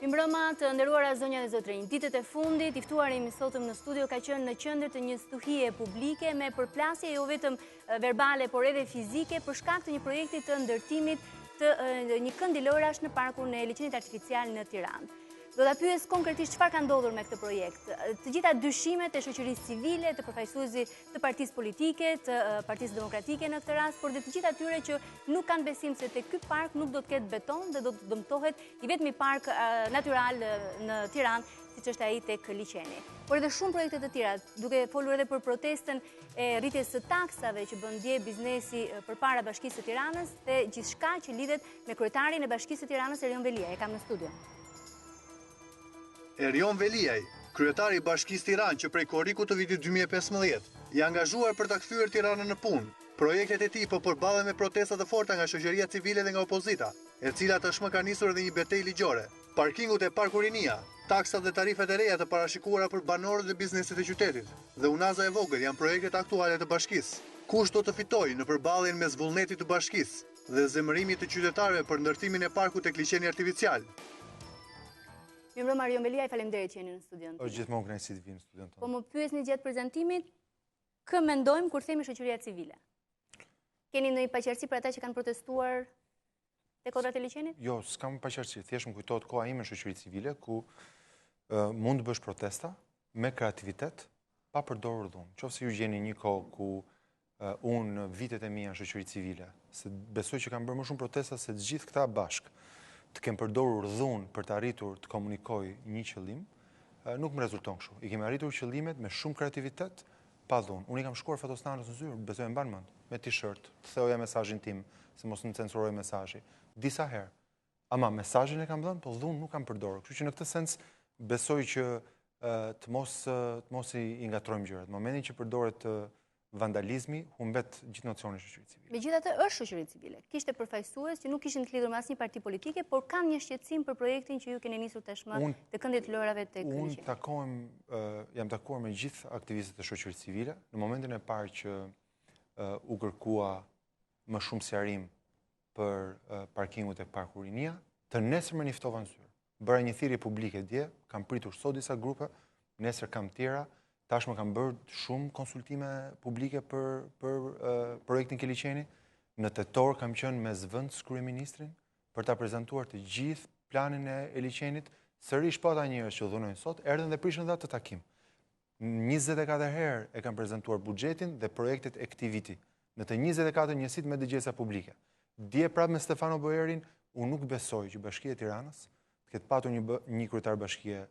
Mbrëma të nderuara zonja dhe zotrinj, ditët e fundit i ftuarim sotëm në studio ka qenë në qendër të një stuhie publike me përplasje jo vetëm verbale por edhe fizike për shkak të një projekti të ndërtimit të një këndi lojrash në parkun e liçenit artificial në Tiranë. Do ta pyes konkretisht çfarë ka ndodhur me këtë projekt. Të gjitha dyshimet e shoqërisë civile, të përfaqësuesit të partisë politike, të Partisë Demokratike në këtë rast, por dhe të gjithë atyre që nuk kanë besim se te ky park nuk do të ketë beton dhe do të dëmtohet i vetmi park natyral në Tiranë, siç është ai tek liçeni. Por edhe shumë projekte të tjera, duke folur edhe për protestën e rritjes së taksave që bën dje biznesi përpara Bashkisë së Tiranës dhe gjithçka që lidhet me kryetarin e Bashkisë së Tiranës Erion Veliaj. E kam në studio. Erion Veliaj, kryetari i Bashkisë Tiranë që prej korrikut të vitit 2015, i angazhuar për ta kthyer Tiranën në punë. Projektet e tij po përballen me protesta të forta nga shoqëria civile dhe nga opozita, e cila tashmë ka nisur edhe një betejë ligjore. Parkingut e Parku Rinia, taksat dhe tarifet e reja të parashikuara për banorët dhe bizneset e qytetit, dhe unaza e vogël janë projektet aktuale të bashkisë. Kush do të fitojë në përballjen mes vullnetit të bashkisë dhe zemërimit të qytetarëve për ndërtimin e parkut tek liçeni artificial? Mirëmbrëma Erion Veliaj, faleminderit që jeni në studion. Është gjithmonë kënaqësi të vi në studion tonë. Po më pyesni gjatë prezantimit, kë mendojmë kur themi shoqëria civile? Keni ndonjë paqartësi për ata që kanë protestuar te kodrat e liçenit? Jo, s'kam paqartësi, thjesht më kujtohet koha ime në shoqëri civile ku mund të bësh protesta me kreativitet pa përdorur dhunë. Qofse ju gjeni një kohë ku unë vitet e mia në shoqëri civile, se besoj që kam bërë më shumë protesta se të gjithë këta bashkë, të kem përdorur dhunë për të arritur të komunikoj një qëllim, nuk më rezulton kështu. I kemi arritur qëllimet me shumë kreativitet, pa dhunë. Unë i kam shkuar fotostanës në zyrë, besoj e mban mend, me t-shirt, të theoja mesazhin tim, se mos më censuroj mesazhi. Disa herë. Ama mesazhin e kam dhënë, po dhunë nuk kam përdorur. Kështu që në këtë sens besoj që të mos i ngatrojmë gjërat. Në momentin që përdoret vandalizmi, humbet gjithë nocioni i shoqërisë civile. Megjithatë është shoqëri civile. Kishte përfaqësues që nuk kishin të lidhur me asnjë parti politike, por kanë një shqetësim për projektin që ju keni nisur tashmë të këndit lojrave tek liçeni. Unë jam takuar me gjithë aktivistët e shoqërisë civile në momentin e parë që u kërkua më shumë sqarim për parkingut e Parku Rinia, të nesër më niftovan zyrë. Bëra një thirrje publike dje, kam pritur sot disa grupe, nesër kam tjera. Tashmë kam bërë shumë konsultime publike për projektin ke liçeni. Në tetor kam qenë me zvendës kryeministrin për ta prezantuar të gjithë planin e liçenit. Sërish pata njerëz që dhunojnë sot, erdhën dhe prishën datë të takim. 24 herë e kam prezantuar buxhetin dhe projektet e këtij viti në të 24 njësitë me dëgjesa publike. Dje prapë me Stefano Boerin, unë nuk besoj që Bashkia e Tiranës të ketë patur një kryetar bashkie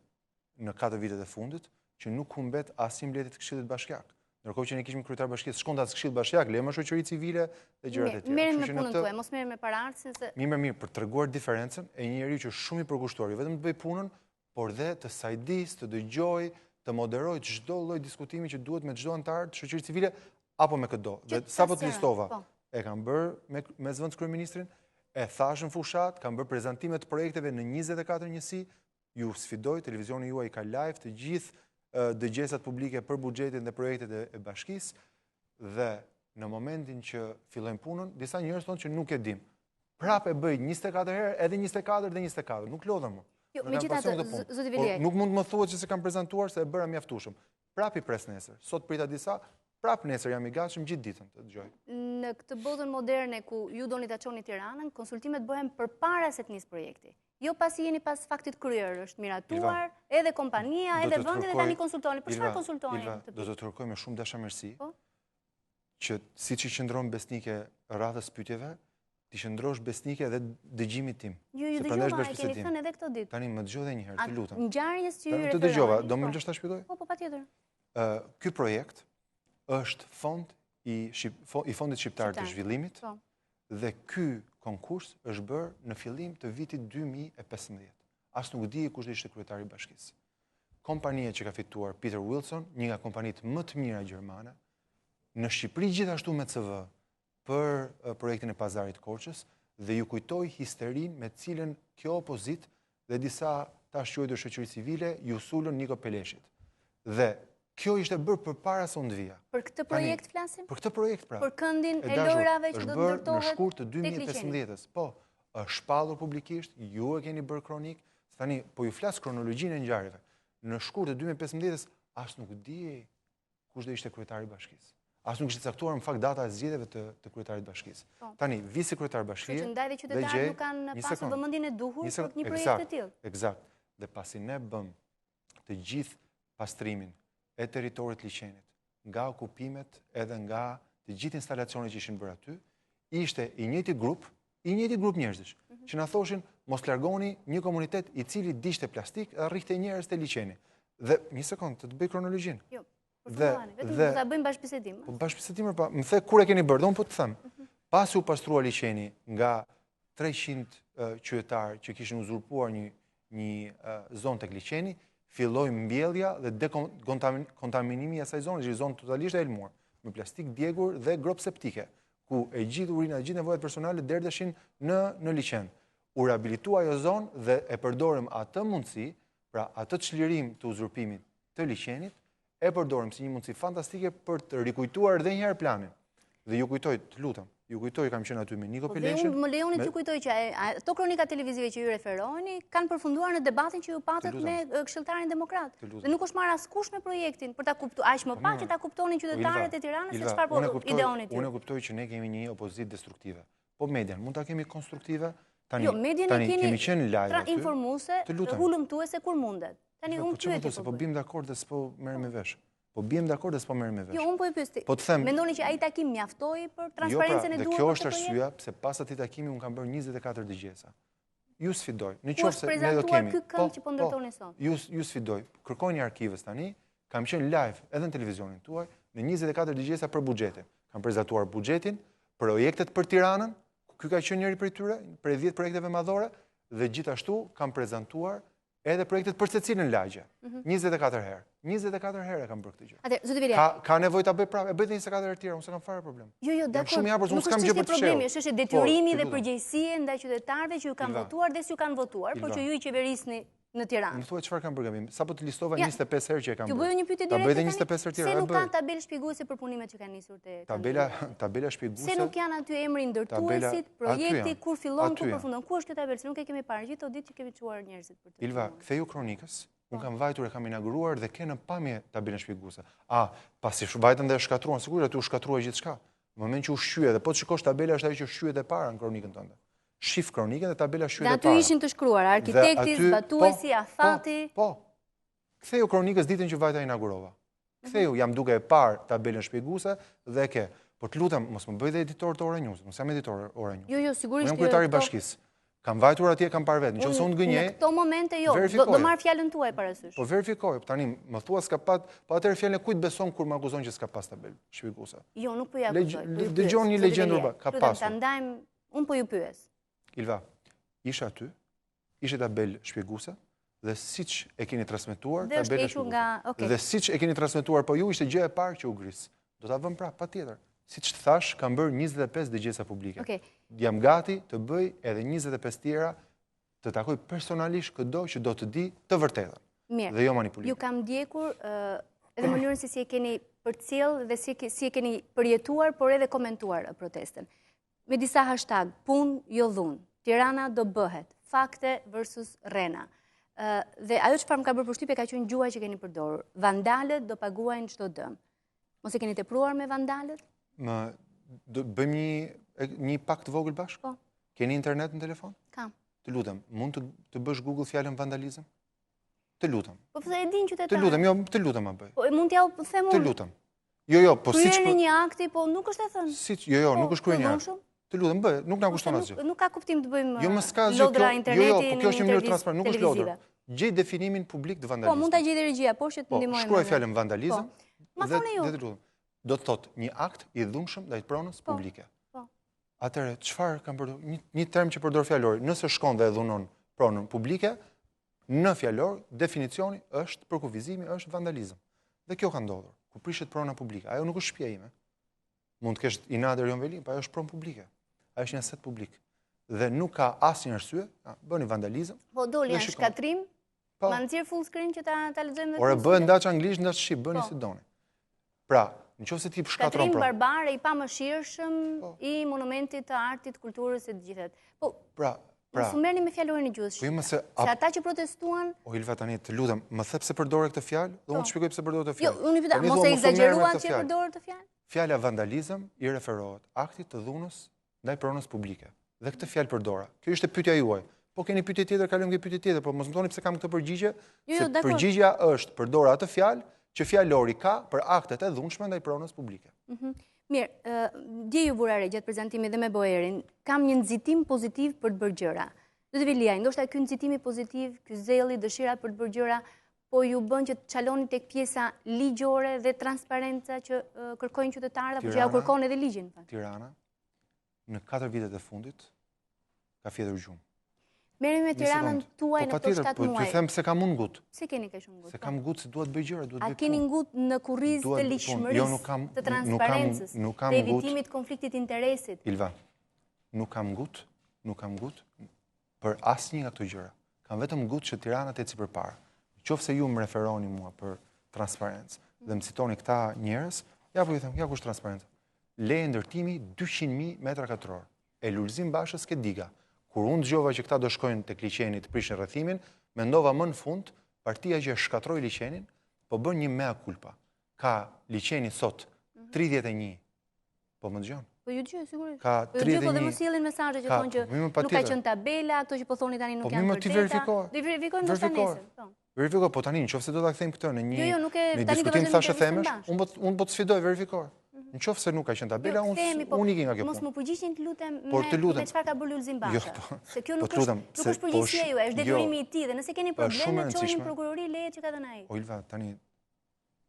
në 4 vitet e fundit që nuk humbet asnjë mbledhje të Këshillit Bashkiak. Ndërkohë që ne kishim kryetar bashkisë, shkonte as Këshilli Bashkiak, lëmë shoqëri civile dhe gjërat e tjera. Merrem me punën tuaj, mos merrem me paraardhësin se mirë për treguar diferencën e një njeriu që është shumë i përkushtuar, jo vetëm të bëj punën, por dhe të sajdis, të dëgjoj, të moderoj çdo lloj diskutimi që duhet me çdo antar të shoqërisë civile apo me këdo. Dhe sapo të listova, e kam bërë me zvendës kryeministrin, e thash në fushat, kam bërë prezantime të projekteve në 24 njësi, ju sfidoj, televizioni juaj ka live të gjithë dëgjesat publike për buxhetin dhe projektet e bashkisë, dhe në momentin që fillojmë punën, disa njerëz thonë që nuk e dim. Prapë e bëj 24 herë, edhe 24 dhe 24, nuk lodhem më. Megjithatë, zoti Veliaj, nuk mund të më thuhet që se kam prezantuar se e bëra mjaftueshëm. Prapë i pres nesër. Sot prita disa, prapë nesër jam i gatshëm gjithë ditën të dëgjoj. Në këtë botën moderne ku ju doni ta çoni Tiranën, konsultimet bëhen përpara se të nisë projekti. Jo pasi jeni pas faktit kryer, është miratuar, edhe kompania, edhe vendi dhe tani konsultoni. Për çfarë konsultoni? Do të kërkoj me shumë dashamirësi që siç i qëndron besnike radhës pyetjeve, ti qëndrosh besnike edhe dëgjimit tim. Ju dëgjova, e keni thënë edhe këtë ditë. Tani më dëgjoj edhe një herë, të lutem. Ngjarjes që ju referoni. Të dëgjova, do më lësh ta shpjegoj? Po, patjetër. Ky projekt është fond i Fondit Shqiptar të Zhvillimit dhe ky konkurs është bërë në fillim të vitit 2015. As nuk di kush do ishte kryetari i bashkisë. Kompania që ka fituar Peter Wilson, një nga kompanitë më të mira gjermane, në Shqipëri gjithashtu me CV për projektin e pazarit Korçës, dhe ju kujtoj histerinë me cilën kjo opozit dhe disa tash quajtur shoqëri civile ju sulën Niko Peleshit. Dhe kjo ishte bërë përpara se unë të vija. Për këtë projekt flasim? Për këtë projekt, pra. Për këndin e lojrave që do të ndërtohet në shkurt të 2015-ës. Po, është shpallur publikisht, ju e keni bërë kronik, tani, po ju flasë kronologjinë e ngjarjeve. Në shkurt të 2015-ës, as nuk di kush do ishte kryetari i bashkisë. As nuk ishte caktuar në fakt data e zgjedhjeve të kryetarit të bashkisë. Tani, vicekryetar bashkie, që ndaj dhe qytetarët nuk kanë pasur vëmendjen e duhur për një projekt të tillë. Eksakt. Dhe pasi ne bëm të gjithë pastrimin e territorit liçenit, nga okupimet edhe nga të gjithë instalacionet që ishin bërë aty, ishte i njëjti grup njerëzish, që na thoshin mos largoni një komunitet i cili dishte plastik dhe rrihte njerëz te liçeni. Dhe një sekond, të bëj kronologjinë. Jo, vetëm do ta bëjmë bashkëbisedim. Po bashkëbisedim, pa, më the kur e keni bërë, unë po të them. Pasi u pastrua liçeni nga 300 qytetarë që kishin uzurpuar një zonë tek liçeni, filloi mbjellja dhe dekontaminimi i asaj zone, që zonë totalisht e elmuar, me plastik djegur dhe grop septike, ku e gjithë urina dhe gjithë nevojat personale derdheshin në liçen. U rehabilitua ajo zonë dhe e përdorëm atë mundësi, pra atë çlirim të uzurpimit të liçenit, e përdorëm si një mundësi fantastike për të rikujtuar edhe një herë planin. Dhe ju kujtoj, të lutem, ju kujtoj, kam qenë aty me Niko Peleshin. Dhe më lejoni t'ju kujtoj që ato kronika televizive që ju referoheni kanë përfunduar në debatin që ju patët me Këshilltarin Demokrat. Dhe nuk është marrë askush me projektin për ta kuptuar, aq më pak që ta kuptonin qytetarët e Tiranës se çfarë po ideoni ti. Unë e kuptoj që ne kemi një opozitë destruktive. Po median mund ta kemi konstruktive. Jo, median e kemi qenë live aty. Informuese, hulumtuese kur mundet. Tani unë pyet. Po bim dakord dhe s'po merrem me vesh. Po biem dakord dhe s'po merrem me vesh. Jo, unë po e pyes ti. Po të them, mendoni që ai takim mjaftoi për transparencën e duhur? Jo, kjo është arsyeja pse pas atij takimi un kam bërë 24 dëgjesa. Ju sfidoj. Nëse ne do kemi. Ky kënd që po ndërtoni sot. Ju sfidoj. Kërkojini arkivës tani. Kam qenë live edhe në televizionin tuaj në 24 dëgjesa për buxhetin. Kam prezantuar buxhetin, projektet për Tiranën, ky ka qenë njëri prej tyre, prej 10 projekteve madhore, dhe gjithashtu kam prezantuar edhe projektet për secilën lagje. 24 herë. 24 herë kam bërë këtë gjë. Atëherë, zoti Vilja. Ka nevojë ta bëj prapë, e bëj 24 herë tjera, unë s'kam fare problem. Jo, dakor. Shumë i hapur, unë s'kam gjë për të problemi, është detyrimi dhe përgjegjësia ndaj qytetarëve që ju kanë votuar dhe s'ju kanë votuar, por që ju i qeverisni në Tiranë. Më thuaj çfarë kam bërë gabim. Sapo të listova 25 herë që e kam bërë. Ju bëjë një pyetje direkte. Ta bëj edhe 25 herë tjera. Se nuk kanë tabelë shpjeguese për punimet që kanë nisur te tabela shpjeguese. Se nuk janë aty emri ndërtuesit, projekti, kur fillon, kur përfundon. Ku është kjo tabelë? Se nuk e kemi parë gjithë ditë që kemi çuar njerëzit për të. Ilva, ktheju kronikës. Unë kam vajtur e kam inauguruar dhe ke në pamje tabelën shpjeguese. Pasi vajtën dhe shkatruan, sigurisht aty u shkatrua gjithçka. Në moment që u shqyet dhe po të shikosh tabela është ajo që shqyet e para në kronikën tënde. Shif kronikën dhe tabela shqyet e para. Dhe aty ishin të shkruar arkitekti, zbatuesi, afati. Po. Ktheju kronikës ditën që vajta inaugurova. Ktheju, jam duke e parë tabelën shpjeguese dhe ke. Po të lutem, mos më bëj dhe editor të Ora News, mos jam editor Ora News. Jo, sigurisht. Unë jam kryetari i bashkisë. Kam vajtur atje, kam parë vetë. Nëse unë gënjej. Në këto momente jo, do marr fjalën tuaj parasysh. Po verifikoj. Tani më thua s'ka pat, po atëherë fjalën kujt beson kur më akuzon që s'ka pas tabelë shpjeguese. Jo, nuk po ja akuzoj. Dëgjoni një legjendë urba, ka pasur. Ta ndajmë, unë po ju pyes. Ilva, isha aty, ishte tabelë shpjeguese dhe siç e keni transmetuar tabela shpjeguese. Dhe siç e keni transmetuar po ju ishte gjë e parë që u gris. Do ta vëm prapë patjetër. Siç të thash, kam bërë 25 dëgjesa publike. Jam gati të bëj edhe 25 tjera të takoj personalisht çdo që do të di të vërtetën. Dhe jo manipulim. Ju kam ndjekur edhe mënyrën se si e keni përcjell dhe si e keni përjetuar, por edhe komentuar protestën. Me disa hashtag, punë jo dhunë, Tirana do bëhet, fakte versus rena. Dhe ajo çfarë më ka bërë përshtypje ka qenë gjuha që keni përdorur. Vandalët do paguajnë çdo dëm. Mos e keni tepruar me vandalët? Bëjmë një pakt vogël bashkë? Po. Keni internet në telefon? Kam. Të lutem, mund të bësh Google fjalën vandalizëm? Të lutem. Po pse e din qytetarët? Të lutem, jo, të lutem a bëj. Po mund t'ja u them unë. Të lutem. Jo, po siç kryeni një akti, po nuk është e thënë. Jo, nuk është kryer një akt. Të lutem, bëj, nuk na kushton asgjë. Nuk ka kuptim të bëjmë lodra interneti. Jo, po kjo është një mënyrë transparente, nuk është lodra. Gjej definimin publik të vandalizmit. Po, mund ta gjej dhe regjia poshtë të ndihmojmë. Shkruaj fjalën vandalizëm. Ma thoni ju. Do të thotë një akt i dhunshëm ndaj pronës publike. Atëherë, çfarë kam përdorur? Një term që përdor fjalori, nëse shkon dhe e dhunon pronën publike, në fjalor definicioni është për kufizimi, është vandalizëm. Dhe kjo ka ndodhur. Ku prishet prona publike, ajo nuk është shtëpia ime. Mund të kesh inat Erion Velin, po ajo është pronë publike. Ajo është një aset publik. Dhe nuk ka asnjë arsye, bëni vandalizëm. Po doli një shkatrim Ma nëzirë full screen që ta lexojmë dhe Ore, bëhet ndaç anglisht, ndaç shqip, bëni si doni. Pra, nëse ti shkatron Katrim Barbare i pamëshirshëm i monumentit të artit, kulturës e të gjithet. Po, mos u merrni me fjalorin e gjuhës shqipe. Se ata që protestuan... O, Ilva, tani, të lutem, më the pse përdore këtë fjalë, dhe unë të shpjegoj pse përdore këtë fjalë. Jo, unë i pyeta, mos e egzageruat që përdore këtë fjalë? Fjala vandalizëm i referohet aktit të dhunës ndaj pronës publike. Dhe këtë fjalë përdora. Kjo ishte pyetja juaj. Po keni pyetje tjetër, kalojmë ke pyetje tjetër, po mos më thoni pse kam këtë përgjigje, se përgjigjja është përdora atë fjalë që fjalori ka për aktet e dhunshme ndaj pronës publike. Mirë, dje ju vura re gjatë prezantimit dhe me Boerin, kam një nxitim pozitiv për të bërë gjëra. Do të Viliaj, ndoshta ky nxitimi pozitiv, ky zelli, dëshira për të bërë gjëra, po ju bën që të çaloni tek pjesa ligjore dhe transparenca që kërkojnë qytetarët apo që ja kërkon edhe ligjin. Tirana, në 4 vitet e fundit, ka fjetur gjumë. Merrem me Tiranën tuaj në këto 7 muaj. Po ty them se kam unë ngut. Se keni kaq ngut? Se kam ngut se duhet bëj gjëra, duhet bëj punë. A keni ngut në kurriz të ligjshmërisë, të transparencës, të evitimit konfliktit interesit? Ilva, nuk kam ngut për asnjë nga këto gjëra. Kam vetëm ngut që Tirana të eci përpara. Qofse ju më referoni mua për transparencë dhe më citoni këta njerëz, ja po ju them, ja kush transparenca. Leje ndërtimi 200.000 metra katror. Elulzim Bashës ke diga. Kur unë dëgjova që këta do shkojnë tek liçeni të prishin rrethimin, mendova më në fund, partia që shkatroi liçenin, po bën një mea culpa. Ka liçeni sot 31. Po më dëgjon? Po ju dëgjoj sigurisht. Ka 31. Po dhe më sjellin mesazhe që thonë që nuk ka qenë tabela, ato që po thoni tani nuk janë vërteta. Do i verifikojmë ndoshta nesër. Verifiko, po tani nëse do ta kthejmë këtë në një diskutim thashë themesh, unë po të sfidoj verifikoj. Në qoftë se nuk ka qenë tabela, unë iki nga kjo punë. Mos më përgjigjen të lutem me çfarë ka bërë Lulzim Basha. Se kjo nuk është përgjegjësia juaj, është detyrimi i tij dhe nëse keni probleme çojini në prokurori lejet që ka dhënë ai. O Ilva, tani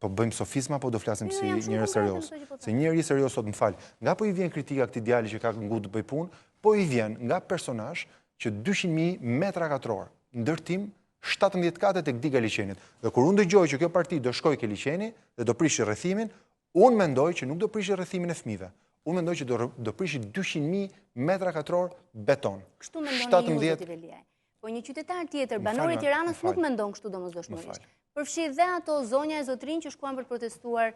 po bëjmë sofizma apo do flasim si njerëz serioz? Se njëri serioz sot më fal. Nga po i vjen kritika këtij djali që ka ngut të bëj punë, po i vjen nga personazh që 200.000 metra katror ndërtim 17 kate tek diga liçenit. Dhe kur unë dëgjoj që kjo parti do shkojë ke liçeni dhe do prishë rrethimin, unë mendoj që nuk do prishë rrethimin e fëmijëve. Unë mendoj që do prishë 200.000 metra katror beton. Kështu mendoni ju zoti Veliaj. Po një qytetar tjetër, banori i Tiranës nuk mendon kështu domosdoshmërisht. Përfshi dhe ato zonja e Zotrin që shkuan për protestuar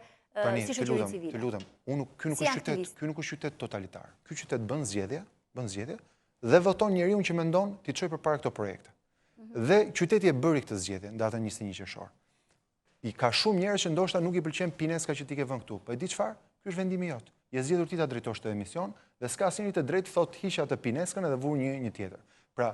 si shoqëri civile. Të lutem, ky nuk është qytet totalitar. Ky qytet bën zgjedhje dhe voton njeriu që mendon ti çoj përpara këto projekte. Dhe qyteti e bëri këtë zgjedhje datën 21 qershor. I ka shumë njerëz që ndoshta nuk i pëlqen pineska që ti ke vënë këtu. Po e di çfarë? Ky është vendimi jot. Je zgjedhur ti ta drejtosh të emision dhe s'ka asnjëri të drejtë thot hiq atë pineskën edhe vur një tjetër. Pra,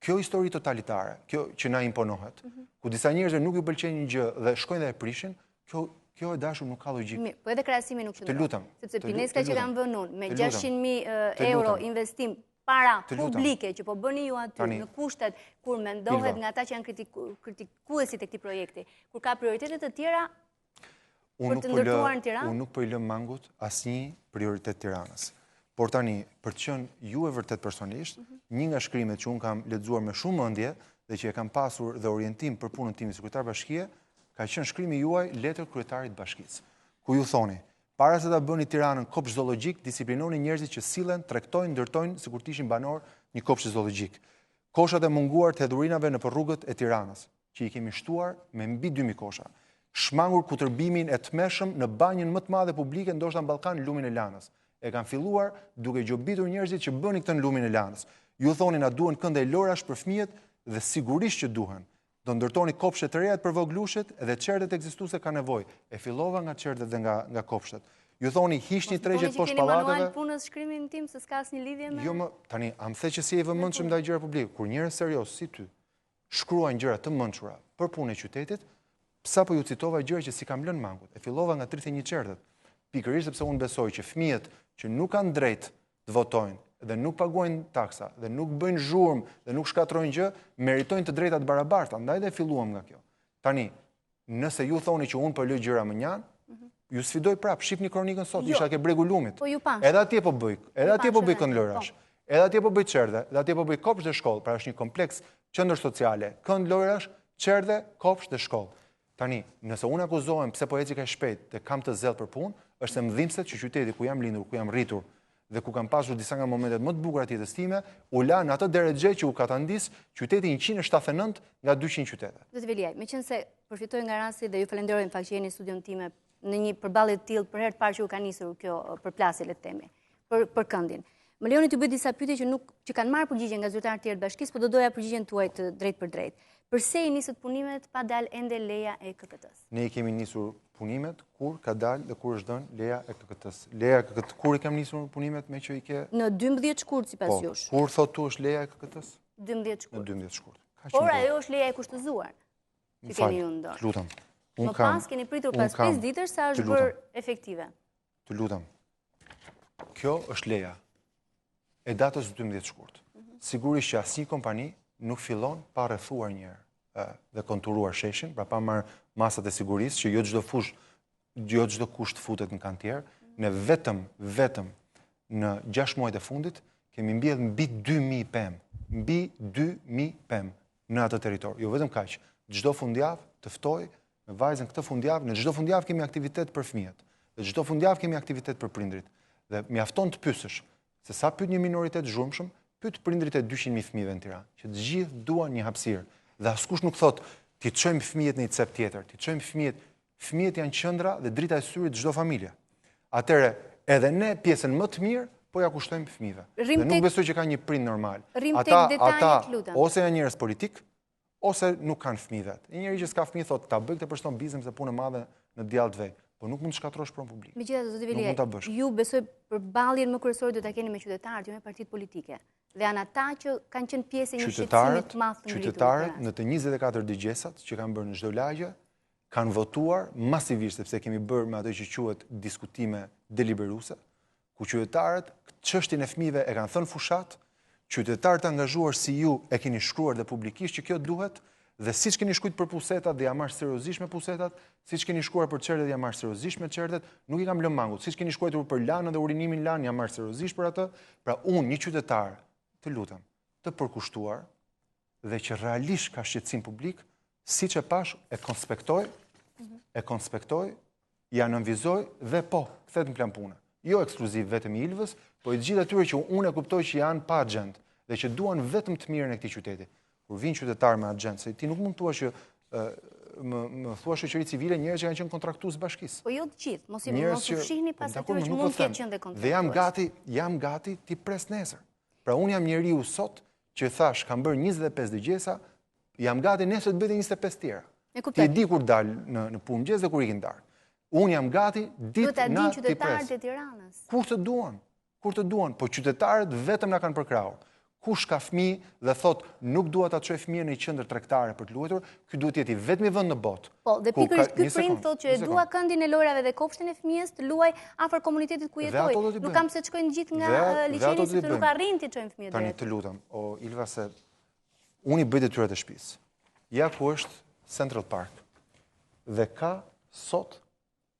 kjo histori totalitare, kjo që na imponohet, ku disa njerëzve nuk i pëlqen një gjë dhe shkojnë dhe e prishin, kjo e dashur nuk ka logjik. Mirë, po edhe krahasimi nuk qëndron. Të lutem. Sepse pineska që kanë vënë unë me 600.000 euro investim para publike që po bëni ju aty në kushtet kur mendohet nga ata që janë kritikuesit e këtij projekti, kur ka prioritete të tjera për të ndërtuar në Tiranë? Unë nuk po i lëm mangut asnjë prioritet Tiranës. Por tani, për të qenë ju e vërtet personalisht, një nga shkrimet që unë kam lexuar me shumë mendje dhe që e kam pasur dhe orientim për punën time si kryetar bashkie, ka qenë shkrimi juaj letër kryetarit bashkisë, ku ju thoni: para se ta bëni Tiranën kopsh zoologjik, disiplinoni njerëzit që sillen, tregtojnë, ndërtojnë sikur të ishin banor një kopsh zoologjik. Koshat e munguar të hedhurinave nëpër rrugët e Tiranës, që i kemi shtuar me mbi 2000 kosha. Shmangur kutërbimin e tmeshëm në banjën më të madhe publike, ndoshta në Ballkan, lumin e Lanës. E kanë filluar duke gjobitur njerëzit që bënin këtë në lumin e Lanës. Ju thoni na duhen këndë lojrash për fëmijët dhe sigurisht që duhen. Do ndërtoni kopshte të reja për voglushit dhe çertet ekzistuese ka nevojë. E fillova nga çertet dhe nga kopshtet. Ju thoni hiqni tregjet poshtë pallateve. Manual punës shkrimin tim se s'ka asnjë lidhje me. Jo më tani, am the që si e vëmendshëm ndaj gjëra publike. Kur njerëz serioz si ty shkruajnë gjëra të mençura për punën e qytetit, sapo ju citova gjëra që si kam lënë mangut. E fillova nga 31 çertet. Pikërisht sepse unë besoj që fëmijët që nuk kanë drejt të votojnë dhe nuk paguajnë taksa dhe nuk bëjnë zhurmë dhe nuk shkatrojnë gjë, meritojnë të drejta të barabarta. Andaj dhe filluam nga kjo. Tani, nëse ju thoni që unë po lë gjëra më njan, ju sfidoj prap, shihni kronikën sot, isha ke Bregu Lumit. Po ju pash. Edhe atje po bëj kënd lojrash. Edhe atje po bëj çerdhe, edhe atje po bëj kopsh dhe shkollë, pra është një kompleks qendër sociale, kënd lojrash, çerdhe, kopsh dhe shkollë. Tani, nëse unë akuzohem pse po eci kaq shpejt dhe kam të zell për punë, është se më dhimbset që qyteti ku jam lindur, ku jam rritur dhe ku kam pasur disa nga momentet më të bukura të jetës time, u la në atë drejtje që u katandis qyteti 179 nga 200 qytete. Zoti Veliaj, meqense përfitoj nga rasti dhe ju falenderoj në fakt që jeni në studion time në një përballje të tillë për herë të parë që u ka nisur kjo përplasje, le të themi, për këndin. Më lejoni të bëj disa pyetje që kanë marrë përgjigje nga zyrtarët tjerë të bashkisë, por do doja përgjigjen tuaj të drejt për drejt. Përse i nisët punimet pa dalë ende leja e KKT-s? Ne i kemi nisur punimet kur ka dalë dhe kur është dhënë leja e KKT-s. Leja e KKT kur i kam nisur punimet me që i ke... Në 12 shkurt sipas jush. Kur thot tu është leja e KKT-s? 12 shkurt. Në 12 shkurt. Por ajo është leja e kushtëzuar që keni ju në dorë. Të lutem. Më pas keni pritur pas 5 ditësh sa është bërë efektive. Të lutem. Kjo është leja e datës 12 shkurt. Sigurisht që asnjë kompani nuk fillon pa rrethuar një herë dhe konturuar sheshin, pra pa marrë masat e sigurisë që jo çdo kusht futet në kantier. Ne vetëm në 6 muajt e fundit kemi mbjellë mbi 2000 pemë, mbi 2000 pemë në atë territor. Jo vetëm kaq, çdo fundjavë të ftoj me vajzën këtë fundjavë, në çdo fundjavë kemi aktivitet për fëmijët, dhe çdo fundjavë kemi aktivitet për prindrit. Dhe mjafton të pyesësh se sa pyet një minoritet zhurmshëm, pyet prindrit e 200.000 fëmijëve në Tiranë, që të gjithë duan një hapësirë. Dhe askush nuk thot ti çojmë fëmijët në një cep tjetër, ti çojmë fëmijët janë qendra dhe drita e syrit çdo familje. Atëre edhe ne pjesën më të mirë po ja kushtojmë fëmijëve. Dhe nuk besoj që ka një prind normal. Ata ose janë njerëz politik ose nuk kanë fëmijë vet. Një njeri që s'ka fëmijë thot ta bëj këtë për shton biznes e punë e madhe në djallë të vet. Po nuk mund të shkatrosh pronë publik. Megjithatë, zoti Veliaj, ju besoj përballjen më kryesore do ta keni me qytetarët, jo me partitë politike. Dhe janë ata që kanë qenë pjesë e një shqetësimi të madh të ngritur. Qytetarët në të 24 dëgjesat që kanë bërë në çdo lagje kanë votuar masivisht, sepse kemi bërë me atë që quhet diskutime deliberuese, ku qytetarët çështjen e fëmijëve e kanë thënë fushat, qytetarët angazhuar si ju e keni shkruar dhe publikisht që kjo duhet. Dhe siç keni shkruar për pusetat dhe ja marr seriozisht me pusetat, siç keni shkruar për çertet dhe ja marr seriozisht me çertet, nuk i kam lënë mangut. Siç keni shkruar për lanën dhe urinimin lan, ja marr seriozisht për atë. Pra unë, një qytetar, të lutem, të përkushtuar dhe që realisht ka shqetësim publik, siç e pash, e konspektoj, ja nënvizoj dhe po, kthehet në plan pune. Jo ekskluziv vetëm i Ilvës, po i gjithë atyre që unë e kuptoj që janë pa agjend dhe që duan vetëm të mirën e këtij qyteti. Kur vinë qytetarë me agjend, se ti nuk mund të thua që më thua shoqëri civile njerëz që kanë qenë kontraktues bashkisë. Po jo të gjithë, mos u fshihni pas atyre që mund të kenë qenë kontraktues. Dhe jam gati ti pres nesër. Pra unë jam njeriu sot që thash kam bërë 25 dëgjesa, jam gati nesër të bëj 25 tjera. Ti e di kur dal në punë mëngjes dhe kur ikin darkë. Unë jam gati ditë natë ti pres. Qytetarët e Tiranës. Kur të duan, po qytetarët vetëm na kanë përkrahur. Kush ka fëmijë dhe thot nuk dua ta çoj fëmijën në një qendër tregtare për të luajtur, ky duhet të jetë vetëm vend në botë. Po, dhe pikërisht ky prind thotë që e dua këndin e lojrave dhe kopshtin e fëmijës të luaj afër komunitetit ku jetoj. Nuk kam se të shkojnë gjithë nga liçeni sepse nuk arrin të çojnë fëmijët. Tani të lutem, o Ilva, se unë i bëj detyrat e shtëpisë. Ja ku është Central Park. Dhe ka sot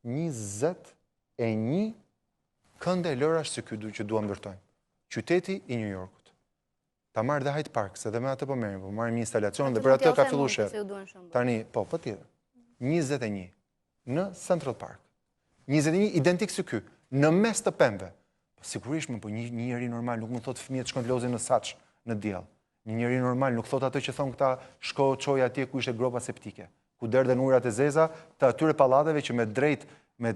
21 kënde e lojrash që duam ndërtojmë. Qyteti i New Yorkut. Ta marrë dhe Hyde Park, se dhe me atë po merrim, po marrim një instalacion dhe për atë ka filluar shet. Tani, po tjetër. 21 në Central Park. 21 identik si ky, në mes të pemëve. Po sigurisht po një njeri normal nuk mund thotë fëmijët shkojnë të lozin në saç në diell. Një njeri normal nuk thot atë që thon këta shko çoj atje ku ishte gropa septike, ku derdhen ujërat e zeza të atyre pallateve që me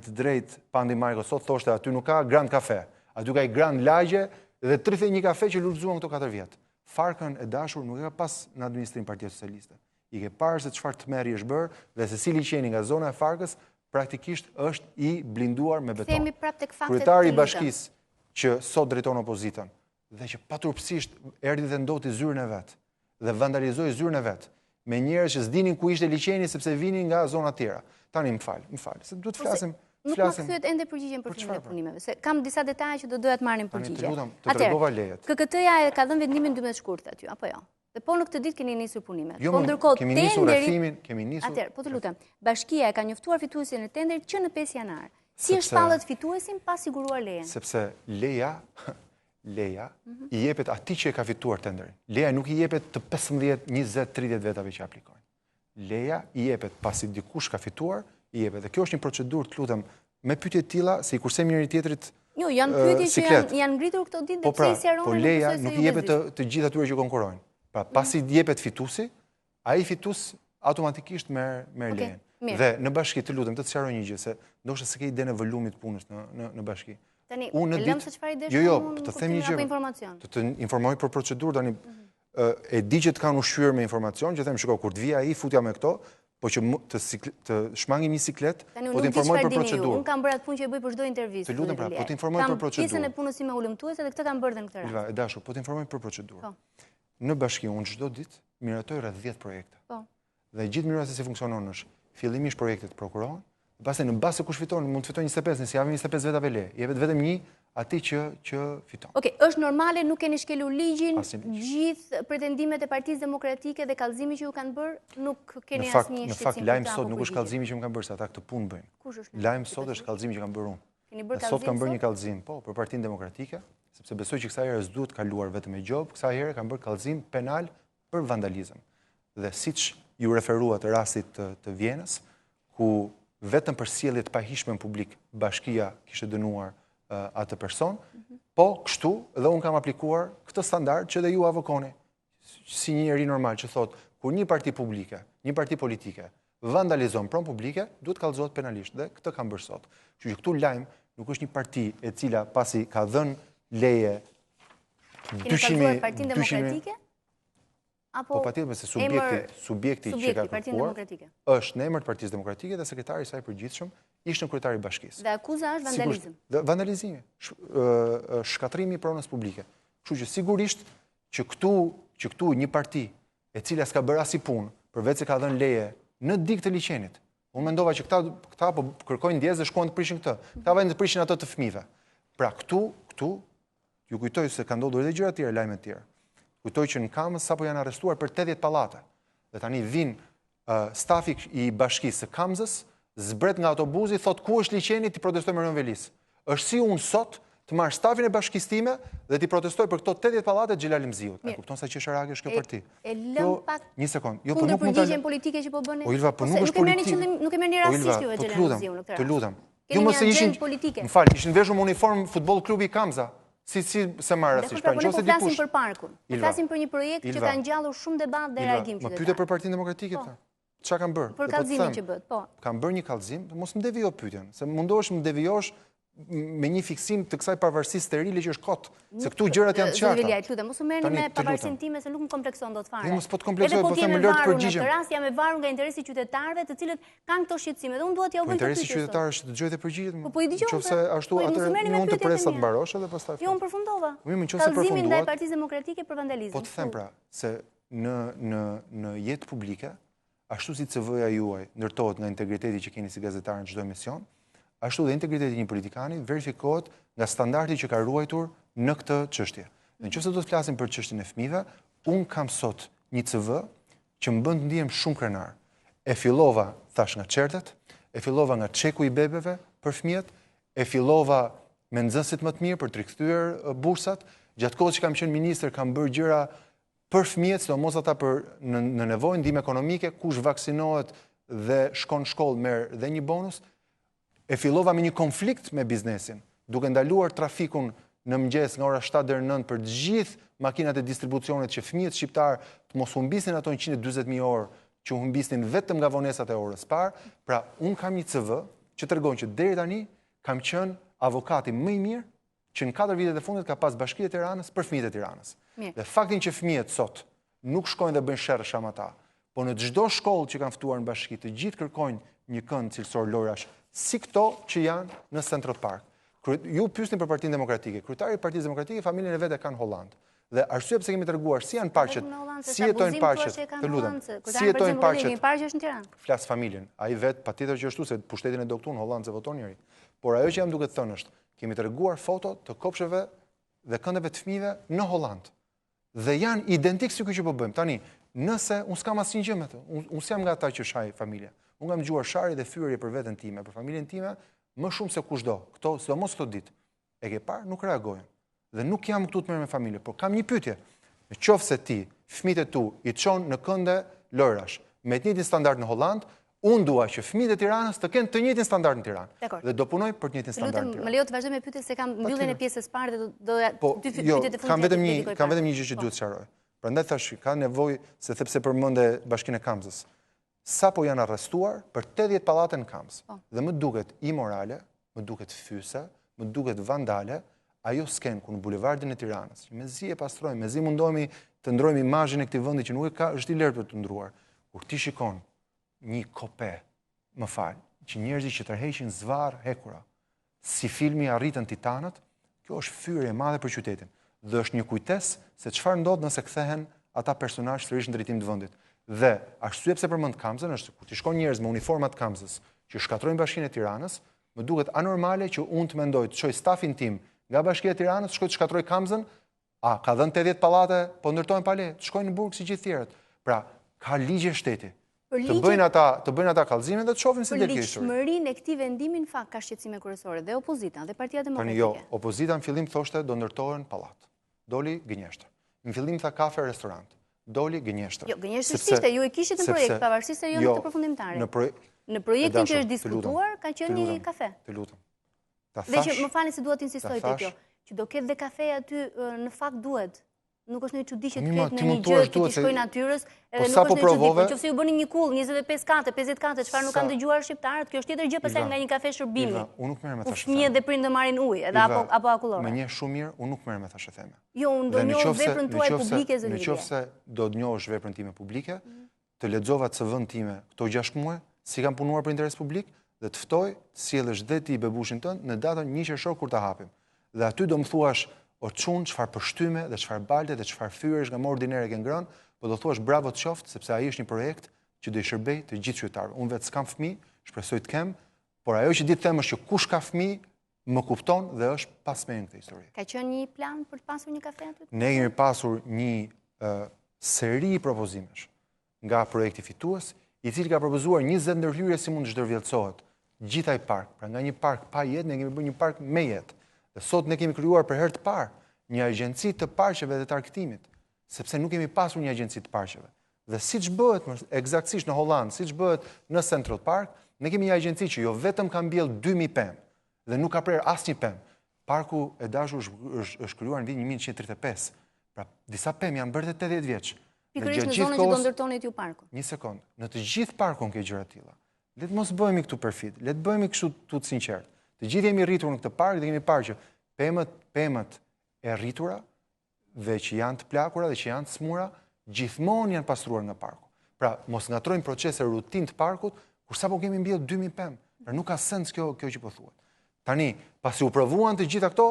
drejt pandi Microsoft thoshte aty nuk ka Grand Cafe. Aty ka i Grand Lagje dhe 31 kafe që lulëzuan këto 4 vjet. Farkën e dashur nuk e ka pas në administrim Partia Socialiste. I ke parë se çfarë tmerri është bërë dhe se si liçeni nga zona e Farkës praktikisht është i blinduar me beton. Themi prapë tek faktet. Kryetari i bashkisë që sot drejton opozitën dhe që paturpsisht erdhi dhe ndoti zyrën e vet dhe vandalizoi zyrën e vet me njerëz që s'dinin ku ishte liçeni sepse vinin nga zona të tjera. Tani më fal, se duhet të flasim. Nuk më thyet ende përgjigjen për fëmijët e punimeve, se kam disa detaje që do doja të marrim përgjigje. Të tregova lejet. KKT-ja ka dhënë vendimin 12 shkurt aty, apo jo? Dhe po në këtë ditë keni nisur punimet. Jo, kemi nisur rrethimin, kemi nisur. Atëherë, po të lutem, bashkia e ka njoftuar fituesin e tenderit që në 5 janar. Si e shpallet fituesin pa siguruar lejen? Sepse leja i jepet atij që e ka fituar tenderin. Leja nuk i jepet të 15, 20, 30 vetave që aplikojnë. Leja i jepet pasi dikush ka fituar, i jepet. Dhe kjo është një procedurë, të lutem, me pyetje të tilla, se i kursejmë njëri tjetrit Jo, janë pyetje që janë ngritur këto ditë dhe pse i sqaroni. Po leja nuk i jepet të gjithë atyre që konkurrojnë. Pra, pasi jepet fitusi, ai fitus automatikisht merr lejen. Dhe në bashki, të lutem, të sqaroj një gjë, se ndoshta s'ke idenë e volumit të punës në bashki. Tani, e lëm se çfarë idesh të them një gjë. Informacion. Të informoj për procedurë, tani e di që të kanë ushqyer me informacion, që them shiko kur të vija ai futja me këto, po që të shmangin një siklet, po të informoj për procedurë. Unë kam bërë atë punë që e bëj për çdo intervistë. Të lutem pra, po të informoj për procedurë. Kam pjesën e punës me ulëmtuese dhe këtë kam bërë në këtë rast. Ilva, e dashur, po të informoj për procedurë. Në bashki unë çdo ditë miratoj rreth 10 projekte. Dhe gjithë mënyra se si funksionon është fillimisht projektet prokurohen, pastaj në bazë se kush fiton, mund të fitojë 25, nëse javën 25 vetave le, jepet vetëm një atij që fiton. Okej, është normale, nuk keni shkelur ligjin, gjithë pretendimet e Partisë Demokratike dhe kallëzimi që ju kanë bërë, nuk keni asnjë shqetësim. Në fakt, lajm sot nuk është kallëzimi që më kanë bërë, se ata këtë punë bëjnë. Kush është? Lajm sot është kallëzimi që kanë bërë unë. Keni bërë kallëzim? Sot kanë bërë një kallëzim, po, për Partinë Demokratike, sepse besoj që kësaj herë s'duhet kaluar vetëm me gjobë, kësaj herë kanë bërë kallëzim penal për vandalizëm. Dhe siç ju referuat të rastit të Vjenës, ku vetëm për sjellje të pahishme në publik bashkia kishte dënuar atë person, po kështu dhe unë kam aplikuar këtë standard që dhe ju avokoni, si një njeri normal që thot, kur një parti publike, një parti politike, vandalizon pron publike, duhet kallëzohet penalisht dhe këtë kam bërë sot. Kështu që këtu lajm nuk është një parti e cila pasi ka dhënë leje 200.000 Partinë Demokratike? Po patjetër se subjekti që ka kërkuar është në emër të Partisë Demokratike dhe sekretari i saj përgjithshëm ishte kryetari i bashkisë. Dhe akuza është vandalizëm. Vandalizimi, shkatrimi i pronës publike. Kështu që sigurisht që këtu një parti e cila s'ka bërë asnjë punë, përveç se ka dhënë leje në dikë të liçenit. Unë mendova që këta po kërkojnë ndjes dhe shkuan të prishin këtë. Këta vjen të prishin ato të fëmijëve. Pra këtu ju kujtoj se ka ndodhur edhe gjëra të tjera, lajme të tjera. Kujtoj që në Kamës sapo janë arrestuar për 80 pallate. Dhe tani vin stafi i bashkisë së Kamzës, zbret nga autobusi, thot ku është liçeni, ti protestoj me Rën Velis. Është si unë sot të marr stafin e bashkisë time dhe ti protestoj për këto 80 pallate Xhelal Mziut. E kupton sa qesharake është kjo parti? E lëm pak. Një sekond. Jo, po nuk mund ta përgjigjen politike që po bëni. O Ilva, po nuk është politike. Nuk e merrni rastisht ju Xhelal Mziut në këtë rast. Të lutem. Ju mos e ishin politike. M'fal, ishin veshur me uniform futboll klubi Kamza. Si se marr rastisht. Pra nëse po flasim për parkun. Po flasim për një projekt që ka ngjallur shumë debat dhe reagim qytetar. Më pyete për Partinë Demokratike ta. Çfarë kanë bërë? Për kallëzimin që bëhet, po. Kanë bërë një kallëzim, mos më devijo pyetjen, se mundohesh më devijosh me një fiksim të kësaj pavarësisë sterile që është kot, se këtu gjërat janë të qarta. Zëveliaj, lutem, mos u merrni me pavarësinë time se nuk më komplekson dot fare. Mos po të kompleksoj, po them lart përgjigjem. Në rast jam e varur nga interesi qytetarëve, të cilët kanë këto shqetësime dhe unë dua t'ja u bëj këtë pyetje. Interesi qytetarëve është të dëgjoj dhe përgjigjet. Po i dëgjoj. Nëse ashtu atëherë mund të presa të mbarosh edhe pastaj. Jo, unë përfundova. Kallëzimi ndaj Partisë Demokratike për vandalizëm. Po të them pra se në jetë publike, ashtu si CV-ja juaj ndërtohet nga integriteti që keni si gazetar në çdo emision, ashtu dhe integriteti një politikani verifikohet nga standardi që ka ruajtur në këtë çështje. Nëse do të flasim për çështjen e fëmijëve, un kam sot një CV që më bën të ndihem shumë krenar. E fillova thash nga çertet, e fillova nga çeku i bebeve për fëmijët, e fillova me nxënësit më të mirë për të rikthyer bursat. Gjatë kohës që kam qenë ministër kam bërë gjëra për fëmijët, sidomos ata në nevojë ndihmë ekonomike, kush vaksinohet dhe shkon në shkollë merr dhe një bonus. E fillova me një konflikt me biznesin, duke ndaluar trafikun në mëngjes nga ora 7 deri në 9 për të gjithë makinat e distribucionit që fëmijët shqiptar të mos humbisin ato 140.000 orë që humbisnin vetëm nga vonesat e orës parë. Pra, unë kam një CV që tregon që deri tani kam qenë avokati më i mirë që në 4 vitet e fundit ka pas Bashkia e Tiranës për fëmijët e Tiranës. Dhe faktin që fëmijët sot nuk shkojnë dhe bëjnë sherrë shamata, po në çdo shkollë që kanë ftuar në bashki të gjithë kërkojnë një kënd cilësor lojrash, si këto që janë në Central Park. Ju pyesni për Partinë Demokratike. Kryetari i Partisë Demokratike familjen e vet e kanë në Holland. Dhe arsye pse kemi treguar si janë parqet, si jetojnë parqet, të lutem. Si jetojnë parqet në Tiranë. Flas familjen. Ai vet patjetër që ashtu se pushtetin e doktuar në Holland se voton njëri. Por ajo që jam duke të thënë është, kemi treguar foto të kopsheve dhe këndeve të fëmijëve në Holland. Dhe janë identik si ky që po bëjmë. Tani, nëse unë s'kam asnjë gjë me të, unë s'jam nga ata që shaj familje. Unë kam dëgjuar sharje dhe fyerje për veten time, për familjen time, më shumë se kushdo. Këto, sidomos këto ditë. E ke parë, nuk reagojnë. Dhe nuk jam këtu të merr me familje, por kam një pyetje. Nëse ti, fëmijët e tu, i çon në kënde lojrash, me të njëjtin standard në Holland, Unë dua që fëmijët e Tiranës të kenë të njëjtin standard në Tiranë. Dakor. Dhe do punoj për të njëjtin standard në Tiranë. Më lejo të vazhdoj me pyetje se kam mbylljen e pjesës parë dhe do dy Jo, pyetjet e kam fundit. vetëm një gjë që duhet të sqaroj. Prandaj thash, ka nevojë se sepse përmende Bashkinë e Kamzës. Sapo janë arrestuar për 80 pallate në Kamz. Dhe më duket imorale, më duket fyse, më duket vandale ajo sken ku në bulevardin e Tiranës, që mezi e pastrojmë, mezi mundohemi të ndrojmë imazhin e këtij vendi që nuk e ka, është i lehtë për të ndruar. Kur ti shikon një kope, më fal, që njerëzit që tërheqin zvarr hekura, si filmi Arritën Titanët, kjo është fyrje e madhe për qytetin. Dhe është një kujtesë se çfarë ndodh nëse kthehen ata personazh sërish në drejtim të vendit. Dhe arsye pse përmend Kamzën është kur ti shkon njerëz me uniformat Kamzës që shkatrojnë Bashkinë e Tiranës, më duket anormale që unë të mendoj të çoj stafin tim nga Bashkia e Tiranës, shkoj të shkatroj Kamzën, a ka dhënë 80 pallate, po ndërtojnë pale, të shkojnë në burg si gjithë tjerët. Pra, ka ligje shteti. Të bëjnë ata kallëzime dhe të shohin si del kjo histori. Për ligjshmërinë e këtij vendimi në fakt ka shqetësime kryesore dhe opozita dhe Partia Demokratike. Jo, opozita në fillim thoshte do ndërtohen pallat. Doli gënjeshtër. Në fillim tha kafe restorant. Doli gënjeshtër. Jo, gënjeshtër ishte, ju e kishit në projekt pavarësisht se jo në të përfundimtare. Në projektin që është diskutuar ka qenë një kafe. Të lutem. Dhe që më falni se dua të insistoj te kjo, që do ketë dhe kafe aty në fakt duhet. Nuk është një çudi që të ketë në një gjë që të shkojë natyrës, edhe nuk është një çudi. Nëse ju bëni një kull 25 kate, 50 kate, çfarë nuk kanë dëgjuar shqiptarët, kjo është tjetër gjë pastaj nga një kafe shërbimi. Unë nuk merrem me thashë. Fëmijët dhe prindë marrin ujë, edhe apo akullore. Më njeh shumë mirë, unë nuk merrem me thashë theme. Jo, unë do njoh veprën tuaj publike zë. Nëse do të njohësh veprën time publike, të lexova CV-n time këto 6 muaj, si kam punuar për interes publik dhe të ftoj të sjellësh dhe ti bebushin tënd në datën 1 qershor kur ta hapim. Dhe aty do më thuash o çun, çfarë përshtyme dhe çfarë balte dhe çfarë fyresh nga më ordinere ke ngrënë, po do thuash bravo të qoftë sepse ai është një projekt që do i shërbej të gjithë qytetarëve. Unë vetë s'kam fëmijë, shpresoj të kem, por ajo që di të them është që kush ka fëmijë më kupton dhe është pas me në këtë histori. Ka qenë një plan për të pasur një kafe aty? Ne kemi pasur një seri propozimesh nga projekti fitues, i cili ka propozuar 20 ndërhyrje si mund të zhdërvjelësohet gjithaj park. Pra nga një park pa jetë, ne kemi bërë një park me jetë. Dhe sot ne kemi krijuar për herë të parë një agjenci të parqeve dhe të arkitimit, sepse nuk kemi pasur një agjenci të parqeve. Dhe siç bëhet eksaktësisht në Holland, siç bëhet në Central Park, ne kemi një agjenci që jo vetëm ka mbjell 2000 pemë dhe nuk ka prerë asnjë pemë. Parku e dashur është krijuar në vitin 1935. Pra disa pemë janë bërë 80 vjeç. Pikërisht në zonën që do ndërtonit ju parku. Një sekond. Në të gjithë parkun ke gjëra të tilla. Le të mos bëhemi këtu perfid, le të bëhemi kështu të sinqert. Të gjithë jemi rritur në këtë park dhe kemi parë që pemët e rritura dhe që janë të plakura dhe që janë të smura, gjithmonë janë pastruar nga parku. Pra, mos ngatrojmë procese rutinë të parkut, kur sapo kemi mbjellë 2000 pemë. Pra nuk ka sens kjo që po thuhet. Tani, pasi u provuan të gjitha këto,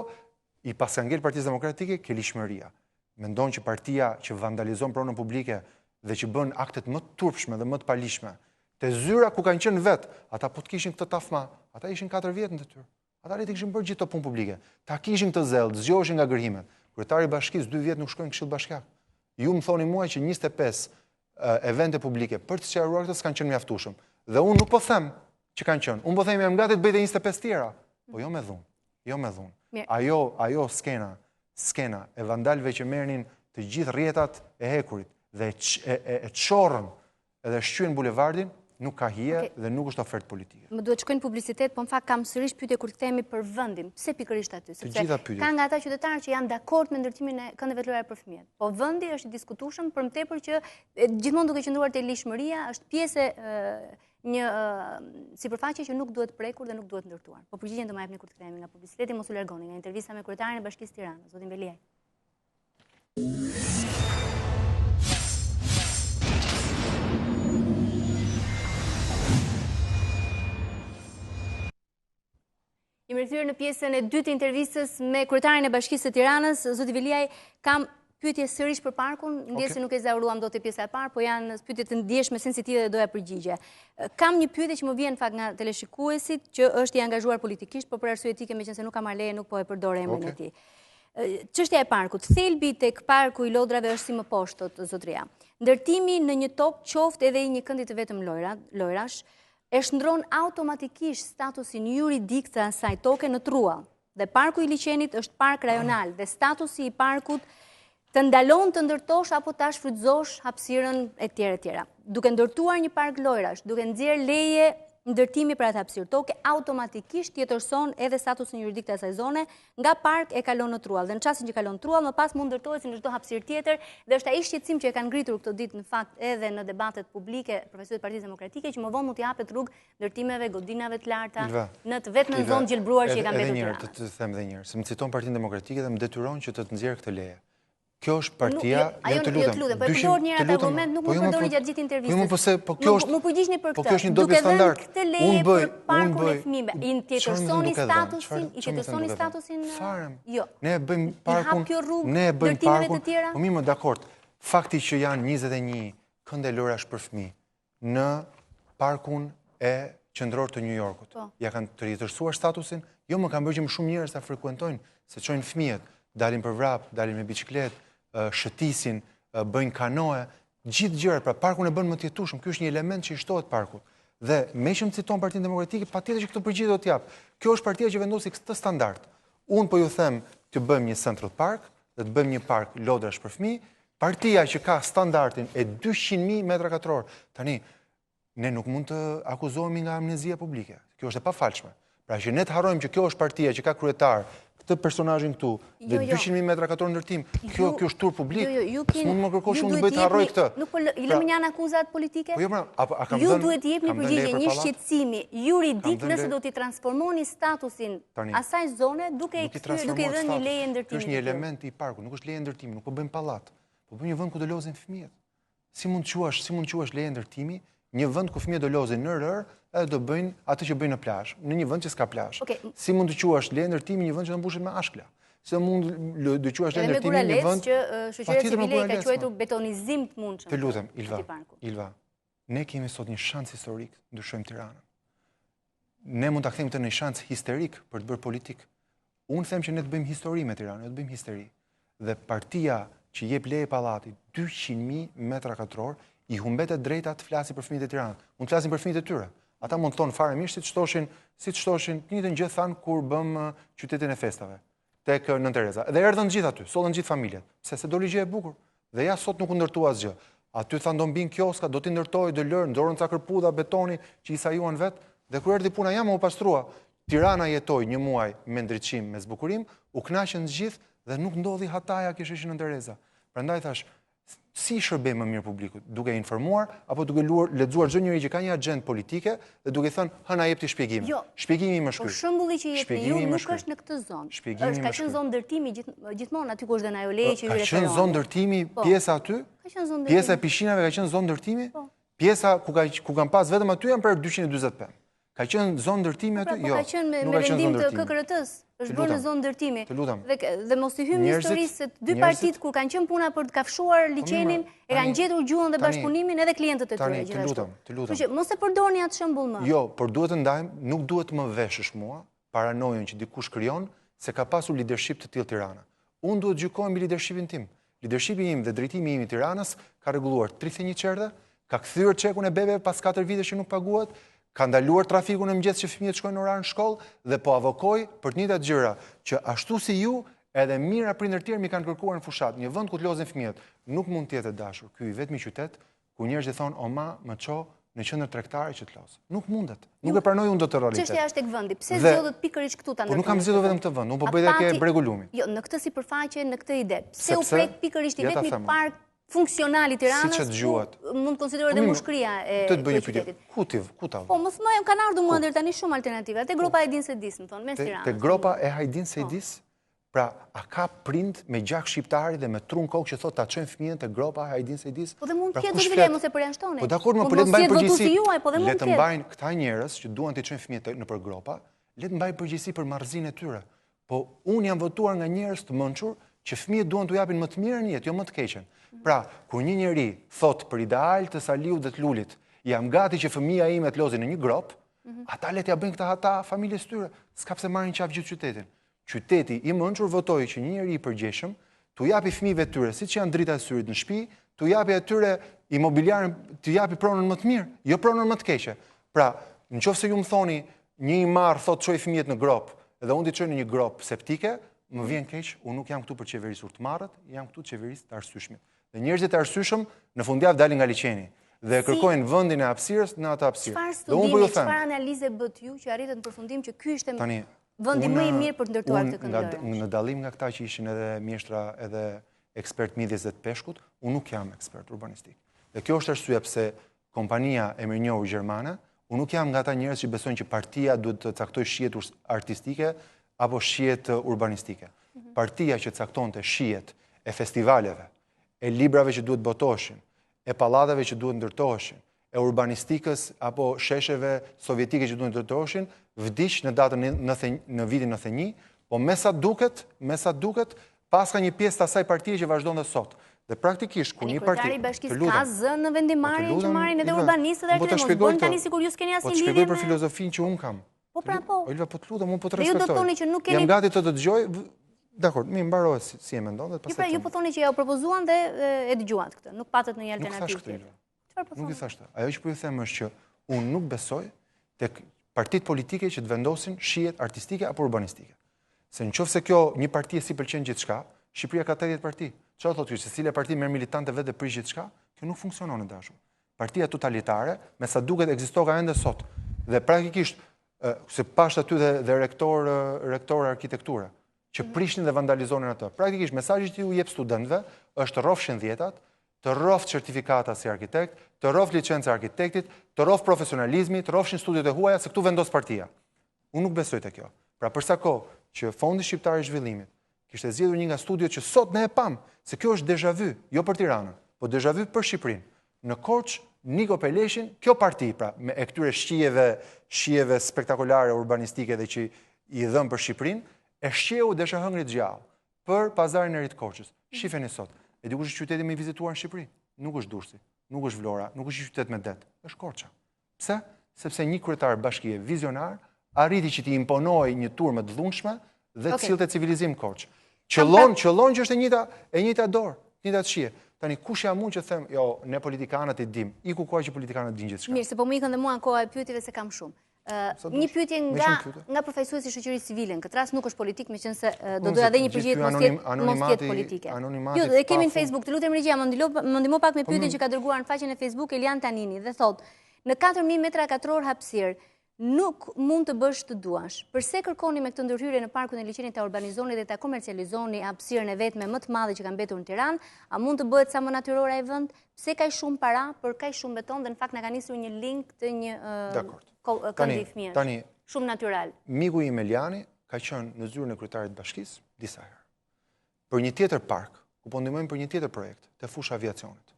i pas ka ngel Partisë Demokratike ke lishmëria. Mendon që partia që vandalizon pronën publike dhe që bën aktet më të turpshme dhe më të palishme, te zyra ku kanë qenë vetë, ata po të kishin këtë tafma, ata ishin 4 vjetë në detyrë. Ata le të kishin bërë gjithë të punë publike. Ta kishin këtë zellë, të zgjoheshin nga gërhimet. Kryetari i bashkisë 2 vjet nuk shkojnë në Këshill Bashkiak. Ju më thoni mua që 25 evente publike për të sqaruar këtë s'kanë qenë mjaftueshëm. Dhe unë nuk po them që kanë qenë. Unë po them jam gati të bëj 25 tjera, po jo me dhunë. Jo me dhunë. Ajo skena e vandalëve që merrnin të gjithë rrjetat e hekurit dhe e çorrën edhe shqyen bulevardin, nuk ka hije dhe nuk është ofertë politike. Më duhet shkojnë publicitet, po në fakt kam sërish pyetje kur kthehemi për vendin. Pse pikërisht aty? Të gjitha pyetjet. Ka nga ata qytetarë që janë dakord me ndërtimin e këndeve lojare për fëmijët. Po vendi është i diskutueshëm për më tepër që gjithmonë duke qëndruar te lishmëria, është pjesë një sipërfaqe që nuk duhet prekur dhe nuk duhet ndërtuar. Po përgjigjen do ma jepni kur të kthehemi nga publiciteti, mos u largoni nga intervista me kryetarin e Bashkisë Tiranës, zotin Veliaj. Jemi rikthyer në pjesën e dytë të intervistës me kryetarin e Bashkisë së Tiranës, zoti Veliaj. Kam pyetje sërish për parkun, ndjes se nuk e zauruam dot te pjesa e parë, po janë pyetje të ndjeshme, sensitive dhe doja përgjigje. Kam një pyetje që më vjen fakt nga teleshikuesit që është i angazhuar politikisht, por për arsye etike meqense nuk ka marrë leje, nuk po e përdor emrin e tij. Çështja e parkut, thelbi tek parku i Lodrave është si më poshtë, zotria. Ndërtimi në një tok, qoftë edhe i një këndi të vetëm lojrash, e shndron automatikisht statusin juridik të asaj toke në trua. Dhe parku i Liçenit është park rajonal dhe statusi i parkut të ndalon të ndërtosh apo ta shfrytëzosh hapësirën e tjera. Duke ndërtuar një park lojrash, duke nxjerrë leje ndërtimi për atë hapësirë toke, automatikisht tjetërson edhe statusin juridik të asaj zone, nga park e kalon në Truall. Dhe në çastin që kalon në Truall, më pas mund ndërtohet si në çdo hapësirë tjetër, dhe është ai shqetësim që e kanë ngritur këtë ditë në fakt edhe në debatet publike profesorët e Partisë Demokratike, që më vonë mund t'i japet rrugë ndërtimeve, godinave të larta në të vetmen zonë gjelbruar që i kanë mbetur Tirana. Të them edhe një herë, se më citon Partinë Demokratike dhe më detyron që të nxjerr këtë leje. Kjo është partia, të lutem, po e përdor një atë argument, nuk më përdori gjatë gjithë intervistës. Po kjo është, më përgjigjni për këtë. Kjo është një dobë standard. Këtë leje për parkun e fëmijëve, i tjetërsoni statusin, jo. Ne e bëjmë parkun, po mirë, dakord. Fakti që janë 21 kënde lojrash për fëmijë në parkun e qendror të New Yorkut. Ja kanë të tjetërsuar statusin, jo më kanë bërë që më shumë njerëz ta frekuentojnë, se çojnë fëmijët, dalin për vrap, dalin me biçikletë, shëtisin, bëjnë kanoe, gjithë gjërat, pra parkun e bën më të jetueshëm. Ky është një element që i shtohet parkut. Dhe me që më citon Partinë Demokratike, patjetër që këtë përgjigje do t'jap. Kjo është partia që vendosi këtë standard. Unë po ju them të bëjmë një Central Park, dhe të bëjmë një park lodrash për fëmijë, partia që ka standardin e 200.000 metra katror. Tani, ne nuk mund të akuzohemi nga amnezia publike. Kjo është e pafalshme. Pra që ne të harrojmë që kjo është partia që ka kryetar këtë personazhin këtu, dhe 200.000 metra katror ndërtim, kjo është tur publik, s'mund më kërkosh unë të bëj të harroj këtë. Nuk po i lëmë janë akuzat politike? Ju duhet të jepni përgjigje një shqetësimi juridik nëse do t'i transformoni statusin asaj zone duke i dhënë një leje ndërtimi. Kjo është një element i parkut, nuk është leje ndërtimi, nuk po bëjmë pallat, po bëjmë një vend ku do lozin fëmijët. Si mund të quash leje ndërtimi një vend ku fëmijët do lozin në rër, edhe do bëjnë atë që bëjnë në plazh, në një vend që s'ka plazh. Si mund të quash leje ndërtimi një vend që do mbushet me ashkla? Si mund të quash leje ndërtimi një vend që shoqëria civile ka quajtur betonizim të mundshëm? Të lutem, Ilva, ne kemi sot një shans historik, ndryshojmë Tiranën. Ne mund ta kthejmë këtë në një shans histerik për të bërë politik. Unë them që ne të bëjmë histori me Tiranën, ne të bëjmë histeri. Dhe partia që jep leje pallatit 200.000 metra katror i humbetet drejta të flasi për fëmijët e Tiranës. Mund të flasin për fëmijët e tyre. Ata mund të thonë fare mirë si të shtoshin të njëjtën gjë thanë kur bëm qytetin e festave tek Nën Tereza. Dhe erdhën gjithë aty, sollën gjithë familjet. Pse se doli gjë e bukur. Dhe ja sot nuk u ndërtua asgjë. Aty thanë do mbin kioska, do t'i ndërtojë, do lërë, ndorën ca kërpudha, betoni që i sajuan vet, dhe kur erdhi puna jam u pastrua. Tirana jetoi një muaj me ndriçim, me zbukurim, u kënaqën të gjithë dhe nuk ndodhi hataja që ishte në Nën Tereza. Prandaj thash, si shërbej më mirë publikut, duke informuar apo duke lexuar çdo njeri që ka një agjendë politike dhe duke thënë hëna jep ti shpjegim. Shpjegimi më shkurt. Po shembulli që jepni ju nuk është në këtë zonë. Është ka qenë zonë ndërtimi gjithmonë aty ku është dhënë ajo leje që hyrë. Ka qenë zonë ndërtimi pjesa aty? Pjesa e pishinave ka qenë zonë ndërtimi? Pjesa ku kanë pas vetëm aty janë për 240 pemë. Ka qenë zonë ndërtimi aty? Jo. Ka qenë me vendim të KKRT-s. Është bërë në zonë ndërtimi. Dhe mos i hyjmë historisë se dy partitë kur kanë qenë puna për të kafshuar liçenin, e kanë gjetur gjuhën dhe bashkëpunimin edhe klientët e tyre gjithashtu. Të lutem. Kështu që mos e përdorni atë shembull më. Jo, por duhet të ndajmë, nuk duhet të më veshësh mua paranojën që dikush krijon se ka pasur leadership të tillë Tirana. Unë duhet gjykoj mbi leadershipin tim. Leadershipi im dhe drejtimi im i Tiranës ka rregulluar 31 çerdhe, ka kthyer çekun e bebeve pas 4 vitesh që nuk paguhet. Ka ndaluar trafikun në mëngjes që fëmijët shkojnë në orar në shkollë dhe po avokoj për të njëjtat gjëra që ashtu si ju edhe mira prindër tjerë mi kanë kërkuar në fushat, një vend ku të lozin fëmijët. Nuk mund të jetë dashur ky vetëm qytet ku njerëzit thonë o ma më ço në qendër tregtare që të los. Nuk mundet. Nuk e pranoj unë dot të realitet. Çështja është tek vendi. Pse zgjodhet pikërisht këtu ta ndërtojmë? Po nuk kam zgjedhur vetëm këtë vend, unë po bëj edhe Bregulumi. Jo, në këtë sipërfaqe, në këtë ide. Pse u prek pikërisht i vetmi park funksional i Tiranës, mund të konsiderohet dhe mushkëria e qytetit. Ku ta? Po, mos më kanë ardhur mua deri tani shumë alternativa. Te gropa e Edin Sedis, më thon, mes Tiranës. Te gropa e Hajdin Sedis, pra a ka prind me gjak shqiptari dhe me trun kokë që thotë ta çojnë fëmijën te gropa e Hajdin Sedis? Po dhe mund të ketë dilema mos e përjashtoni. Po dakor, më le të mbajnë përgjegjësi. Le të mbajnë këta njerëz që duan të çojnë fëmijët nëpër gropa, le të mbajnë përgjegjësi për marrëzinë e tyre. Po unë jam votuar nga njerëz të mençur që fëmijët duan t'u japin më të mirën në jetë, jo më të keqen. Pra, kur një njeri thot për ideal të Saliut dhe të Lulit, jam gati që fëmija ime të lozin në një grop, ata le t'ja bëjnë këta ata familjes tyre, s'ka pse marrin qaf gjithë qytetin. Qyteti i mençur votoi që një njeri i përgjeshëm t'u japi fëmijëve tyre, siç janë drita e syrit në shtëpi, t'u japi atyre imobiliarin, t'u japi pronën më të mirë, jo pronën më të keqe. Pra, nëse ju më thoni një i marr thot çoj fëmijët në grop, dhe unë t'i çoj në një grop septike, më vjen keq, unë nuk jam këtu për qeverisur të marrët, jam këtu qeveris të arsyeshmit. Dhe njerëzit e arsyeshëm në fundjavë dalin nga liçeni dhe kërkojnë vendin e hapësirës në atë hapësirë. Çfarë studimi, çfarë analize bët ju që arritët në përfundim që ky ishte vendi më i mirë për të ndërtuar këtë koridor? Në dallim nga këta që ishin edhe mjeshtra edhe ekspert midjes dhe të peshkut, unë nuk jam ekspert urbanistik. Dhe kjo është arsyeja pse kompania e mirënjohur gjermane, unë nuk jam nga ata njerëz që besojnë që partia duhet të caktojë shijet artistike apo shijet urbanistike. Partia që caktonte shijet e festivaleve, e librave që duhet botoheshin, e pallateve që duhet ndërtoheshin, e urbanistikës apo shesheve sovjetike që duhet ndërtoheshin, vdiq në datën në vitin 91, po me sa duket, pas ka një pjesë të asaj partie që vazhdon dhe sot. Dhe praktikisht, ku një parti... Kryetari Bashkisë ka zënë në vendimarrjen që marrin edhe urbanistët dhe mos bëjnë tani sikur ju s'keni asnjë lidhje me... Po të shpjegoj për filozofinë që unë kam. Po pra po. Olga, po të lutem, unë po të respektoj. Ju do të thoni që nuk keni... Jam gati të dëgjoj... Dakor, mi mbaroj si e mendon dhe pastaj. Ju pra ju po thoni që ja u propozuan dhe e dëgjuat këtë, nuk patët në një alternativë tjetër. Çfarë po thoni? Nuk i thash këtë. Ajo që po ju them është që unë nuk besoj tek partitë politike që të vendosin shijet artistike apo urbanistike. Se nëse kjo një parti si pëlqen gjithçka, Shqipëria ka 80 parti. Çfarë thotë ju, se cila parti merr militante vetë për gjithçka? Kjo nuk funksionon në dashur. Partia totalitare, me sa duket ekziston ende sot. Dhe praktikisht se pash aty dhe rektor arkitekture që prishnin dhe vandalizonin atë. Praktikisht mesazhi që ju jep studentëve është rrofshin dhjetat, të rroft certifikata si arkitekt, të rroft licenca arkitektit, të rroft profesionalizmi, të rrofshin studiot e huaja se këtu vendos partia. Unë nuk besoj te kjo. Pra për sa kohë që Fondi Shqiptar i Zhvillimit kishte zgjedhur një nga studiot që sot ne e pam, se kjo është deja vu, jo për Tiranën, po deja vu për Shqipërinë. Në Korçë, Niko Peleshin, kjo parti, pra, me e këtyre shijeve spektakolare urbanistike dhe që i dhëm për Shqipërinë, e shqeu desha hëngrit gjallë për pazarin e ri të Korçës. Shifeni sot, e dikush është qyteti më i vizituar në Shqipëri? Nuk është Durrësi, nuk është Vlora, nuk është qytet me det, është Korça. Pse? Sepse një kryetar bashkie vizionar arriti që t'i imponoi një turmë të dhunshme dhe të sillte civilizim Korçë. Qëllon që është e njëjta dorë, e njëjta shije. Tani kush jam unë që them, jo, ne politikanët i dim, iku koha që politikanët din gjithçka. Mirë, se po më ikën dhe mua koha e pyetjeve se kam shumë. Një pyetje nga përfaqësuesi i shoqërisë civile, në këtë rast nuk është politik, meqense do doja edhe një përgjigje mos jetë politike. Jo, dhe kemi në Facebook, të lutem regjia, më ndihmo pak me pyetjen që ka dërguar në faqen e Facebook Elian Tanini dhe thotë, në 4000 metra katror hapësirë nuk mund të bësh të duash. Përse kërkoni me këtë ndërhyrje në parkun e liçenit ta organizoni dhe ta komercializoni hapësirën e vetme më të madhe që ka mbetur në Tiranë? A mund të bëhet sa më natyrore ai vend? Pse kaq shumë para për kaq shumë beton dhe në fakt na ka nisur një link të një këndi fëmijësh. Tani shumë natyral. Miku im Eliani ka qenë në zyrën e kryetarit të bashkisë disa herë. Për një tjetër park, ku po ndihmojmë për një tjetër projekt, te fusha aviacionit.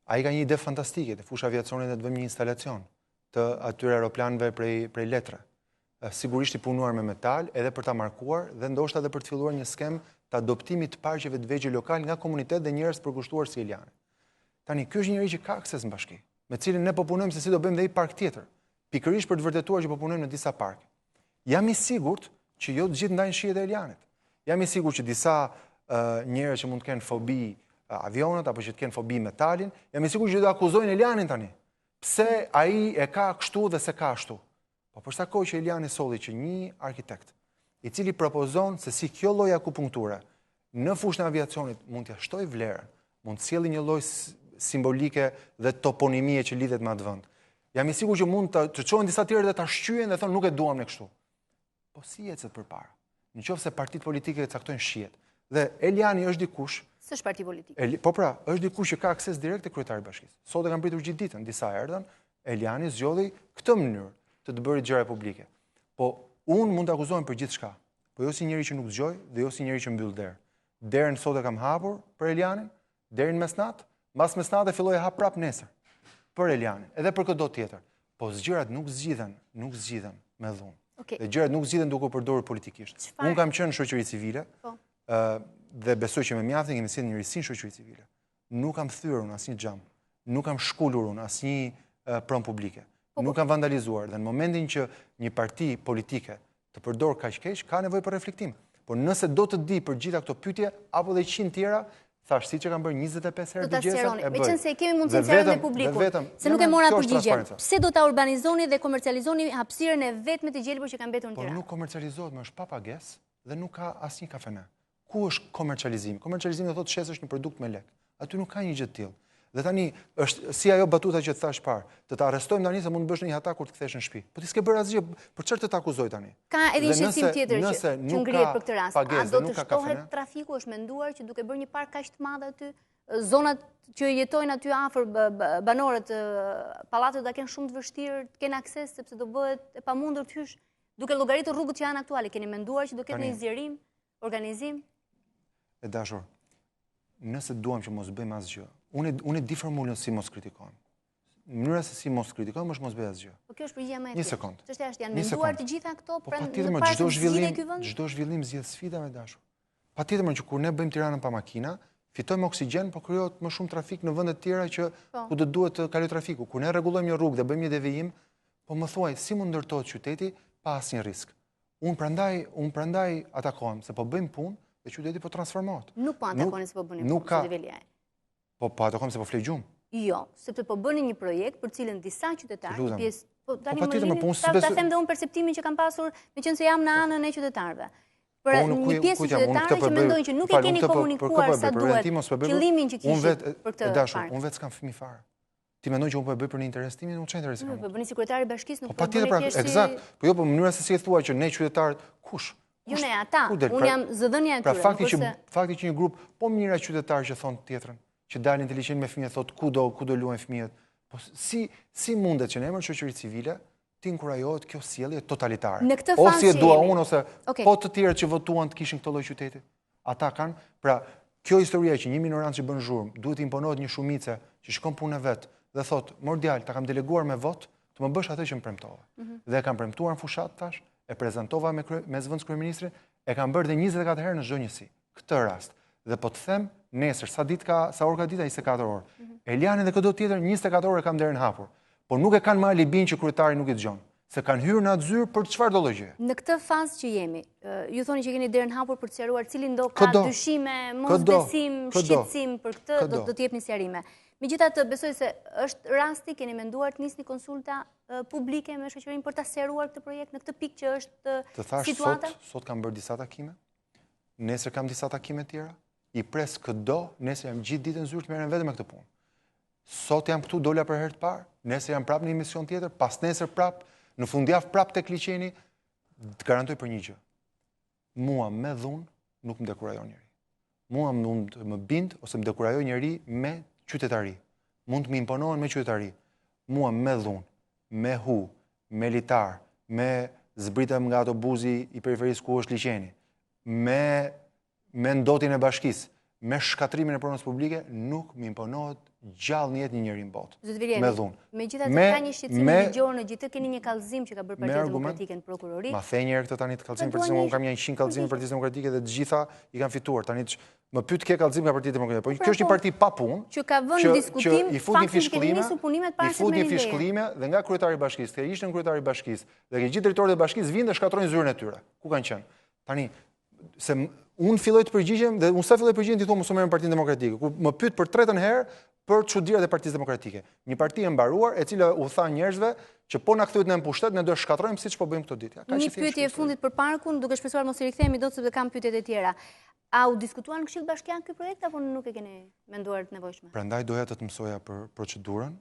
Ai ka një ide fantastike, te fusha aviacionit dhe të bëjmë një instalacion të atyre aeroplanëve prej letre. Sigurisht i punuar me metal, edhe për ta markuar dhe ndoshta edhe për të filluar një skem të adoptimit të parqeve të vegjël lokal nga komunitet dhe njerëz përkushtuar si Eliani. Tani ky është njëri që ka akses në bashki, me cilin ne po punojmë se si do bëjmë dhe një park tjetër, pikërisht për të vërtetuar që po punojmë në disa parke. Jam i sigurt që jo të gjithë ndajnë shijet e Elianit. Jam i sigurt që disa njerëz që mund të kenë fobi avionat apo që të kenë fobi metalin, jam i sigurt që do akuzojnë Elianin tani. Pse ai e ka kështu dhe se ka ashtu. Po për sa kohë që Eliani solli që një arkitekt, i cili propozon se si kjo lloj akupunkture në fushën e aviacionit mund t'ia shtojë vlerën, mund të sjellë një lloj simbolike dhe toponimie që lidhet me atë vend. Jam i sigurt që mund të çojnë disa tjerë dhe ta shqyejnë dhe thonë nuk e duam ne kështu. Po si ecet përpara? Nëse partitë politike caktojnë shijet dhe Eliani është dikush s'është parti politik. Po pra, është dikush që ka akses direkt te kryetari i bashkisë. Sot e kanë pritur gjithë ditën, disa erdhën, Eliani zgjodhi këtë mënyrë të bërit gjëra publike. Po unë mund të akuzojmë për gjithçka, po jo si njëri që nuk dëgjoj dhe jo si njëri që mbyll derë. Derën sot e kam hapur për Elianin, derin mesnat, mbas mesnatë filloi hap prap nesër për Elianin, edhe për çdo tjetër. Po gjërat nuk zgjidhen me dhunë. Dhe gjërat nuk zgjidhen duke u përdorur politikisht. Unë kam qenë në shoqëri civile. Dhe besoj që me mjaftin kemi sjellë njërisin shoqëri civile. Nuk kam thyer unë asnjë xham, nuk kam shkulur unë asnjë pronë publike. Nuk kam vandalizuar dhe në momentin që një parti politike të përdor kaq keq, ka nevojë për reflektim. Por nëse do të di për gjitha këto pyetje apo dhe 100 tjera, thash siç e kam bërë 25 herë dëgjesën e bëj. Meqense kemi mundësinë të sqarojmë publikun, se nuk e mora përgjigjen. Pse do ta urbanizoni dhe komercializoni hapësirën e vetme të gjelbër që ka mbetur në Tiranë? Po nuk komercializohet, më është pa pagesë. dhe nuk ka asnjë kafene. Ku është komercializimi? Komercializimi do thotë shesësh një produkt me lek. Aty nuk ka një gjë të tillë. Dhe tani është si ajo batuta që të thash parë, të ta arrestojmë tani se mund të bësh një atak kur të kthesh në shtëpi. Po ti s'ke bërë asgjë, për çfarë të akuzoj tani? Ka edhe një shqetësim tjetër që ngrihet për këtë rast. A do të shtohet trafiku? Është menduar që duke bërë një park kaq të madh aty, zonat që jetojnë aty afër banorët pallatet do kenë shumë të vështirë të kenë akses sepse do bëhet e pamundur të hysh duke llogaritur rrugët që janë aktuale. Keni menduar që do ketë një zgjerim, organizim? E dashur, nëse duam që mos bëjmë asgjë, unë di formulën si mos kritikojmë. Mënyra se si mos kritikojmë është mos bëj asgjë. Po kjo është përgjigjja më e Një thjeshtë. sekond. Çështja është janë menduar të gjitha këto Po patjetër, çdo zhvillim zgjedh sfida me dashur. Patjetër që kur ne bëjmë Tiranën pa makina, fitojmë oksigjen, po krijohet më shumë trafik në vende të tjera që ku do duhet të kalojë trafiku. Kur ne rregullojmë një rrugë dhe bëjmë një devijim, po më thuaj si mund ndërtohet qyteti pa asnjë risk. Unë prandaj atakohem se po bëjmë punë dhe qyteti po transformohet. Nuk po atakoni se po bëni punë në niveli ai. Po atakohem se po flej gjumë. Jo, sepse po bëni një projekt për cilën disa qytetarë, pjesë, po tani Po patjetër, po ta them dhe unë perceptimin që kam pasur, meqense jam në anën e qytetarëve. Për një pjesë qytetarë që mendojnë që nuk e keni komunikuar sa duhet qëllimin që kishit për këtë park. Unë vetë s'kam fëmijë fare. Ti mendon që unë po e bëj për një interes tim, unë çfarë interesi kam? Po bëni sekretari i bashkisë, nuk po bëni thjesht. Eksakt. Po jo, po mënyra se si e thua që ne qytetarët kush? Jo ne ata. Unë jam zëdhënia e tyre. Pra fakti që një grup po mira qytetarë që thon tjetrën, që dalin të liçin me fëmijët, thot ku do luajnë fëmijët. Po si mundet që në emër shoqërisë civile ti inkurajohet kjo sjellje totalitare? Ose si e dua unë ose po të tjerët që votuan të kishin këtë lloj qyteti. Ata kanë, pra kjo historia që një minorancë që bën zhurmë duhet të imponohet një shumice që shkon punë vet dhe thot, "Mor djalë, ta kam deleguar me vot, të më bësh atë që më premtove." Dhe e kam premtuar në fushat tash, e prezantova me zëvendës kryeministrin, e kam bërë dhe 24 herë në çdo njësi. Këtë rast. Dhe po të them, nesër, sa orë ka dita? 24 orë. Eliani dhe këto tjetër, 24 orë kam derën hapur. Po nuk e kanë më alibin që kryetari nuk i dëgjon. Se kanë hyrë në atë zyrë për çfarë do lloj gjë. Në këtë fazë që jemi, ju thoni që keni derën hapur për të sqaruar cilin do ka dyshime, mosbesim, shqetësim për këtë, do të jepni sqarime. Megjithatë, besoj se është rasti, keni menduar të nisni konsulta publike me shoqërinë për ta sqaruar këtë projekt në këtë pikë që është situata? Sot kam bërë disa takime. Nesër kam disa takime tjera. I pres këdo, nesër jam gjithë ditën zyrë të merrem vetëm me këtë punë. Sot jam këtu, dola për herë të parë, nesër jam prapë në një mision tjetër, pas nesër prapë, në fundjavë prapë tek liçeni, të garantoj për një gjë. Mua me dhunë nuk më dekurajon njeri. Mua mund të më bind ose më dekurajon njeri me qytetari. Mund të më imponohen me qytetari. Mua me dhunë, me hu, me litar, me zbritëm nga autobusi i periferisë ku është liçeni, me ndotjen e bashkisë, me shkatrimin e pronës publike, nuk më imponohet gjallë një jetë një njeri në botë. Me dhunë. Megjithatë ka një shqetësim ligjor në gjithë, keni një kallëzim që ka bërë Partia Demokratike në prokurori. Ma the një herë këtë tani të kallëzim për Partisë Demokratike, unë kam 100 kallëzim për Partisë Demokratike dhe të gjitha i kanë fituar. Tani më pyet ke kallëzim nga Partia Demokratike. Po kjo është një parti pa punë, që ka vënë diskutim faktin që keni nisur punimet para se të merrni fishkullime dhe nga kryetari i bashkisë, që ishte kryetari i bashkisë dhe që gjithë drejtorët e bashkisë vinë dhe shkatrojnë zyrën e tyre. Ku kanë qenë? Tani se unë filloj të përgjigjem dhe unë sa filloj të përgjigjem ti thua mos u merrem Partinë Demokratike. Ku më pyet për tretën herë për çudirat e Partisë Demokratike. Një parti e mbaruar e cila u tha njerëzve që po na kthyehet në pushtet, ne do të shkatrojmë siç po bëjmë këto ditë. Një pyetje e fundit për parkun, duke shpresuar mos i rikthehemi dot sepse kam pyetjet e tjera. A u diskutuan në Këshill Bashkiak ky projekt apo nuk e keni menduar të nevojshme? Prandaj doja të mësoja për procedurën.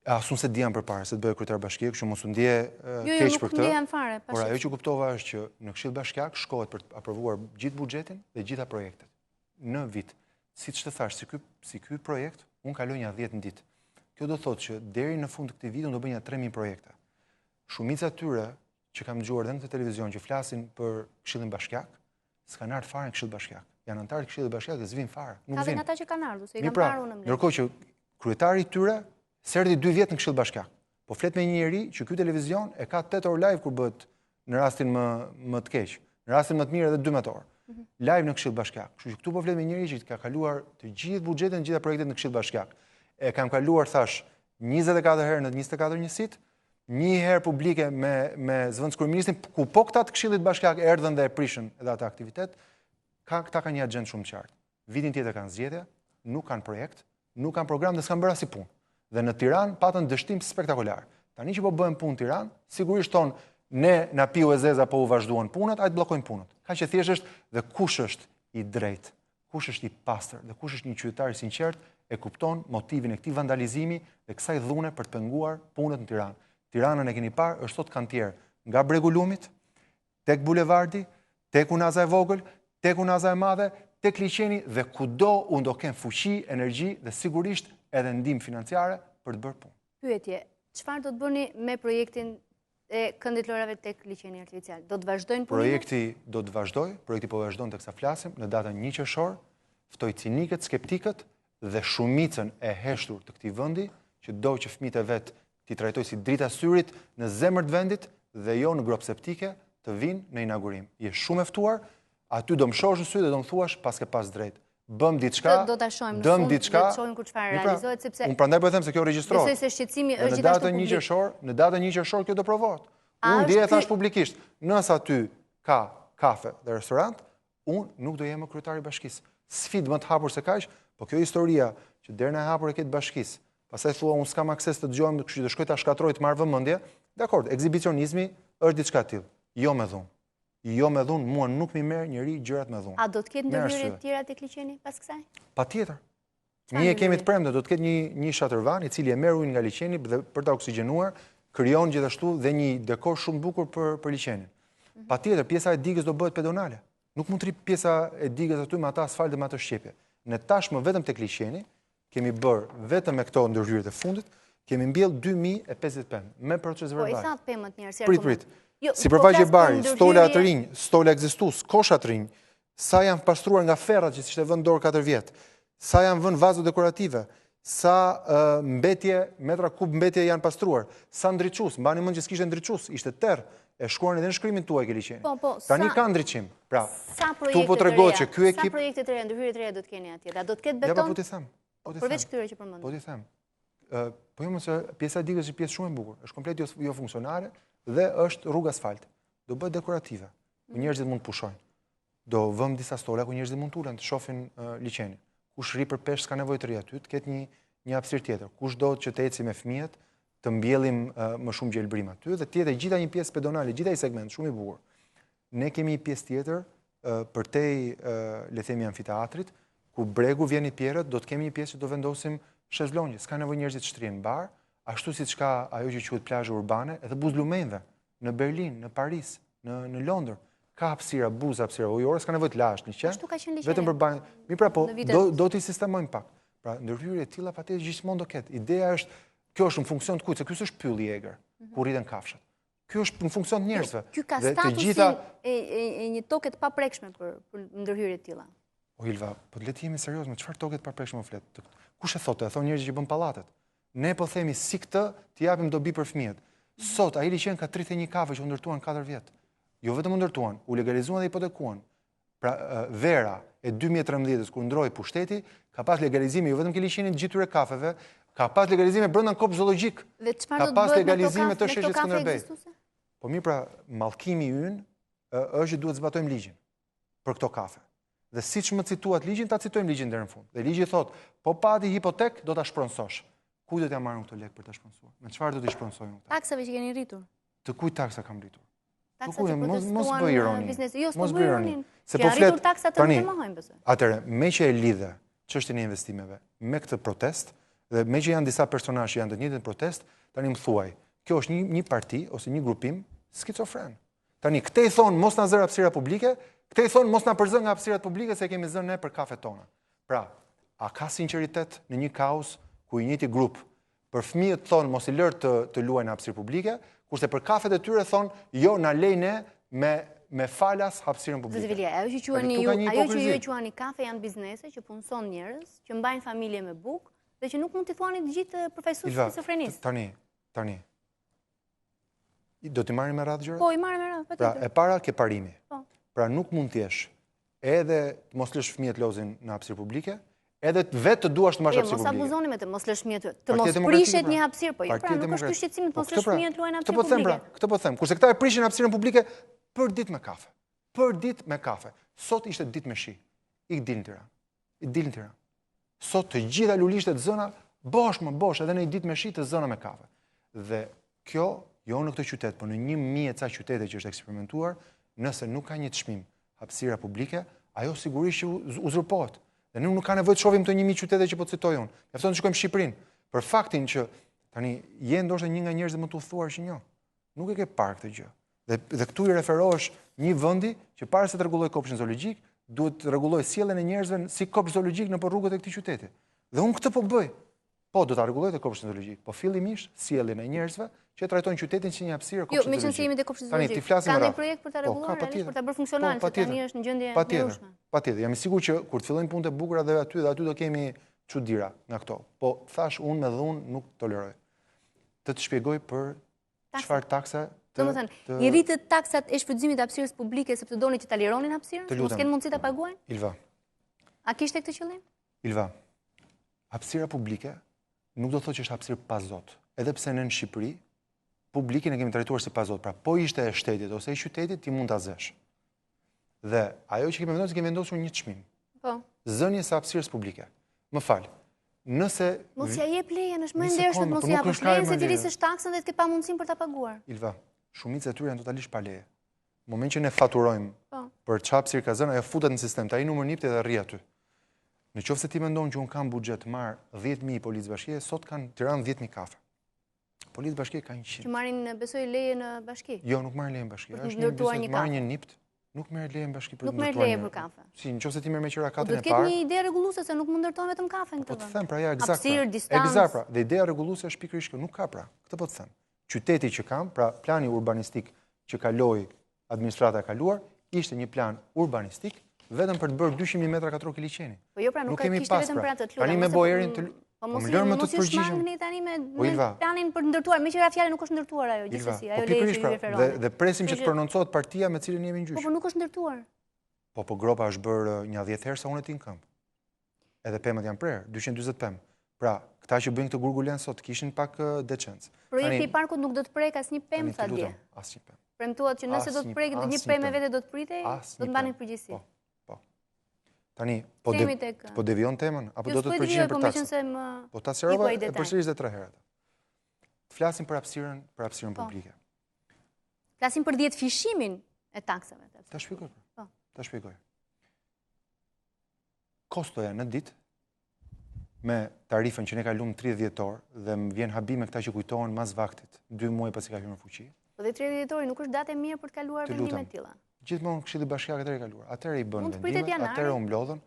Asun se diam përpara se të bëj kryetar bashkie, kështu mos u ndje keq për këtë. Jo, nuk ndihem fare. Por ajo që kuptova është që në Këshill Bashkiak shkohet për të aprovuar gjithë buxhetin dhe gjitha projektet. Në vit, siç të thash, si ky projekt, unë kaloj një 10 ditë. Kjo do thotë që deri në fund të këtij viti unë do bëj një 3000 projekte. Shumica tyre që kam dëgjuar edhe në televizion që flasin për Këshillin Bashkiak, s'kan ardhur fare në Këshill Bashkiak. Janë anëtarë të Këshillit Bashkiak dhe s'vin fare. Nuk vin. Ka ata që kanë ardhur, se i kanë parë unë në Mlet. Ndërkohë që kryetari i tyre s'erdhi 2 vjet në Këshill Bashkiak. Po flet me një njeri që ky televizion e ka 8 orë live kur bëhet në rastin më të keq, në rastin më të mirë edhe 12 orë. Live në Këshill Bashkiak. Kështu që këtu po flet me një njeri që ka kaluar të gjithë buxhetin, të gjitha projektet në Këshill Bashkiak. E kam kaluar thash 24 herë në 24 njësit, një herë publike me zëvendës kryeministrin, ku po këta të Këshillit Bashkiak erdhën dhe e prishën edhe atë aktivitet, këta kanë një agjendë shumë qartë. Vitin tjetër kanë zgjedhje, nuk kanë projekt, nuk kanë program dhe s'kan bërë asnjë punë. Dhe në Tiranë patën dështim spektakolar. Tani që po bëhen punë në Tiranë, sigurisht tonë ne na piu e zeza po u vazhduan punët, ajtë bllokojnë punët. Ka që thjesht është dhe kush është i drejt, kush është i pastër dhe kush është një qytetar i sinqert e kupton motivin e këtij vandalizimi dhe kësaj dhune për të penguar punët në Tiranë. Tiranën e keni parë, është sot kantier nga Bregu Lumit, tek bulevardi, tek Unaza e vogël, tek Unaza e madhe, tek liçeni dhe kudo unë do kem fuqi, energji dhe sigurisht edhe ndihmë financiare për të bërë punë. Pyetje, çfarë do të bëni me projektin e këndit lorave tek liçeni artificial? Do të vazhdojnë punën? Projekti do të vazhdoj, projekti po vazhdon teksa flasim, në datën 1 qershor, ftoj cinikët, skeptikët dhe shumicën e heshtur të këtij vendi që do që fëmijët e vet ti trajtoj si drita syrit në zemër të vendit dhe jo në grop septike të vinë në inaugurim. Je shumë e ftuar, aty do më shohësh në sy dhe do më thuash pas ke pas drejt. Bëm diçka, do ta shohim në fund, do të shohim kur çfarë realizohet sepse unë prandaj po them se kjo regjistrohet. Besoj se shqetësimi është gjithashtu publik. Në datën 1 qershor kjo do provohet. Unë dje e thash publikisht, nëse aty ka kafe dhe restorant, unë nuk do jem më kryetari i bashkisë. Sfidë më të hapur se kaq, po kjo historia që derën e hapur e këtë bashkisë. Pastaj thua unë s'kam akses të dëgjojmë, kështu që do shkoj ta shkatroj të marr vëmendje. Dakor, ekshibicionizmi është diçka e tillë. Jo me dhunë. Jo me dhunë, mua nuk mi merr njëri gjërat me dhunë. A do të ketë ndërhyrje të tjera tek liçeni pas kësaj? Patjetër. Ne kemi të premte, do të ketë një shatërvan i cili e merr ujin nga liçeni dhe për ta oksigjenuar, krijon gjithashtu dhe një dekor shumë bukur për liçenin. Patjetër, pjesa e digës do bëhet pedonale. Nuk mund të rri pjesa e digës aty me atë asfalt dhe me atë shqepje. Ne tashmë vetëm tek liçeni kemi bërë vetëm me këto ndërhyrjet e fundit, kemi mbjell 2050 pemë me proces verbal. Po i sa pemët njerëz? Prit. Sipërfaqe bari, stola të rinj, stola ekzistus, kosha të rinj, sa janë pastruar nga ferrat që ishte vënë dorë 4 vjet, sa janë vënë vazo dekorative, sa metra kub mbetje janë pastruar, sa ndriçues, mbani mend që s'kishte ndriçues, ishte terr, e shkruan edhe në shkrimin tuaj ke liçeni. Tani ka ndriçim. Pra, tu po tregohet që ky ekip sa projekte të reja, ndërhyrje të reja do të keni atje? Do të ketë ja beton? Po ti them. Përveç këtyre që përmendëm. Po ti them. Po jo se pjesa e digës është pjesë shumë e bukur, është komplet jo funksionale dhe është rrugë asfalt. Do bëhet dekorative, ku njerëzit mund të pushojnë. Do vëmë disa stola ku njerëzit mund të ulen, të shohin liçenin. Kush ri për peshë s'ka nevojë të ri aty, të ketë një hapësirë tjetër. Kush do që të eci me fëmijët, të mbjellim më shumë gjelbrim aty dhe tjetër gjitha një pjesë pedonale, gjitha një segment shumë i bukur. Ne kemi një pjesë tjetër përtej le themi amfiteatrit, ku bregu vjen i pjerët, do të kemi një pjesë që do vendosim shezlonjë, s'ka nevojë njerëzit të shtrihen në bar, ashtu siç ka ajo që quhet plazhe urbane, edhe buzë lumenve në Berlin, në Paris, në Londër, ka hapësira, buzë hapësira ujore, s'ka nevojë të lash në qen. Ashtu ka qenë liçeni. Vetëm për banjë. Mi pra po, do t'i sistemojmë pak. Pra ndërhyrje të tilla patjetër gjithmonë do ketë. Ideja është, kjo është në funksion të kujt, se ky s'është pyll i egër, ku rriten kafshat. Ky është në funksion të njerëzve. Ky ka statusin e një toke të paprekshme për ndërhyrje të tilla. O Ilva, po le të jemi serioz, me çfarë toke të paprekshme flet? Kush e thotë? E thonë njerëzit që bën pallatet. Ne po themi si këtë t'i japim dobi për fëmijët. Sot ai liçen ka 31 kafe që u ndërtuan 4 vjet. Jo vetëm u ndërtuan, u legalizuan dhe hipotekuan. Pra vera e 2013-s kur ndroi pushteti, ka pas legalizime jo vetëm ke liçenit të gjithë këtyre kafeve, ka pas legalizime brenda në kopë zoologjik. Ka pas legalizime të sheshit Skënderbej. Po mirë pra, mallkimi ynë është që duhet zbatojmë ligjin për këto kafe. Dhe siç më cituat ligjin, ta citojmë ligjin deri në fund. Dhe ligji thotë, po pati hipotek do ta shpronsosh. Ku do t'ja marrim këto lekë për ta shpronsuar? Me çfarë do t'i shpronsojmë këta? Taksave që keni rritur. Të kujt taksa kam rritur? Taksa që mos bëj ironi. Jo, s'po bëj ironi. Se po flet taksat të mohojnë besoj. Atëre, me që e lidhe çështjen e investimeve me këtë protest dhe me që janë disa personazhe që janë të njëjtën protest, tani më thuaj, kjo është një parti ose një grupim skicofren. Tani këte i thonë mos na zër hapësira publike, këte i thonë mos na përzën nga hapësirat publike se kemi zënë ne për kafet tona. Pra, a ka sinqeritet në një kaos ku i njëjti grup për fëmijët thonë mos i lërë të luajnë hapësirë publike, kurse për kafet e tyre thonë jo na lej ne me falas hapësirën publike. Zoti Vilja, ajo që ju e quani kafe janë biznese që punson njerëz, që mbajnë familje me bukë dhe që nuk mund t'i thuani të gjithë përfaqësues skizofrenisë. Tani. Do t'i marrim me radhë gjërat? Po, i marrim me radhë, patjetër. Pra, e para ke parimi. Pra nuk mund t'jesh edhe të mos lësh fëmijët lozin në hapësirë publike, edhe vetë të duash të marrësh hapësirë publike. Mos abuzoni me të, mos lësh fëmijët, të mos prishet një hapësirë, po jo, pra nuk është ky shqetësim të mos lësh fëmijët luajnë hapësirë publike. Këtë po them, kurse këta e prishin hapësirën publike për ditë me kafe. Për ditë me kafe. Sot ishte ditë me shi. Ik dilën Tiranë. Sot të gjitha lulishtet zëna bosh edhe në një ditë me shi të zëna me kafe. Dhe kjo jo në këtë qytet, por në 1000 e ca qytete që është eksperimentuar, nëse nuk ka një çmim hapësira publike, ajo sigurisht që uzurpohet. Dhe nuk ka nevojë të shohim këto 1000 qytete që po citoj unë. Mjafton të shkojmë në Shqipërinë, për faktin që tani je ndoshta një nga njerëzit më të udhëtuar që njoh. Nuk e ke parë këtë gjë. Dhe këtu i referohesh një vendi që para se të rregullojë kopshin zoologjik, duhet të rregullojë sjelljen e njerëzve si kopsh zoologjik nëpër rrugët e këtij qyteti. Dhe unë këtë po bëj. Po do ta rregulloj të kopshin zoologjik, po fillimisht sjelljen e njerëzve që trajtojnë qytetin si një hapësirë kopshi zoologjik. Jo, meqense jemi te kopshi zoologjik. Ka një projekt për ta rregulluar, për ta bërë funksional, se tani është në gjendje mrekullueshme. Patjetër, jam i sigurt që kur të fillojnë punët e bukura dhe aty do kemi çuditëra nga këto. Po thash unë me dhunë nuk toleroj. Të shpjegoj për çfarë taksa. Domethënë, i rritët taksat e shfrytëzimit të hapësirës publike sepse doni që ta lironin hapësirën, mos kenë mundësi ta paguajnë? Ilva. A kishte këtë qëllim? Ilva. Hapësira publike nuk do thotë që është hapësirë pa zot. Edhe pse në Shqipëri publikin e kemi trajtuar si pa zot. Pra po ishte e shtetit ose e qytetit, ti mund ta zesh. Dhe ajo që kemi vendosur një çmim. Po. Zënje së hapësirës publike. Më fal. Nëse mos ja jep lejen, është më ndershëm mos ja japësh lejen se ti rrisësh taksën dhe të ke pa mundësinë për ta paguar. Ilva, shumica e tyre janë totalisht pa leje. Në moment që ne faturojmë për çhapësir ka zënë, ajo futet në sistem, ai numër nipte dhe rri aty. Në qoftë se ti mendon që un kam buxhet marr 10.000 policë bashkie, sot kanë Tiranë 10.000 kafe. Policë bashkie kanë 100. Që marrin besoj leje në bashki. Jo, nuk marrin leje në bashki. Është ndërtuar një kafe. Marrin një nipt, nuk merr leje në bashki për ndërtuar. Nuk merr leje për kafe. Si, në qoftë se ti merr me qira katën e parë. Do të ketë një ide rregulluese se nuk mund ndërtohen vetëm kafe në këtë vend. Po të them pra ja eksakt. Hapësirë, distancë. Eksakt pra. Dhe ideja rregulluese është pikërisht kjo, nuk ka pra. Këtë po të them. Qyteti që kam, pra plani urbanistik që kaloi administrata e kaluar, ishte një plan urbanistik vetëm për të bërë 200.000 metra katror liçeni. Po jo pra nuk kishte vetëm për atë. Tani me bojerin të po mos lërë më të përgjigjem. Tani me planin për të ndërtuar, me qira fjalë nuk është ndërtuar ajo gjithsesi, ajo leje që i referohet. Dhe presim që të prononcohet partia me cilën jemi në gjyq. Po nuk është ndërtuar. Po gropa është bërë një 10 herë sa unë e tin këmbë. Edhe pemët janë prerë, 240 pemë. Pra, këta që bëjnë këtë gurgulen sot kishin pak decencë. Projekti i parkut nuk do të prek asnjë pemë sa dje. Asnjë pemë. Premtuat që nëse do të prek një pemë vetë do të pritej, do të mbanin përgjegjësi. Po. Tani, po devion temën apo do të përgjigjem për taksën? Po ta sqarova e përsëris edhe 3 herë. Flasim për hapësirën publike. Flasim për 10 fishimin e taksave. Ta shpjegoj. Ta shpjegoj. Kostoja në ditë me tarifën që ne kalum 30 dhjetor dhe më vjen habi me këta që kujtohen mas vaktit, 2 muaj pasi ka hyrë në fuqi. Po dhe 30 dhjetori nuk është datë e mirë për të kaluar vendime të tilla. Gjithmonë Këshilli Bashkiak atëherë ka kaluar. Atëherë i bën vendime, atëherë u mblodhën.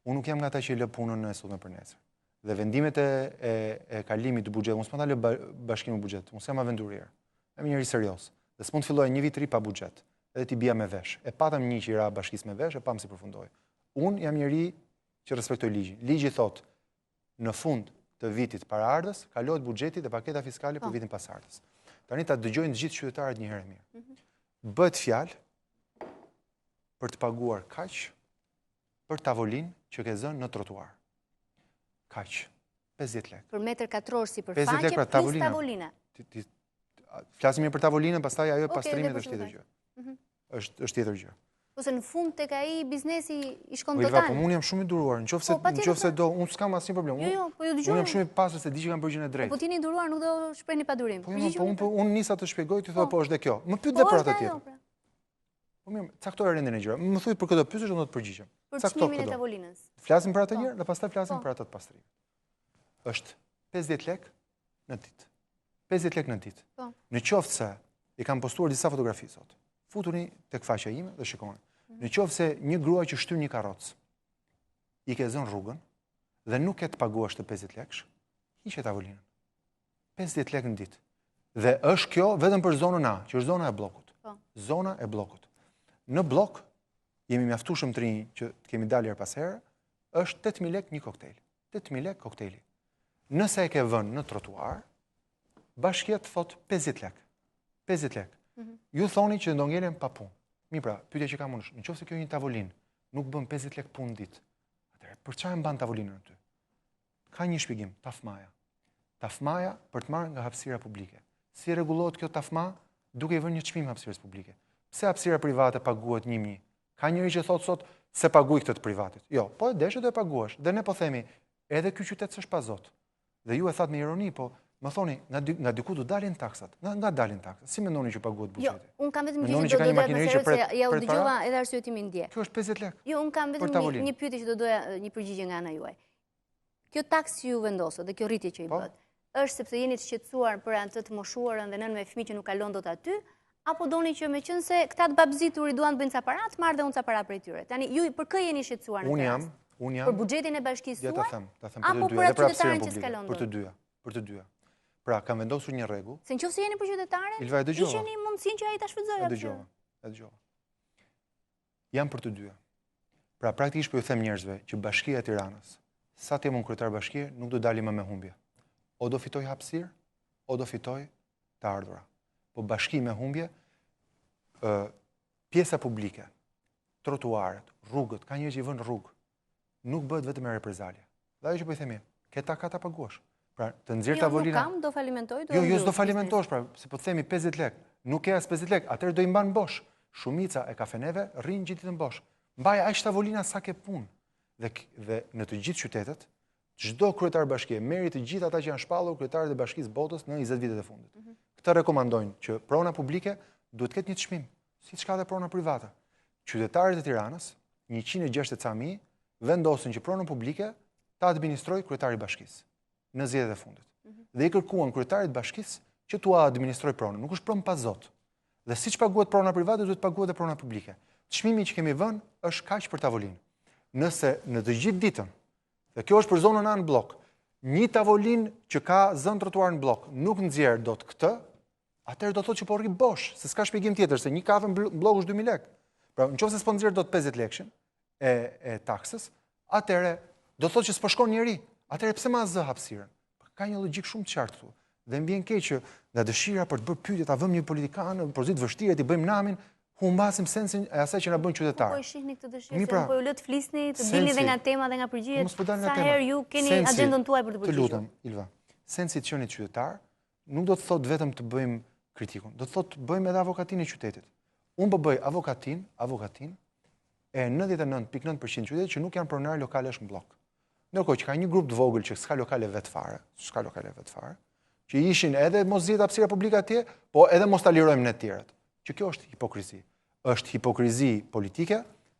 Unë nuk jam nga ata që lë punën e sotme për nesër. Dhe vendimet e kalimit të buxhetit, unë s'mund ta lë bashkimin e buxhetit. Unë jam aventurier. Jam një njerëz serioz. Dhe s'mund të filloj një vit të ri pa buxhet. Edhe ti bija me vesh. E patëm një që i ra bashkisë me vesh, e pam si përfundoi. Unë jam njëri që respektoj ligjin. Ligji thotë në fund të vitit paraardhës kalohet buxheti dhe paketa fiskale për vitin pasardhës. Tani ta dëgjojnë të gjithë qytetarët një herë mirë. Bëhet fjalë për të paguar kaq për tavolinë që ke zënë në trotuar. Kaq. 50 lekë. Për metër katror sipërfaqe plus tavolina. Flasim mirë për tavolinën, pastaj ajo pastrimit është tjetër gjë. Është tjetër gjë. Ose në fund tek ai biznesi i shkon total. total. Po unë jam shumë i duruar, nëse do, unë s'kam asnjë problem. Jo, po ju dëgjoj. Unë jam shumë i pasur se di që kam bërë gjën e drejtë. Po ti jeni i duruar, nuk do shprehni pa durim. Po unë nisa të shpjegoj, ti thua po është dhe kjo. Më pyet dhe për atë tjetër. Po mirë, caktoj rendin e gjërave. Më thuaj për këtë pyetje, unë do të përgjigjem. Për çmimin e tavolinës. Flasim për atë një dhe pastaj flasim për atë të pastrimit. Është 50 lekë në ditë. 50 lekë në ditë. Në qoftë se i kam postuar disa fotografi sot. Futuni tek faqja ime dhe shikoni. Në qoftë se një grua që shtyn një karrocë i ke zënë rrugën dhe nuk e të paguash të 50 lekësh, hiqe tavolinën. 50 lekë në ditë. Dhe është kjo vetëm për zonën A, që është zona e bllokut. Zona e bllokut. Në blok jemi mjaftueshëm të rinj që kemi dalë her pas here, është 8000 lekë një koktejl. 8000 lekë koktejli. Nëse e ke vënë në trotuar, bashkia të thot 50 lekë. 50 lekë. Ju thoni që do ngelen pa punë. Mirë pra, pyetja që kam unë është, nëse kjo një tavolinë nuk bën 50 lekë punë ditë, atëherë për çfarë mban tavolinën aty? Ka një shpjegim, tafmaja. Tafmaja për të marrë nga hapësira publike. Si rregullohet kjo tafma duke i vënë një çmim hapësirës publike? Pse hapësira private paguhet 1000? Ka njëri që thotë sot se paguaj këtë të privatit. Jo, po e deshë do e paguash. Dhe ne po themi, edhe ky qytet s'është pa zot. Dhe ju e thatë me ironi, po Më thoni, nga diku do dalin taksat. Nga dalin taksat. Si mendoni që paguhet buxheti? Jo, unë kam vetëm Mendoni gjë që ka një makineri që pret ja u para? dëgjova edhe arsyetimin ndje. Kjo është 50 lekë. Jo, unë kam vetëm një pyetje që do doja një përgjigje nga ana juaj. Kjo taksë që ju vendosët dhe kjo rritje që i bët, është sepse jeni të shqetësuar për anë të moshuarën dhe nën me fëmijë që nuk kalon dot aty, apo doni që meqense këta të babzitur i duan të bëjnë ca para, të marrë dhe unë ca para prej tyre? Tani ju për kë jeni shqetësuar në këtë rast? Unë jam për buxhetin e bashkisë suaj? Ta them apo për atë qytetarin që s'kalon dot? Për të dyja. Pra, kam vendosur një rregull. Se nëse jeni për qytetarin, Ilva, e dëgjova. Isheni mundësinë që ai ta shfrytëzojë atë. E dëgjova. Jam për të dyja. Pra, praktikisht po ju them njerëzve që Bashkia e Tiranës, sa të jem unë kryetar bashkie, nuk do dalim më me humbje. O do fitoj hapësirë, o do fitoj të ardhura. Po bashki me humbje, pjesa publike, trotuaret, rrugët, ka njerëz që i vënë rrugë, nuk bëhet vetëm me reprezalje. Dhe ajo që po i themi, këta ka ta paguash. Pra, të nxjerr tavolina. Jo, nuk kam, do falimentoj. Jo, s'do falimentosh, pra, se po të themi 50 lekë, nuk ke as 50 lekë, atëherë do i mban bosh. Shumica e kafeneve rrin gjithë ditën bosh. Mbaj aq tavolina sa ke punë. Dhe në të gjithë qytetet, çdo kryetar bashkie merri të gjithë ata që janë shpallur kryetarët e bashkisë botës në 20 vitet e fundit. Këta rekomandojnë që prona publike duhet të ketë një çmim, siç ka dhe prona private. Qytetarët e Tiranës, 160.000, vendosin që pronën publike ta administrojë kryetari i bashkisë në zgjedhjet e fundit. Dhe i kërkuan kryetarit të bashkisë që t'ua administrojë pronën, nuk është pronë pa zot. Dhe siç paguhet prona private, duhet paguhet edhe prona publike. Çmimi që kemi vënë është kaq për tavolinë. Nëse në të gjithë ditën, dhe kjo është për zonën A në blok, një tavolinë që ka zënë trotuar në blok nuk nxjerr dot këtë, atëherë do të thotë që po rri bosh, se s'ka shpjegim tjetër se një kafe në blok është 2000 lekë. Pra, nëse s'po nxjerr dot 50 lekëshin e taksës, atëherë do të thotë që s'po shkon njeri. Atëherë pse ma zë hapësirën? Ka një logjik shumë të qartë këtu. Dhe më vjen keq që nga dëshira për të bërë pyetje ta vëmë një politikan në pozitë vështirë ti bëjmë namin, humbasim sensin e asaj që na bën qytetar. Po e shihni këtë dëshirë, po ju lë të flisni, të dilni dhe nga tema dhe nga përgjigjet. Sa herë ju keni agjendën tuaj për të përgjigjur? Të lutem, Ilva. Sensi të qenit qytetar nuk do të thotë vetëm të bëjmë kritikun, do të thotë të bëjmë edhe avokatinë e qytetit. Unë po bëj avokatin e 99.9% qytetit që nuk janë pronar lokalesh në blok. Ndërkohë që ka një grup të vogël që s'ka lokale vetë fare, që ishin edhe mos zgjedh hapësira publike atje, po edhe mos ta lirojmë ne të tjerët. Që kjo është hipokrizi. Është hipokrizi politike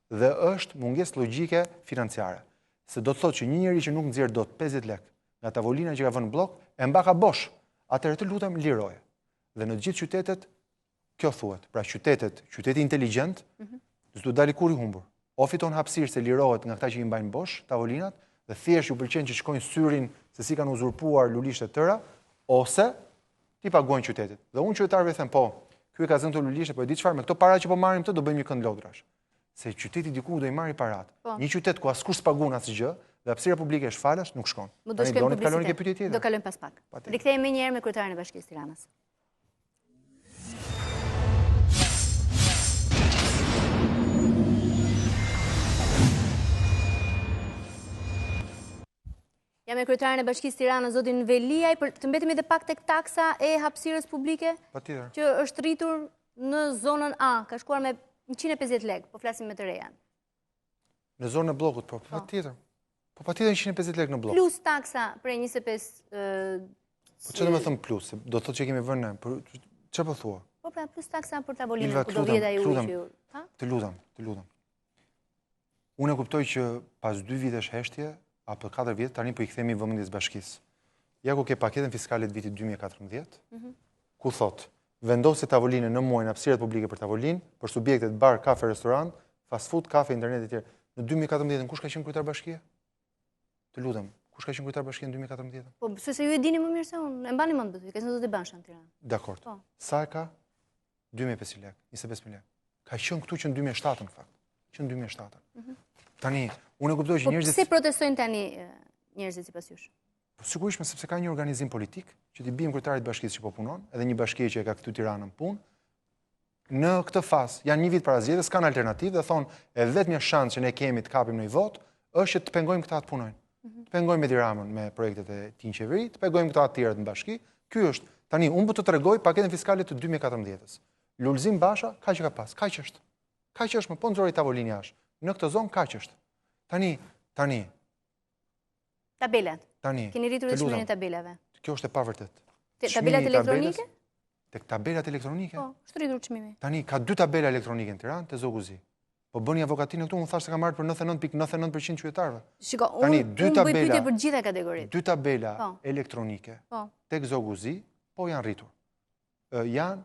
dhe është mungesë logjike financiare. Se do të thotë që një njeri që nuk nxjerr dot 50 lekë nga tavolina që ka vënë në blok, e mbaka bosh. Atëherë të lutem liroje. Dhe në të gjithë qytetet kjo thuhet. Pra qyteti inteligjent, s'do dali kur i humbur. O fiton hapësirë se lirohet nga këta që i mbajnë bosh tavolinat, dhe thjesht ju pëlqen që shkojnë syrin se si kanë uzurpuar lulishte të tëra, ose ti paguajnë qytetit. Dhe unë qytetarëve them, po, ky e ka zënë të lulishte, po e di çfarë, me këto para që po marrim këtë do bëjmë një kënd lodrash. Se qyteti diku do i marrë parat. Një qytet ku askush s'paguan asgjë dhe hapësira publike është falash, nuk shkon. Do kalojmë pas pak. Rikthehemi një herë me kryetarin e Bashkisë Tiranës. Jam me kryetarin e Bashkisë Tiranës, zotin Veliaj, për të mbetemi edhe pak tek taksa e hapësirës publike, që është rritur në zonën A, ka shkuar me 150 lekë, po flasim me të rejan. Në zonën e blokut, po patjetër. Po patjetër 150 lekë në blok. Plus taksa prej 25. Po çfarë do të them plus? Do të thotë që kemi vënë ne. Çfarë po thua? Po pra plus taksa për tavolinën, ku do vjet ai uji. Të lutem. Unë e kuptoj që pas 2 vitesh heshtje apo 4 vjet tani po i kthemi vëmendjes bashkisë. Ja ku ke paketën fiskale të vitit 2014, ku thot vendosë tavolinën në muajin hapësirat publike për tavolinë, për subjektet bar, kafe, restorant, fast food, kafe, internet e tjerë. Në 2014 kush ka qenë kryetar bashkie? Të lutem, kush ka qenë kryetar bashkie në 2014? Po se ju e dini më mirë se unë, e mbani mend vetë, ka qenë zotë Bansha në Tiranë. Dakor. Sa e ka? 2500 lekë, 25.000 lekë. Ka qenë këtu që në 2007 në fakt. Që në 2007. Tani, unë e kuptoj që njerëzit... Po pse protestojnë tani njerëzit sipas jush? Po sigurisht sepse ka një organizim politik që t'i bijmë kryetarit bashkisë që po punon, edhe një bashkie që e ka këtu Tiranën punë. Në këtë fazë janë 1 vit para zgjedhjes, kanë alternativë dhe thonë e vetmja shans që ne kemi të kapim në një votë është që të pengojmë këta të punojnë. Të pengojmë Edi Ramën me projektet e tij në qeveri, të pengojmë këta të tjerët në bashki. Ky është. Tani unë po të tregoj paketën fiskale të 2014-s. Lulzim Basha kaq që ka pas, kaq është. Kaq është, më po nxori tavolinë jashtë. Në këtë zonë kaq është. Tani. Tabelat. Tani. Keni rritur çmimin e tabelave. Kjo është e pavërtet. Tabelat elektronike? Tek tabelat elektronike? Po, shtritur çmimi. Tani ka 2 tabela elektronike në Tiranë, te Zoguzi. Po bëni avokatinë këtu, unë thash se kam marrë për 99.99% qytetarëve. Shiko, unë bëj pyetje për gjitha kategoritë. 2 tabela elektronike tek Zoguzi, po janë rritur. Janë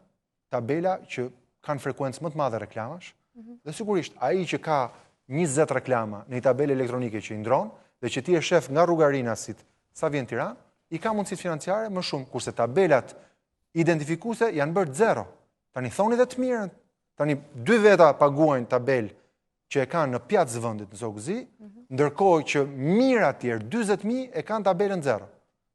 tabela që kanë frekuencë më të madhe reklamash, dhe sigurisht ai që ka 20 reklama në një tabelë elektronike që i ndron, dhe që ti e shef nga rruga Rinasit sa vjen Tiranë, i ka mundësitë financiare më shumë, kurse tabelat identifikuese janë bërë 0. Tani thoni dhe të mirën. Tani 2 veta paguajnë tabelë që e kanë në pjatës vëndit në Zoguzi, ndërkohë që mira tjerë, 20.000 e kanë tabelën 0.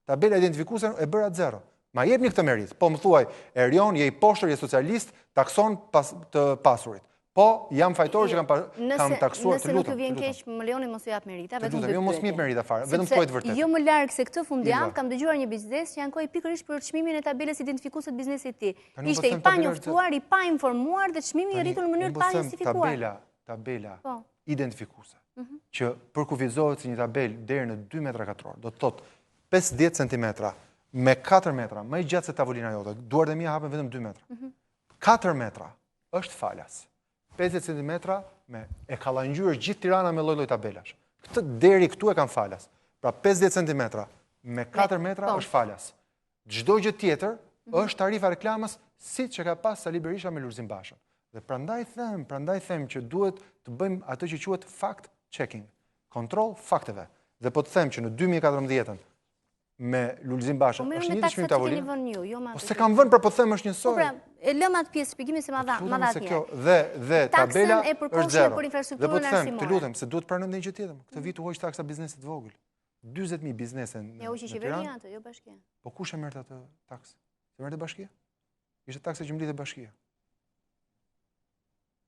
Tabela identifikuese e bëra 0. Ma jepni këtë merit. Po më thuaj, Erion, je i poshtër, je socialist, takson të pasurit. Po, jam fajtor që kam taksuar të lutem. Nëse nuk të vjen keq, më lejoni mos u jap merita, vetëm të lutem. Jo, mos më jep merita fare, vetëm thuaj të vërtetë. Jo më larg se këtë fundjavë kam dëgjuar një biznes që ankoi pikërisht për çmimin e tabelës identifikuese të biznesit të tij. Ishte i panjoftuar, i pa informuar dhe çmimi i rritur në mënyrë të pa justifikuar. Tabela identifikuese që përkufizohet si një tabelë deri në 2 metra katror, do të thotë 50 cm me 4 metra, më i gjatë se tavolina jote. Duart e mia hapen vetëm 2 metra. 4 metra është falas. 50 cm e kallangjyrë gjithë Tirana me lloj-lloj tabelash. Këtë deri këtu e kanë falas. Pra 50 cm me 4 metra është falas. Çdo gjë tjetër është tarifa reklamës siç e ka pas Sali Berisha me Lulzim Bashën. Dhe prandaj them që duhet të bëjmë atë që quhet fact checking, kontroll fakteve. Dhe po të them që në 2014 me Lulzim Bashën është një çmim tavolinë. Po se kam vënë, pra po them është njësoj. Po pra, e lëm atë pjesë shpjegimin se ma dha atje. Dhe tabela është 0. Për infrastrukturën dhe po të them, arsimore. të lutem, se duhet pranojmë një gjë tjetër. Këtë vit u hoq taksa biznesit vogël. 40.000 biznese në Tiranë. Ja hoqi qeveria atë, jo bashkia. Po kush e merrte atë taksë? Se merrte bashkia? Ishte taksa që mblidhte bashkia.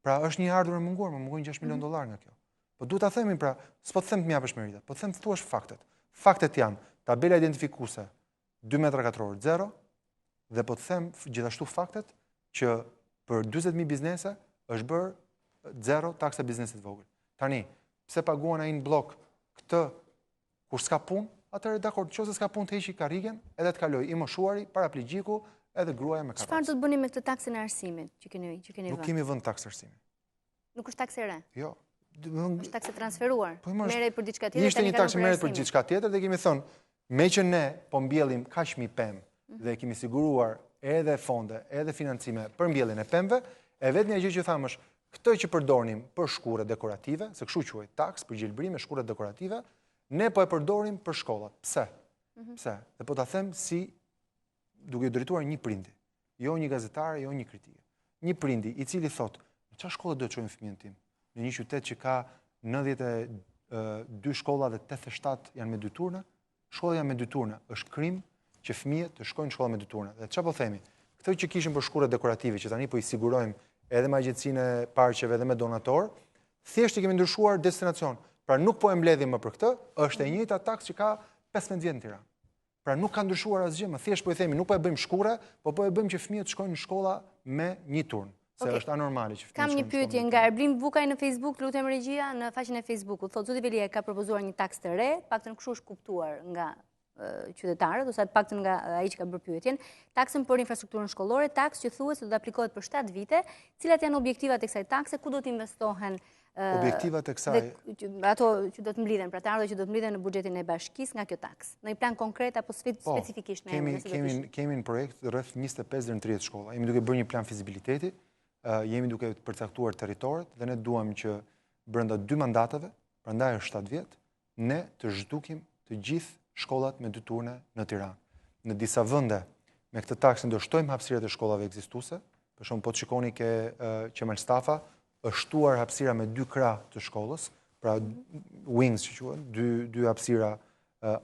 Pra është një ardhurë e munguar, më mungojnë $6 milion nga kjo. Po duhet ta themi, pra, s'po të them të m'japësh merita, po të them thuash faktet. Faktet janë tabela identifikuese 2 metra katror 0, dhe po të them gjithashtu faktet që për 40.000 biznese është bërë 0 taksa biznesit vogël. Tani, pse paguan ai në blok këtë kur s'ka punë, atëherë dakord, nëse s'ka punë të heqi karrigen, edhe të kaloj i moshuari, paraplegjiku, edhe gruaja me katër. Çfarë do të bëni me këtë taksën e arsimit që keni vënë? Nuk kemi vënë taksë arsimi. Nuk është taksë e re? Jo. Është taksë transferuar. Merret për diçka tjetër. Ishte një taksë merret për diçka tjetër dhe kemi thënë, me që ne po mbjellim kaq mi pemë dhe kemi siguruar edhe fonde, edhe financime për mbjelljen e pemëve, e vetmja gjë që thamë është këtë që përdorim për shkure dekorative, se kështu quhet taksë për gjelbrim e shkure dekorative, ne po e përdorim për shkollat. Pse? Pse? Dhe po ta them si duke drejtuar një prindi, jo një gazetare, jo një kritike. Një prindi i cili thotë, në çfarë shkolle do të çojmë fëmijën tim? Në një qytet që ka 92 shkolla dhe 87 janë me dy turna, shkolla janë me dy turna, është krim që fëmijët të shkojnë në shkolla me dy turna. Dhe çfarë po themi? Këtë që kishim për shkure dekorative, që tani po i sigurojmë edhe me agjencinë e parqeve dhe me donator, thjesht i kemi ndryshuar destinacion. Pra nuk po e mbledhim më për këtë, është e njëjta taksë që ka 15 vjet në Tiranë. Pra nuk ka ndryshuar asgjë, më thjesht po i themi, nuk po e bëjmë shkure, po e bëjmë që fëmijët shkojnë në shkolla me një turn. Se është anormale që fëmijët shkojnë. Kam një pyetje nga Erblim Vukaj në Facebook, lutem regjia, në faqen e Facebookut. Thotë zoti Velia ka propozuar një taksë të re, paktën kështu është kuptuar nga qytetarët, ose paktën nga ai që ka bërë pyetjen, taksën për infrastrukturën shkollore, taksë që thuhet se do të aplikohet për 7 vite, cilat janë objektivat e kësaj takse, ku do të investohen objektivat e kësaj, ato që do të mblidhen, pra të ardhur që do të mblidhen në buxhetin e bashkisë nga kjo taksë. Në një plan konkret apo specifikisht në kemi në projekt rreth 25 deri në 30 shkolla. Jemi duke bërë një plan fizibiliteti, jemi duke përcaktuar territoret dhe ne duam që brenda 2 mandateve, prandaj është 7 vjet, ne të zhdukim të gjithë shkollat me 2 turne në Tiranë. Në disa vende me këtë taksë do shtojmë hapësirat e shkollave ekzistuese. Për shembull, po të shikoni ke Qemal Stafa, është shtuar hapësira me 2 krah të shkollës, pra wings që quhen, 2 hapësira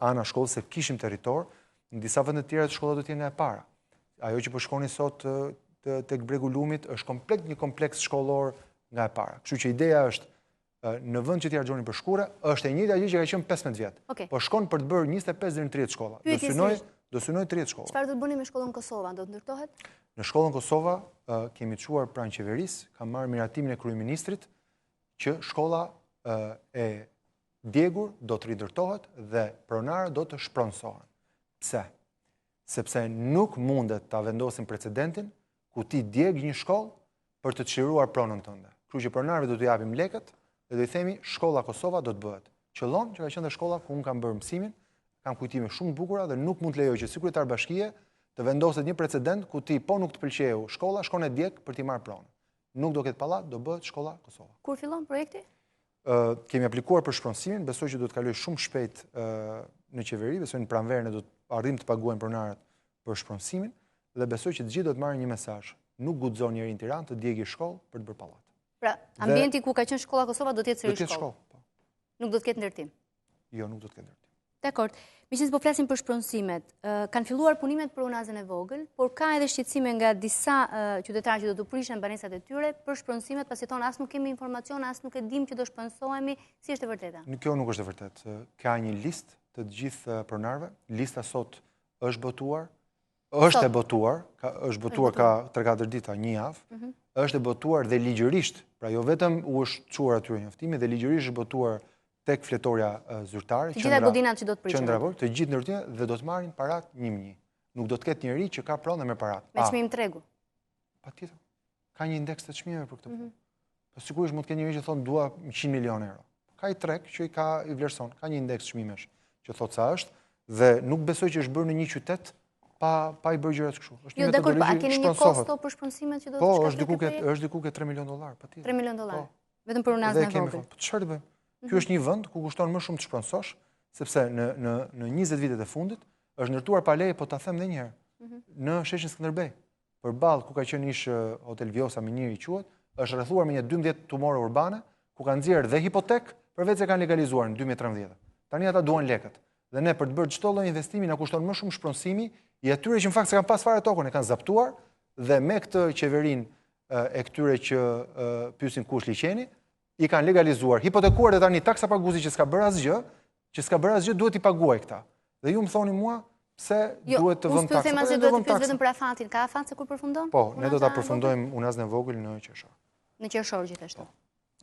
ana shkollës, se kishim territor. Në disa vende të tjera të shkollat do të jenë nga e para. Ajo që po shkoni sot tek Bregu Lumit është komplet një kompleks shkollor nga e para. Kështu që ideja është në vend që t'i harxhonin për shkure, është e njëjta gjë që ka qenë 15 vjet. Po shkon për të bërë 25 deri në 30 shkolla. Do synoj 30 shkolla. Çfarë do të bëni me shkollën Kosova? Do të ndërtohet? Në shkollën Kosova kemi çuar pranë qeverisë, kam marrë miratimin e kryeministrit që shkolla e Djegur do të rindërtohet dhe pronarët do të shpronësohen. Pse? sepse nuk mundet ta vendosin precedentin ku ti djeg një shkollë për të çliruar pronën tënde. Kështu që pronarëve do t'u japim lekët dhe do i themi shkolla Kosova do të bëhet. Qëllon që ka qenë shkolla ku unë kam bërë mësimin, kam kujtime shumë të bukura dhe nuk mund të lejoj që si kryetar bashkie të vendoset një precedent ku ti po nuk të pëlqeu shkolla, shkon e djeg për t'i marrë pronën. Nuk do ketë pallat, do bëhet shkolla Kosova. Kur fillon projekti? Kemi aplikuar për shpronësimin, besoj që do të kaloj shumë shpejt në qeveri, besoj në pranverën do të arrim të paguajnë pronarët për shpronësimin dhe besoj që të gjithë do të marrin një mesazh. Nuk guxon njëri në Tiranë të djegë shkollë për të bërë pallat. Pra, ambienti ku ka qenë shkolla Kosova do të jetë sërish shkollë. Nuk do të ketë ndërtim. Jo, nuk do të ketë ndërtim. Dakor. Meqenëse po flasim për shpronësimet, kanë filluar punimet për unazën e vogël, por ka edhe shqetësime nga disa qytetarë që do të prishin banesat e tyre për shpronësimet, pasi thonë as nuk kemi informacion, as nuk e dim që do shpronësohemi, si është e vërteta? Kjo nuk është e vërtetë. Ka një listë të gjithë pronarëve, lista sot është botuar, është e botuar, është botuar ka 3-4 ditë, një javë, është e botuar dhe ligjërisht, pra jo vetëm u është çuar atyre njoftimi dhe ligjërisht është botuar tek fletorja zyrtare, të gjitha godinat që do të prishin. Të gjithë ndërtimet dhe do të marrin parat një. Nuk do të ketë njëri që ka pronë me parat. Me çmim tregu. Patjetër. Ka një indeks të çmimeve për këtë punë. Po sigurisht mund të ketë njëri që thonë dua 100 milionë euro. Ka i treg që i vlerëson, ka një indeks çmimesh që thotë sa është dhe nuk besoj që është bërë në një qytet pa i bërë gjërat kështu. Jo, dakor, a keni një kosto për shpronësimet që do të shkaktojë? Po, është diku ke $3 milion, patjetër. $3 milion. Vetëm për unazën e vogël. Po çfarë të bëjmë? Ky është një vend ku kushton më shumë të shpronësosh, sepse në 20 vitet e fundit është ndërtuar pa leje, po ta them edhe një herë, në sheshin Skënderbej. Përballë ku ka qenë ish Hotel Vjosa Miniri quhet, është rrethuar me një 12 tumore urbane, ku kanë nxjerrë dhe hipotek, përveç se kanë legalizuar në 2013. Tani ata duan lekët. Dhe ne për të bërë çdo lloj investimi na kushton më shumë shpronësimi, i atyre që në fakt s'kan pas fare tokën, e kanë zaptuar dhe me këtë qeverinë e këtyre që pyesin kush liçeni, i kanë legalizuar, hipotekuar dhe tani taksa paguesi që s'ka bërë asgjë, duhet i paguaj këta. Dhe ju më thoni mua pse duhet të vëmë taksa. Jo, unë s'pyet do të pyes vetëm për afatin. Ka afat se kur përfundon? Po, ne do ta përfundojmë unazën e vogël në qershor. Në qershor gjithashtu.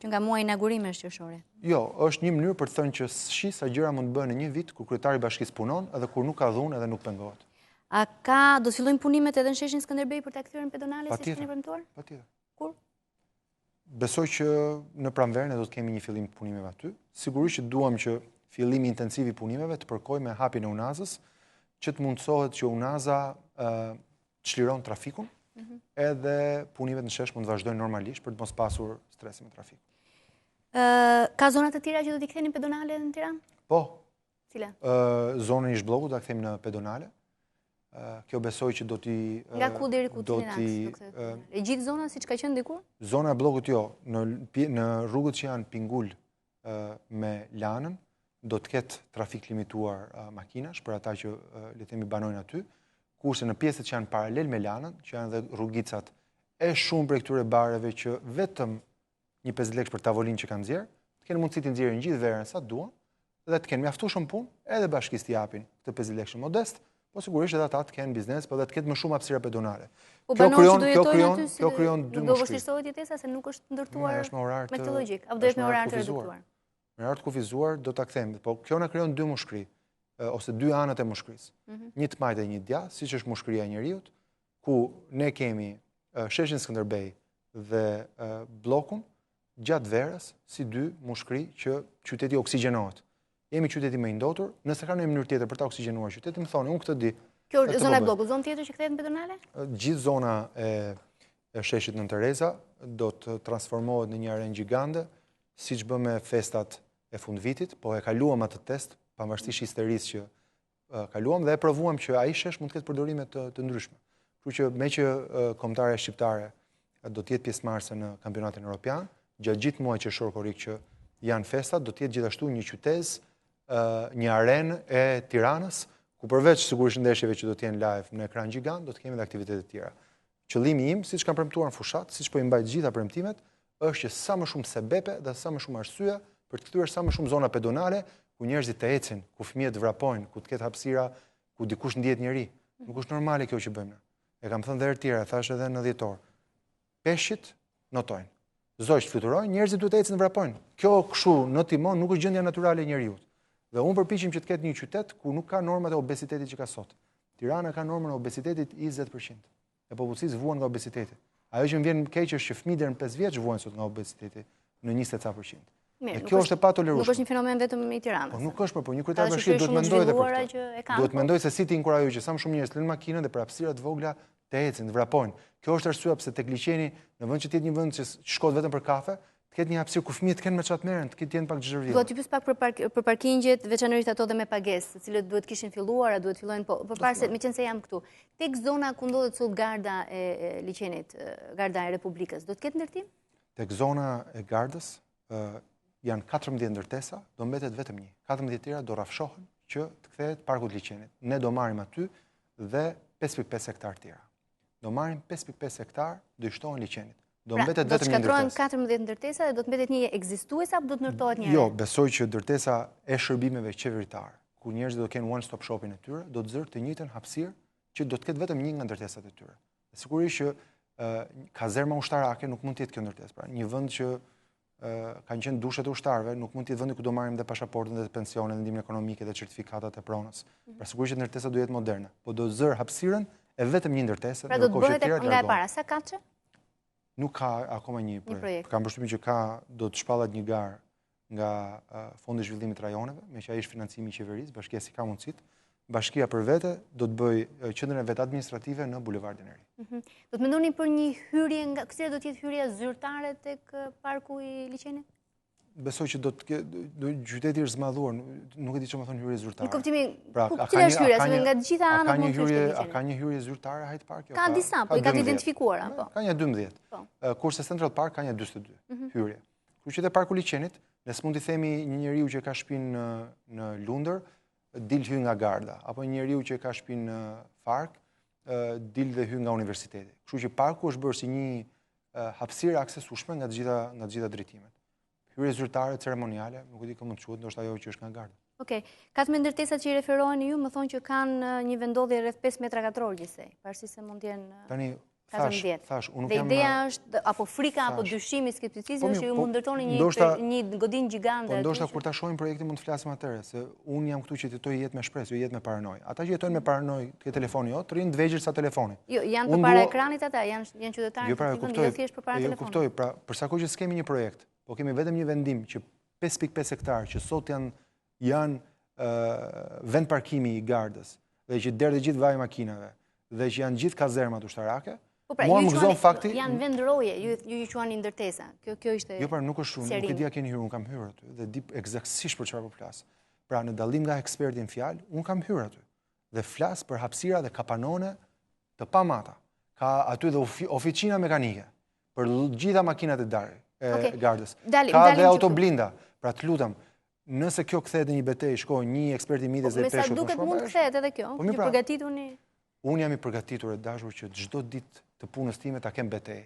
Që nga muaji inaugurimi është qershori. Jo, është një mënyrë për të thënë që shi sa gjëra mund të bëhen në një vit kur kryetari i bashkisë punon edhe kur nuk ka dhunë edhe nuk pengohet. A do të fillojnë punimet edhe në sheshin Skënderbej për ta kthyer në pedonale siç keni premtuar? Patjetër. Kur? Besoj që në pranverën do të kemi një fillim të punimeve aty. Sigurisht që duam që fillimi intensiv i punimeve të përkojë me hapjen e unazës, që të mundsohet që unaza çliron trafikun, edhe punimet në shesh mund të vazhdojnë normalisht për të mos pasur stresin me trafikun. Ka zona të tjera që do t'i ktheni pedonale në Tiranë? Po. Cila? Zonën ish bllokut do ta kthejmë në pedonale. Kjo besoj që do t'i... Nga ku deri ku t'ini e gjithë zona si që ka qenë dikur? Zona e blokut jo, në rrugët që janë Pingull me Lanën, do të ketë trafik limituar makinash për ata që le themi banojnë aty, kurse në pjesët që janë paralel me Lanën, që janë dhe rrugicat e shumë për këtyre bareve që vetëm një 50 lekë për tavolin që kanë nxjerr, të kenë mundësi të nxjerrin gjithë verën sa duan, dhe të kenë mjaftueshëm punë, edhe bashkisë t'i japin këtë 50 lekë modest, po sigurisht edhe ata të kenë biznes, po dhe të ketë më shumë hapësira pedonale. Kjo krijon dy mushkëri. Do vështirësohet jetesa se nuk është ndërtuar me këtë logjik, apo do jetë me orar të reduktuar? Me orar të kufizuar do ta kthejmë, po kjo na krijon dy mushkëri ose dy anët e mushkërisë. Një të majtë dhe një të djathtë, siç është mushkëria e njeriut, ku ne kemi sheshin Skënderbej dhe bllokun gjatë verës si dy mushkëri që qyteti oksigjenohet. Jemi qyteti më i ndotur, nëse ka në mënyrë tjetër për ta oksigjenuar qytetin, më thoni, unë këtë di. Kjo është zona e bllokut, zonë tjetër që kthehet në pedonale? Gjithë zona e sheshit Nën Tereza do të transformohet në një arenë gjigande, siç bë me festat e fundvitit, po e kaluam atë test, pavarësisht histerisë që kaluam dhe e provuam që ai shesh mund të ketë përdorime të ndryshme. Kështu që me që kombëtarja shqiptare do të jetë pjesëmarrëse në kampionatin evropian, gjatë gjithë muajit qershor korrik që janë festat, do të jetë gjithashtu një qytet, një arenë e Tiranës, ku përveç sigurisht ndeshjeve që do të jenë live në ekran gjigant, do të kemi edhe aktivitete të tjera. Qëllimi im, siç kanë premtuar në fushat, siç po i mbaj gjitha premtimet, është që sa më shumë sebepe dhe sa më shumë arsye për të kthyer sa më shumë zona pedonale ku njerëzit të ecin, ku fëmijët të vrapojnë, ku të ketë hapësira, ku dikush ndihet njëri. Nuk është normale kjo që bëjmë. E kam thënë edhe herë tjera, thash edhe në dhjetor. Peshqit notojnë. Zogjt fluturojnë, njerëzit duhet të ecin dhe vrapojnë. Kjo kështu në timon nuk është gjendja natyrale e njeriu. Dhe unë përpiqem që të ketë një qytet ku nuk ka normat e obesitetit që ka sot. Tirana ka normën e obezitetit 20%. E popullsisë vuan nga obeziteti. Ajo që më vjen keq është që fëmijë deri në 5 vjeç vuajnë sot nga obeziteti në 20%. Mirë, Kjo është e patolerueshme. Nuk është një fenomen vetëm i Tiranës. Po nuk është, por një kryetar bashkie duhet mendoj edhe për këtë. Duhet mendoj se si ti inkurajoj që sa më shumë njerëz të lënë makinën dhe për hapësira të vogla të ecin, të vrapojnë. Kjo është arsyeja pse tek liçeni, në vend që të jetë një vend që shkohet vetëm për kafe, të ketë një hapësirë ku fëmijët kenë me çat merren, të jenë pak zhërvjedhë. Do t'ju pyes pak për parkingjet, veçanërisht ato dhe me pagesë, të cilët duhet kishin filluar, a duhet fillojnë, po përpara se meqense jam këtu. Tek zona ku ndodhet sot garda e liçenit, garda e Republikës, do të ketë ndërtim? Tek zona e gardës janë 14 ndërtesa, do mbetet vetëm një. 14 tjera do rrafshohen që të kthehet parku të liçenit. Ne do marrim aty dhe 5.5 hektar tjera. Do marrim 5.5 hektar, do i shtohen liçenit. Do mbetet vetëm një ndërtesë. Do të shkatrohen 14 ndërtesa dhe do të mbetet një ekzistuese apo do të ndërtohet një? Jo, besoj që ndërtesa e shërbimeve qeveritar, ku njerëzit do të kenë one stop shopin e tyre, do të zërë të njëjtën hapësirë që do të ketë vetëm një nga ndërtesat e tyre. Sigurisht që kazerma ushtarake nuk mund të jetë kjo ndërtesë. Pra, një vend që kanë qenë dushet e ushtarëve, nuk mund të jetë vendi ku do marrim dhe pasaportën dhe pensionet, ndihmën ekonomike dhe certifikatat e pronës. Pra sigurisht që ndërtesa do jetë moderne, po do zër hapësirën e vetëm një ndërtesë. Pra do të bëhet nga e para, sa kaçe? Nuk ka akoma një projekt. Kam përshtypjen që do të shpallat një garë nga Fondi i Zhvillimit Rajoneve, me që ai është financimi i qeverisë, bashkia si ka mundësitë. Bashkia për vete do të bëj qendrën e vet administrative në bulevardin e ri. Do të mendoni për një hyrje nga kësaj do të jetë hyrja zyrtare tek parku i liçenit? Besoj që do të qyteti është zmadhuar, nuk e di çfarë më thon hyrje zyrtare. Në kuptimin, cila është hyrja, se nga të gjitha anët mund të ketë liçeni. A ka një hyrje zyrtare Hyde Park? Ka disa, po i ka të identifikuara, po. Ka një 12. Kurse Central Park ka një 42 hyrje. Kështu që te parku liçenit, ne s'mund të themi një njeriu që ka shtëpinë në Lundër dil hy nga garda, apo një njeriu që ka shtëpinë në Fark, dil dhe hy nga universiteti. Kështu që parku është bërë si një hapësirë aksesueshme nga të gjitha drejtimet. Hyrje zyrtare, ceremoniale, nuk e di këmë të quhet, ndoshta ajo që është nga garda. Okej. 14 ndërtesat që i referoheni ju më thonë që kanë një vendodhje rreth 5 metra katror gjithsej, pavarësisht se mund të jenë Tani thash, unë nuk dhe jam. ideja është apo frika apo dyshimi, skepticizmi është që ju mund ndërtoni një godinë gjigande. Po ndoshta kur ta shohim projektin mund të flasim atëherë, se unë jam këtu që jetoj jetë me shpresë, jo jetë me paranojë. Ata që jetojnë me paranojë, ke telefoni jot, rrinë të vegjël sa telefoni. Jo, janë përpara ekranit ata, janë qytetarë të tillë, jo thjesht përpara telefonit. Jo, kuptoj, pra për sa kohë që s'kemi një projekt, po kemi vetëm një vendim që 5.5 hektar që sot janë vend parkimi i gardës dhe që derdhë gjithë vaj makinave dhe që janë gjithë kazermat ushtarake. Mua më gëzon fakti. Janë vendroje, ju quani ndërtesa. Kjo ishte. Jo, pra nuk është shumë, nuk e di a keni hyrë, unë kam hyrë aty dhe di eksaktësisht për çfarë po flas. Pra në dallim nga eksperti në fjalë, unë kam hyrë aty dhe flas për hapësira dhe kapanone të pamata. Ka aty dhe oficina mekanike për gjitha makinat e gardës. Ka dhe autoblinda. Pra të lutem, nëse kjo kthehet në një betejë, shkoj një ekspert i midis dhe peshut. Me sa duket mund të kthehet edhe kjo. Ju përgatituni. Unë jam i përgatitur e dashur që çdo ditë të punës time ta kem betejë.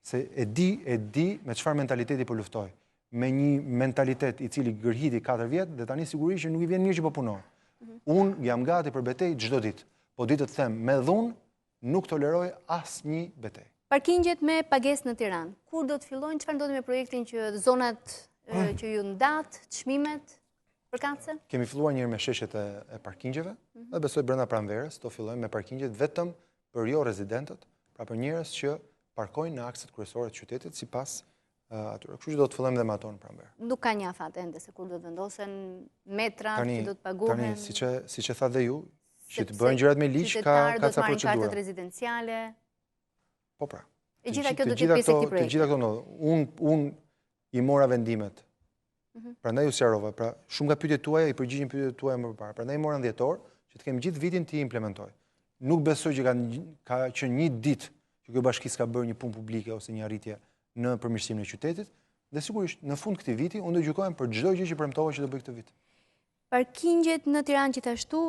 Se e di me çfarë mentaliteti po luftoj. Me një mentalitet i cili gërhiti 4 vjet dhe tani sigurisht që nuk i vjen mirë që po punoj. Unë jam gati për betejë çdo ditë. Po ditë të them me dhunë nuk toleroj asnjë betejë. Parkingjet me pagesë në Tiranë. Kur do të fillojnë? Çfarë ndodhi me projektin që zonat që ju ndat, çmimet? Kemi filluar njërë me sheshet e parkingjeve dhe besoj brenda pranverës do fillojmë me parkingjet vetëm për jo rezidentët, pra për njerëz që parkojnë në akset kryesore të qytetit sipas atyre. Kështu që do të fillojmë dhe me ato në pranverë. Nuk ka një afat ende se kur do të vendosen metrat që do të paguhen. Tani, siç e tha dhe ju, që të bëjnë gjërat me ligj ka ca procedura. Kartët rezidenciale. Po pra. E gjitha kjo do të jetë pjesë e këtij projekti. Të gjitha këto ndodhin. Unë i mora vendimet. Prandaj u sqarova, pra shumë nga pyetjet tuaja i përgjigjen pyetjeve tuaja më parë. Prandaj mora në dhjetor që të kemi gjithë vitin të implementoj. Nuk besoj që ka qenë një ditë që kjo bashki s'ka bërë një punë publike ose një arritje në përmirësimin e qytetit, dhe sigurisht në fund këtij viti unë do gjykohem për çdo gjë që premtova që do bëj këtë vit. Parkingjet në Tiranë gjithashtu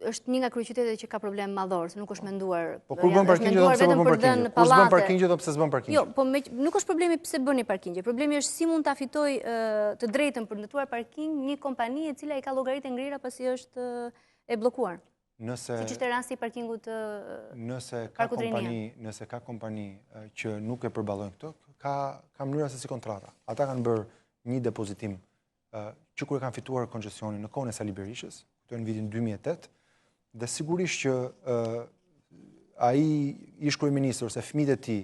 është një nga kryeqytetet që ka problem madhor, se nuk është menduar. Po kur bën parkingje do pse bën parkingje? Kur s'bën parkingje do pse s'bën parkingje? Jo, po nuk është problemi pse bëni parkingje. Problemi është si mund ta fitoj të drejtën për ndërtuar parking një kompani e cila i ka llogaritë ngrira pasi është e bllokuar. Siç ishte rasti i parkingut nëse ka kompani që nuk e përballojnë këtë, ka mënyra se si kontrata. Ata kanë bërë një depozitim që kur e kanë fituar koncesionin në kohën e Sali Berishës, këtu në vitin 2008, Dhe sigurisht që ai ish kryeministër ose fëmijët e tij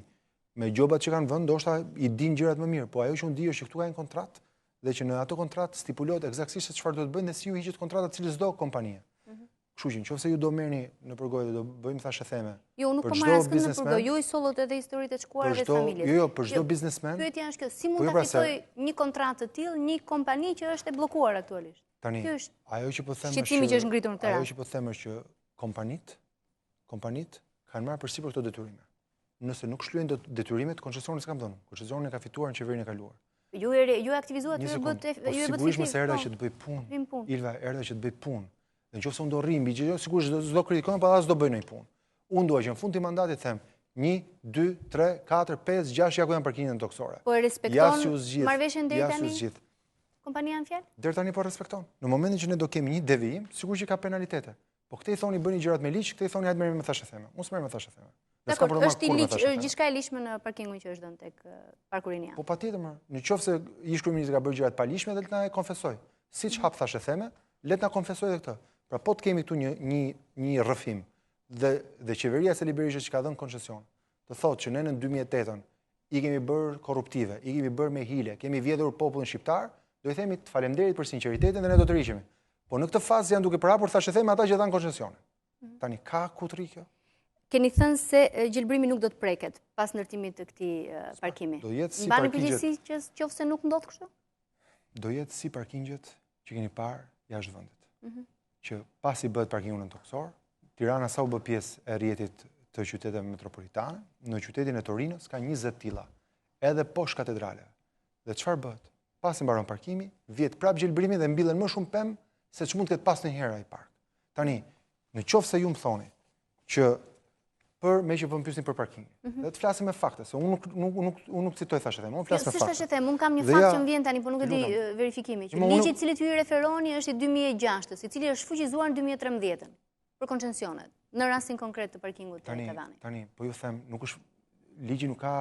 me gjobat që kanë vënë, ndoshta i din gjërat më mirë, po ajo që unë di është që këtu ka një kontratë dhe që në ato kontratë stipulohet eksaktësisht se çfarë do të bëjnë dhe si ju hiqet kontrata çdo kompanie. Kështu që nëse ju do merrni në përgojë do bëjmë thashë theme. Jo, nuk po marr asnjë në përgojë, ju i sollot edhe historitë të shkuara të familjes. Jo, për çdo biznesmen. Pyetja është kjo, si mund ta fitojë një kontratë të tillë një kompani që është e bllokuar aktualisht? Tani, ajo që po them është shqetësimi që është ngritur në Tiranë. Ajo që po them është që kompanit kanë marrë përsipër këto detyrime. Nëse nuk shlyejnë detyrimet, koncesionin s'kan dhënë. Koncesionin e ka fituar në qeverinë e kaluar. Ju e aktivizuat, ju e bët sigurisht mëse erdha që të bëj punë. Ilva erdha që të bëj punë. Dhe nëse unë do rrim mbi gjë, sigurisht s'do kritikojmë, por as do bëj ndonjë punë. Unë dua që në fund të mandatit them 1, 2, 3, 4, 5, 6 ja ku janë parkingjet toksore. Po e respekton marrëveshjen deri tani? Kompania në fjalë? Deri tani po respekton. Në momentin që ne do kemi një devijim, sigurisht që ka penalitete. Po këtë i thoni bëni gjërat me ligj, këtë i thoni hajtë merrni me thashë theme. Unë s'merr me thashë theme. Dakor, është i ligj, gjithçka e ligjshme në parkingun që është dhënë tek Parku Rinia. Po patjetër më. Nëse ish kryeministri ka bërë gjërat pa ligjshme, le të na e konfesoj. Siç hap thashë theme, le të na konfesoj edhe këtë. Pra po të kemi këtu një rrëfim dhe qeveria Sali Berisha që ka dhënë koncesion, të thotë që ne në 2008 i kemi bërë korruptive, i kemi bërë me hile, kemi vjedhur popullin shqiptar, do i themi të faleminderit për sinqeritetin dhe ne do të rriqemi. Po në këtë fazë janë duke përhapur thashë theme ata që dhanë koncesionin. Tani ka ku të rri kjo? Keni thënë se gjelbrimi nuk do të preket pas ndërtimit të këtij parkimi. Do jetë si mbani përgjegjësi që qofse nuk ndodh kështu? Do jetë si parkingjet që keni parë jashtë vendit. Që pasi bëhet parkingu në toksor, Tirana sa u bë pjesë e rrjetit të qyteteve metropolitane, në qytetin e Torinës ka 20 tilla, edhe poshtë katedrale. Dhe çfarë bëhet? Pasi mbaron parkimi, vjet prap gjelbrimi dhe mbillen më shumë pemë se ç'mund të ketë pas ndonjëherë ai park. Tani, në qoftë se ju më thoni që me që po më pyesni për parkingin. Dhe të flasim me fakte, se unë nuk citoj thashë them, unë flas me fakte. S'është thashë them, unë kam një fakt që më vjen tani, por nuk e di verifikimin. Që ligji i cili ju i referoni është i 2006-s, i cili është fuqizuar në 2013 për koncesionet, në rastin konkret të parkingut të Tavanit. Tani, po ju them, nuk është ligji nuk ka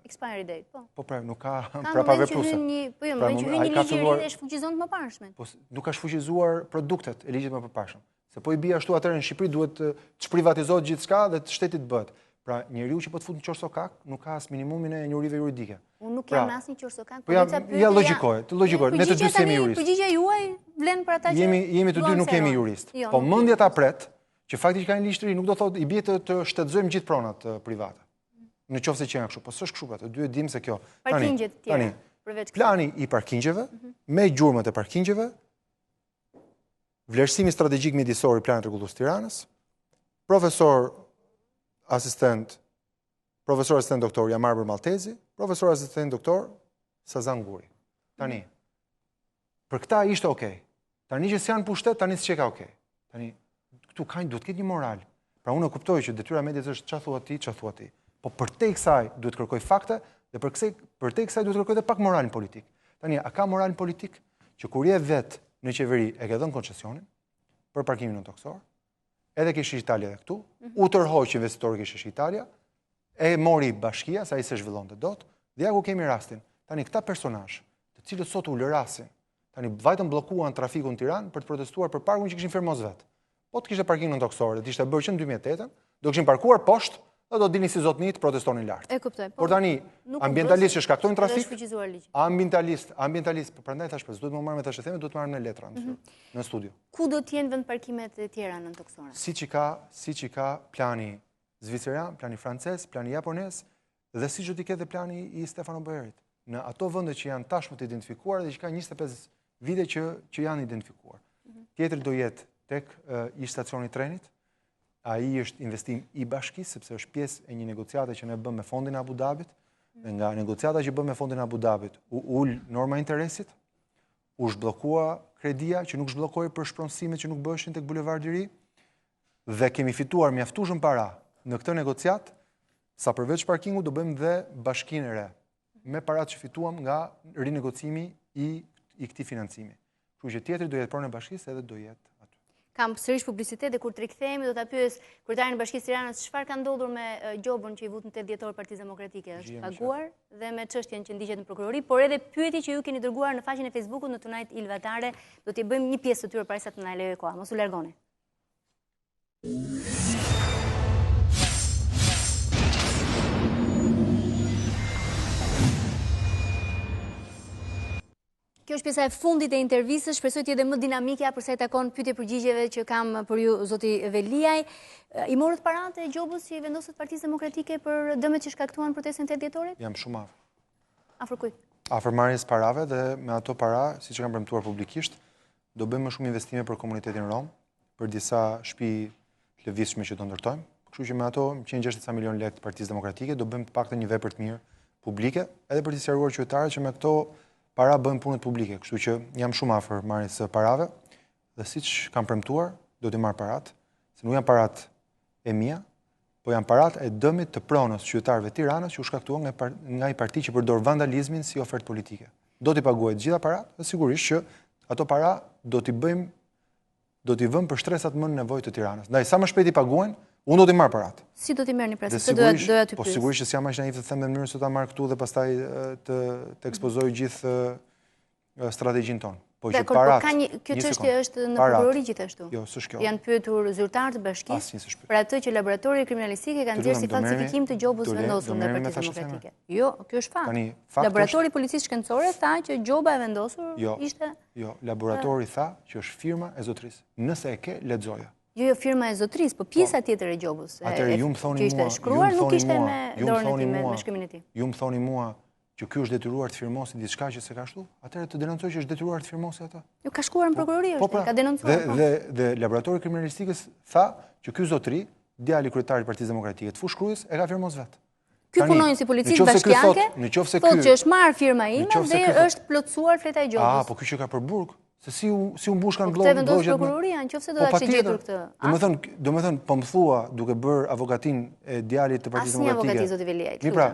expiry date, po. Po pra, nuk ka prapavepruese. Po jo, më që hyn një ligj i ri dhe shfuqizon të mëparshmet. Po nuk ka shfuqizuar produktet e ligjit më përparshëm. Se po i bie ashtu atëherë në Shqipëri duhet të privatizohet gjithçka dhe të shtetit bëhet. Pra, njeriu që po të fut në qorsokak nuk ka as minimumin e njohurive juridike. Unë nuk jam asnjë qorsokak, po ja logjikohet. Ne të dy jemi juristë. Përgjigjja juaj vlen për ata që jemi të dy nuk jemi jurist. Po mendja ta pret që fakti që ka një ligj të ri nuk do thotë i bie të shtetëzojmë gjithë pronat private. Në qoftë se që janë kështu, po s'është kështu, të dy e dim se kjo. Parkingjet tjera. Plani i parkingjeve me gjurmët e parkingjeve, vlerësimi strategjik mjedisor i planit rregullus Tiranës, profesor asistent doktor Jamar Maltezi, profesor asistent doktor Sazan Guri. Tani, për këta ishte okej. Tani që s'janë pushtet, tani s'qeka okej. Tani, këtu duhet ketë një moral. Pra unë e kuptoj që detyra medias është ç'a thua ti. Po për te kësaj duhet kërkoj fakte dhe për te kësaj duhet kërkoj dhe pak moralin politik. Tani, a ka moralin politik që kur je vetë në qeveri e ke dhënë koncesionin për parkimin në toksor, edhe ke Shish Italia dhe këtu, u tërhoq investitori ke Shish Italia, e mori bashkia, sa i se zhvillon të dot, dhe ja ku kemi rastin. Tani, këta personazh, të cilët sot u lërasin, tani vajtën bllokuan trafikun në Tiranë për të protestuar për parkun që kishin firmoz vetë. Po të kishte parking në toksor, dhe të ishte bërë që në 2008, do kishin parkuar poshtë, dhe do dilni si zotnit, protestonin lartë. E kuptoj. Por tani, ambientalistë që shkaktojnë trafik, ambientalistë, prandaj thash duhet më marrë me thashë theme, duhet marrë në letra në studio. Ku do të jenë vend parkimet e tjera në toksore? Siç i ka plani zviceran, plani francez, plani japonez, dhe siç do t'i ketë plani i Stefano Boerit. Në ato vende që janë tashmë të identifikuar dhe që ka 25 vite që janë identifikuar. Tjetër do jetë tek i stacioni trenit. Ai është investim i bashkisë, sepse është pjesë e një negociate që ne bëm me Fondin e Abu Dhabit, dhe nga negociata që bëm me Fondin e Abu Dhabit, u ul norma interesit, u zhbllokua kredia që nuk zhbllokoi për shpronësimet që nuk bëheshin tek bulevardi i ri, dhe kemi fituar mjaftueshëm para në këtë negociat, sa përveç parkingu do bëjmë dhe bashkinë e re, me paratë që fituam nga rinegocimi i këtij financimi. Kështu që tjetri do jetë pronë e bashkisë edhe do jetë. Kam sërish publicitet dhe kur të rikthehemi do ta pyes kryetarin e Bashkisë Tiranës çfarë ka ndodhur me gjobën që i vut në 8 dhjetor Partisë Demokratike, është paguar dhe me çështjen që ndiqet në prokurori, por edhe pyetje që ju keni dërguar në faqen e Facebookut në Tonight Ilvatare, do t'i bëjmë një pjesë të tyre para sa të na lejojë koha. Mos u largoni. Kjo është pjesa e fundit e intervistës, shpresoj të jetë më dinamike për sa i takon pyetje-përgjigjeve që kam për ju, zoti Veliaj. I morët paratë e Gjobës që i vendosët Partisë Demokratike për dëmet që shkaktuan protestën 8 dhjetorit? Jam shumë afër. Afër kujt? Afër marrjes parave dhe me ato para, siç e kam premtuar publikisht, do bëjmë më shumë investime për komunitetin rom, për disa shtëpi të lëvizshme që do ndërtojmë. Kështu që me ato 160 milion lekë të Partisë Demokratike do bëjmë të paktën një vepër të mirë publike, edhe për të sqaruar qytetarët që me këto para bëjmë punët publike, kështu që jam shumë afër marrjes së parave dhe siç kam premtuar, do t'i marr paratë, se nuk janë paratë e mia, po janë paratë e dëmit të pronës qytetarëve të Tiranës që u shkaktuan nga një parti që përdor vandalizmin si ofertë politike. Do t'i paguaj të gjitha paratë dhe sigurisht që ato para do t'i vëmë për shtresat më në nevojë të Tiranës. Ndaj sa më shpejt i paguajnë, unë do t'i marr paratë. Si do t'i merrni pra? Po sigurisht që s'jam aq naiv të them në mënyrë se ta marr këtu dhe pastaj të ekspozoj gjithë strategjinë tonë. Po që paratë. Kjo çështje është në prokurori gjithashtu. Jo, s'është kjo. Janë pyetur zyrtarë të bashkisë për atë që laboratori kriminalistik e kanë nxjerrë si falsifikim të Gjobës vendosur nga Partia Demokratike. Jo, kjo është fakt. Laboratori policisë shkencore tha që Gjoba e vendosur ishte. Jo, laboratori tha që është firma e zotrisë. Nëse e ke, lexoja. Jo, firma e zotrisë, po pjesa tjetër e Gjobës. Atëherë ju më thoni mua, që ishte shkruar nuk ishte me dorën e tij, me shkrimin e tij. Ju më thoni mua që ky është detyruar të firmosë diçka që s'e ka ashtu? Atëherë të denoncoj që është detyruar të firmosë atë. Jo, ka shkuar në prokurori, ka denoncuar. Dhe laboratori kriminalistikës tha që ky zotri, djali kryetarit të Partisë Demokratike të fushkrujës, e ka firmosur vet. Ky punonjës i policisë bashkiake, thotë që është marrë firma ime dhe është plotësuar fleta e Gjobës. Po ky që ka për burg. Se si u mbush kanë blogjet. Po vendos prokuroria, nëse do ta kishte gjetur këtë. Domethënë po më thua duke bërë avokatin e djalit të Partisë Demokratike. Asnjë avokati zoti Veliaj. Pra,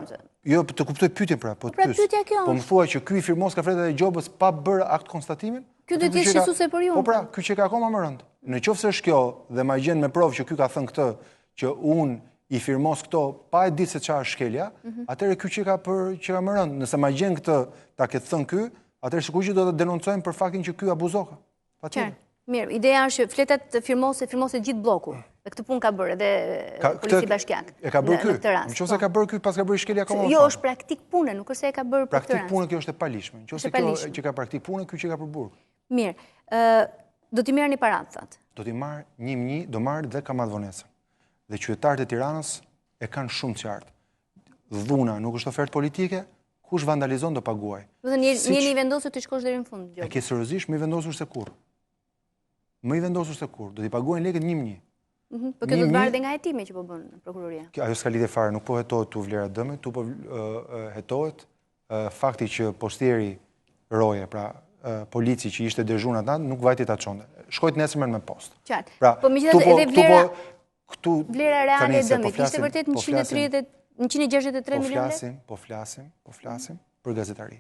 jo të kuptoj pyetjen pra, po të pyet. Po më thua që ky i firmos ka fletat e Gjobës pa bërë akt konstatimin? Ky do të jetë shqetësuese për ju. Po pra, ky që ka akoma më rënd. Nëse është kjo dhe ma gjen me provë që ky ka thënë këtë, që unë i firmos këto pa e ditë se çfarë është shkelja, atëherë ky që ka më rënd. Nëse ma gjen këtë ta ketë thënë ky, atëherë sigurisht që do të denoncojmë për faktin që ky abuzoka. Patjetër. Mirë, ideja është që fletat firmose gjithë bloku. Dhe këtë punë ka bërë edhe policia bashkiake. E ka bërë ky. Nëse ka bërë ky, pas ka bërë shkelja akoma. Jo, është praktik pune, nuk është se e ka bërë për këtë rast. Praktik pune kjo është e palishme. Nëse kjo që ka praktik pune, ky që ka për burg. Mirë. Do t'i merrni paratë, thotë. Do t'i marr një, do marr dhe kamat vonesën. Dhe qytetarët e Tiranës e kanë shumë qartë. Dhuna nuk është ofertë politike. Kush vandalizon do paguaj. Do të jeni vendosur të shkosh deri në fund. E ke seriozisht më i vendosur se kur. Më i vendosur se kur. Do t'i paguajnë lekët 1-1. Po kjo do të varet nga hetimi që po bën prokuroria. Ajo s'ka lidhje fare, nuk po hetohet tu vlera dëmit, tu po hetohet fakti që postieri Roje, pra polici që ishte dezhun atë, nuk vajti ta çonte. Shkojt nesërmen me post. Qartë. Po megjithatë edhe vlera reale e dëmit ishte vërtet 163 milion lekë? Po flasim për gazetari.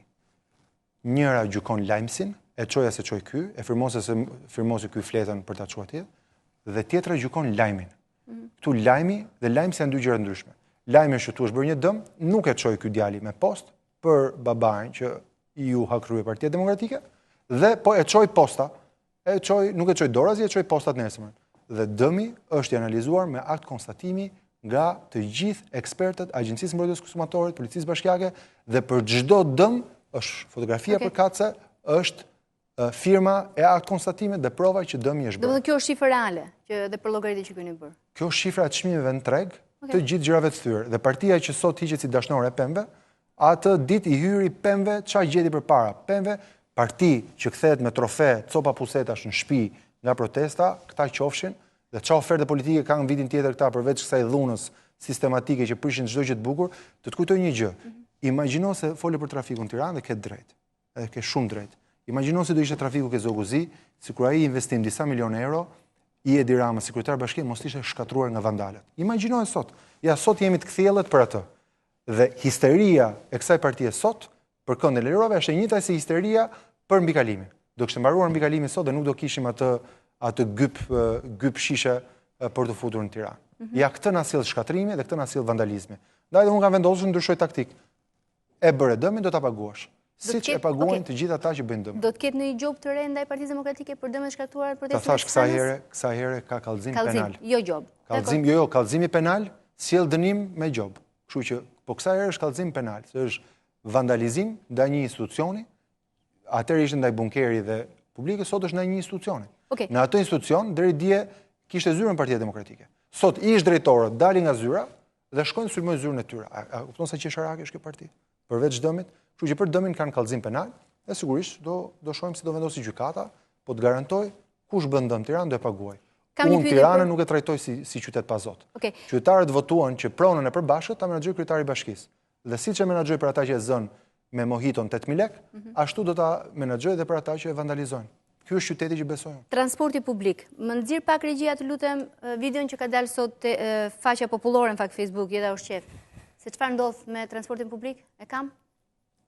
Njëra gjykon lajmsin, e çoja se çoj ky, e firmosi ky fletën për ta çuar atje, dhe tjetra gjykon lajmin. Ktu lajmi dhe lajmsi janë dy gjëra ndryshme. Lajmi është që tu është bërë një dëm, nuk e çoj ky djali me post për babain që ju hakroi Partia Demokratike, dhe po e çoj posta. Nuk e çoj dorazi, e çoj postat nesërmen. Dhe dëmi është i analizuar me akt konstatimi nga të gjithë ekspertët, Agjencisë Mbrojtjes së Konsumatorit, Policisë Bashkiake, dhe për çdo dëm është fotografia përkatëse, është firma e akt konstatimit dhe prova që dëmi është bërë. Do të kjo është shifra reale, që dhe për llogaritë që keni bërë. Kjo është shifra e çmimeve në treg, të gjithë gjërave të thyer. Dhe partia që sot hiqet si dashnore e pemëve, atë ditë i hyri pemëve çfarë gjeti përpara. Pemëve, parti që kthehet me trofe, copa pusetash në shtëpi nga protesta, këta qofshin. Dhe çfarë oferte politike kanë vitin tjetër këta përveç kësaj dhunës sistematike që prishin çdo gjë të bukur, do të kujtoj një gjë. Imagjino se fole për trafikun në Tiranë dhe ke drejt. Edhe ke shumë drejt. Imagjino se do ishte trafiku ke Zoguzi, sikur ai investim disa milionë euro, i Edi Rama, si kryetar bashkie, mos ishte shkatruar nga vandalët. Imagjino e sot. Ja, sot jemi të kthjellët për atë. Dhe histeria e kësaj partie sot për këndën e lirove është e njëjta si histeria për mbikalimin. Do kishte mbaruar mbikalimin sot dhe nuk do kishim atë gyp shishe për të futur në Tiranë. Ja, këtë na sill shkatrimi dhe këtë na sill vandalizmi. Ndaj unë kam vendosur ndryshoj taktik. E bëre dëmin, do ta paguash. siç e paguajnë të gjithë ata që bëjnë dëm. Do të ketë ndonjë gjop të re ndaj Partisë Demokratike për dëmet shkaktuar protestën? Ta thash kësaj here ka kallëzim penal. Jo gjob. Kallëzimi penal sjell dënim me gjob. Kështu që po kësaj here është kallëzim penal, se është vandalizim ndaj një institucioni, atëherë ishte ndaj bunkeri dhe publike, sot është ndaj një institucioni. Në atë institucion deri dje kishte zyrën Partia Demokratike. Sot ish drejtorët dalin nga zyra dhe shkojnë sulmojnë zyrën e tyre. A kupton sa qesharake është kjo parti? Përveç dëmit, kështu që për dëmin kanë kallëzim penal, dhe sigurisht do shohim si do vendosi gjykata, po të garantoj kush bën dëm Tiranë do e paguaj. Unë Tiranën nuk e trajtoj si qytet pa zot. Qytetarët votuan që pronën e përbashkët ta menaxhoj kryetari i bashkisë. Dhe siç e menaxhoj për ata që e zën me mohiton 8.000 lekë, ashtu do ta menaxhoj edhe për ata që e vandalizojnë. Ky është qyteti që besoj unë. Transporti publik. Më nxirr pak regjia të lutem videon që ka dalë sot te faqja popullore në fakt Facebook, Jeta Ushqef. Se çfarë ndodh me transportin publik? E kam?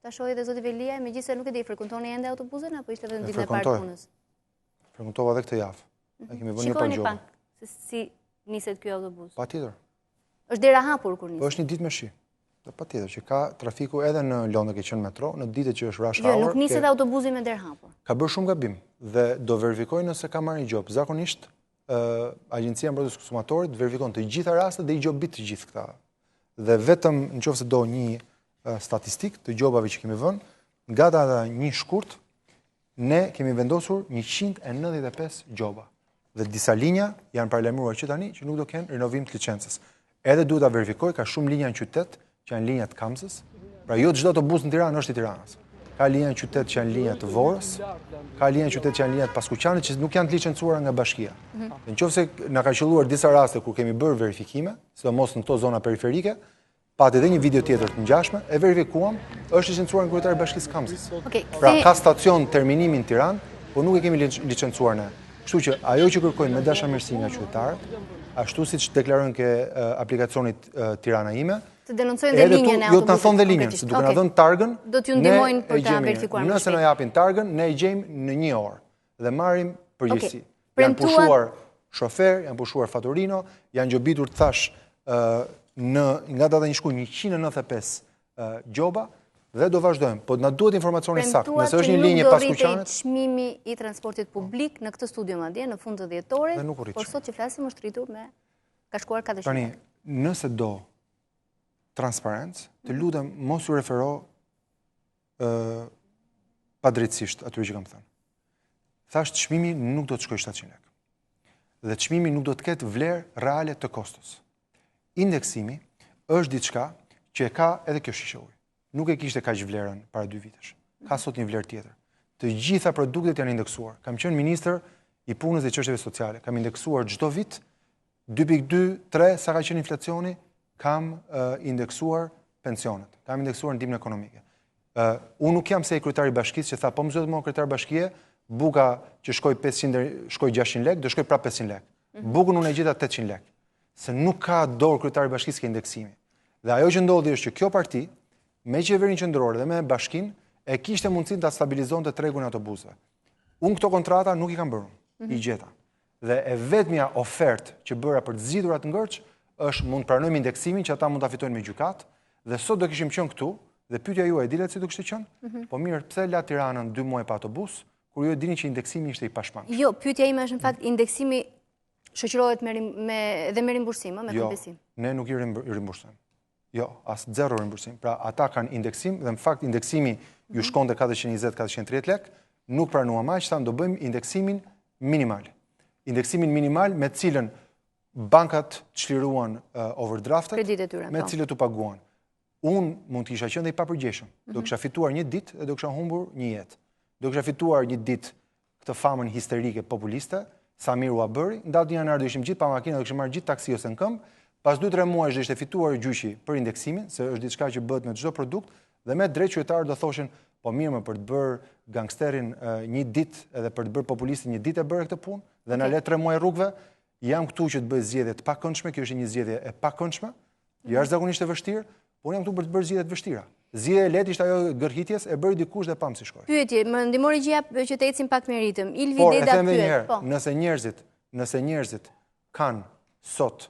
Ta shohë edhe zoti Velia, megjithëse nuk e di, frekventoni ende autobusin apo ishte vetëm ditën e parë të punës? Frekventova edhe këtë javë. Ne kemi vënë një Shikoni pak se si niset ky autobus. Patjetër. Është dera hapur kur niset. Po është një ditë me shi. Patjetër që ka trafiku edhe në Londër që qenë metro, në ditët që është rush hour. Jo, nuk niset autobusi me derë hapur. Ka bërë shumë gabim dhe do verifikoj nëse ka marrë një gjop. Zakonisht Agjencia e Mbrojtjes së Konsumatorit verifikon të gjitha rastet dhe i gjobit të gjithë këta. Dhe vetëm nëse do një statistik të gjobave që kemi vënë, nga data 1 shkurt, ne kemi vendosur 195 gjoba. Dhe disa linja janë paralajmëruar që tani që nuk do kenë rinovim të licencës. Edhe duhet ta verifikoj, ka shumë linja në qytet që janë linja të Kamsës. Pra jo çdo autobus në Tiranë është i Tiranës. Ka linja në qytet që janë linja të Vorës, ka linja në qytet që janë linja të Paskuqanit që nuk janë të licencuara nga bashkia. Nëse na ka qelluar disa raste kur kemi bërë verifikime, sidomos në këto zona periferike, pati edhe një video tjetër të ngjashme, e verifikuam, është licencuar nga kryetari i bashkisë Kamsës. Pra ka stacion terminimi në Tiranë, por nuk e kemi licencuar ne. Kështu që ajo që kërkojnë me dashamirësi nga qytetarët, ashtu siç deklarojnë ke aplikacionit Tirana ime, të denoncojnë dhe linjën e autobusit. Jo të na thonë dhe linjën, se duke na dhënë targën, do t'ju ndihmojnë për ta verifikuar më shpejt. Nëse na japin targën, ne e gjejmë në 1 orë dhe marrim përgjegjësi. Janë pushuar shofer, janë pushuar faturino, janë gjobitur thash nga data 1 shkurt 195 gjoba dhe do vazhdojmë. Po na duhet informacioni saktë. Nëse është një linjë pas Kuqanit, çmimi i transportit publik në këtë studio madje në fund të dhjetorit, por sot që flasim është rritur me ka shkuar 400. Tani, nëse do transparencë, të lutem mos u refero padrejtësisht atyre që kam thënë. Thash çmimi nuk do të shkojë 700 lekë. Dhe çmimi nuk do të ketë vlerë reale të kostos. Indeksimi është diçka që e ka edhe kjo shishe ujë. Nuk e kishte kaq vlerën para 2 vitesh. Ka sot një vlerë tjetër. Të gjitha produktet janë indeksuar. Kam qenë ministër i punës dhe çështjeve sociale. Kam indeksuar çdo vit 2.2-3 sa ka qenë inflacioni, kam indeksuar pensionet, kam indeksuar ndihmën ekonomike. Unë nuk jam se i kryetari i bashkisë që tha, po më zot më kryetar bashkie, buka që shkoi 600 lekë, do shkoj prapë 500 lekë. Bukën unë e gjeta 800 lekë. Se nuk ka dorë kryetari i bashkisë ke indeksimi. Dhe ajo që ndodhi është që kjo parti, me qeverinë qendrore dhe me bashkinë, e kishte mundësinë ta stabilizonte tregun e autobusëve. Unë këto kontrata nuk i kam bërë, i gjeta. Dhe e vetmja ofertë që bëra për të zgjidhur atë ngërç është mund të pranojmë indeksimin që ata mund ta fitojnë me gjykatë dhe sot do kishim qenë këtu dhe pyetja juaj e dilet si do kishte qenë? Po mirë, pse la Tiranën 2 muaj pa autobus, kur ju e dini që indeksimi ishte i pashmangshëm? Jo, pyetja ime është në fakt indeksimi shoqërohet edhe me rimbursim, me kompensim. Jo, ne nuk i rimbursojmë. Jo, as 0 rimbursim. Pra ata kanë indeksim dhe në fakt indeksimi ju shkonte 420-430 lekë, nuk pranuam aq, thamë do bëjmë indeksimin minimal. Indeksimin minimal me cilën bankat çliruan overdraftet, me cilët u paguan. Unë mund të kisha qenë dhe i papërgjeshëm. Do kisha fituar një ditë dhe do kisha humbur një jetë. Do kisha fituar një ditë këtë famën histerike populiste, sa mirë u bëri, ndatë një janar do ishim gjithë pa makina, do kishim marrë gjithë taksi ose në këmbë, pas 2-3 muaj do ishte fituar gjyqi për indeksimin, se është diçka që bëhet me çdo produkt, dhe me drejt qytetarët do thoshin, po mirë më për të bërë gangsterin një ditë edhe për të bërë populistin një ditë e bërë këtë punë, dhe na le 3 muaj rrugëve, jam këtu që të bëj zgjedhje të pakëndshme, kjo është një zgjedhje e pakëndshme, jashtëzakonisht e vështirë, por jam këtu për të bërë zgjedhje të vështira. Zgjedhja e lehtë ishte ajo gërhitjes, e bëri dikush dhe pam si shkoi. Pyetje, më ndihmoni që të ecim pak me ritëm. Ilvi Deda pyet. Po, nëse njerëzit kanë sot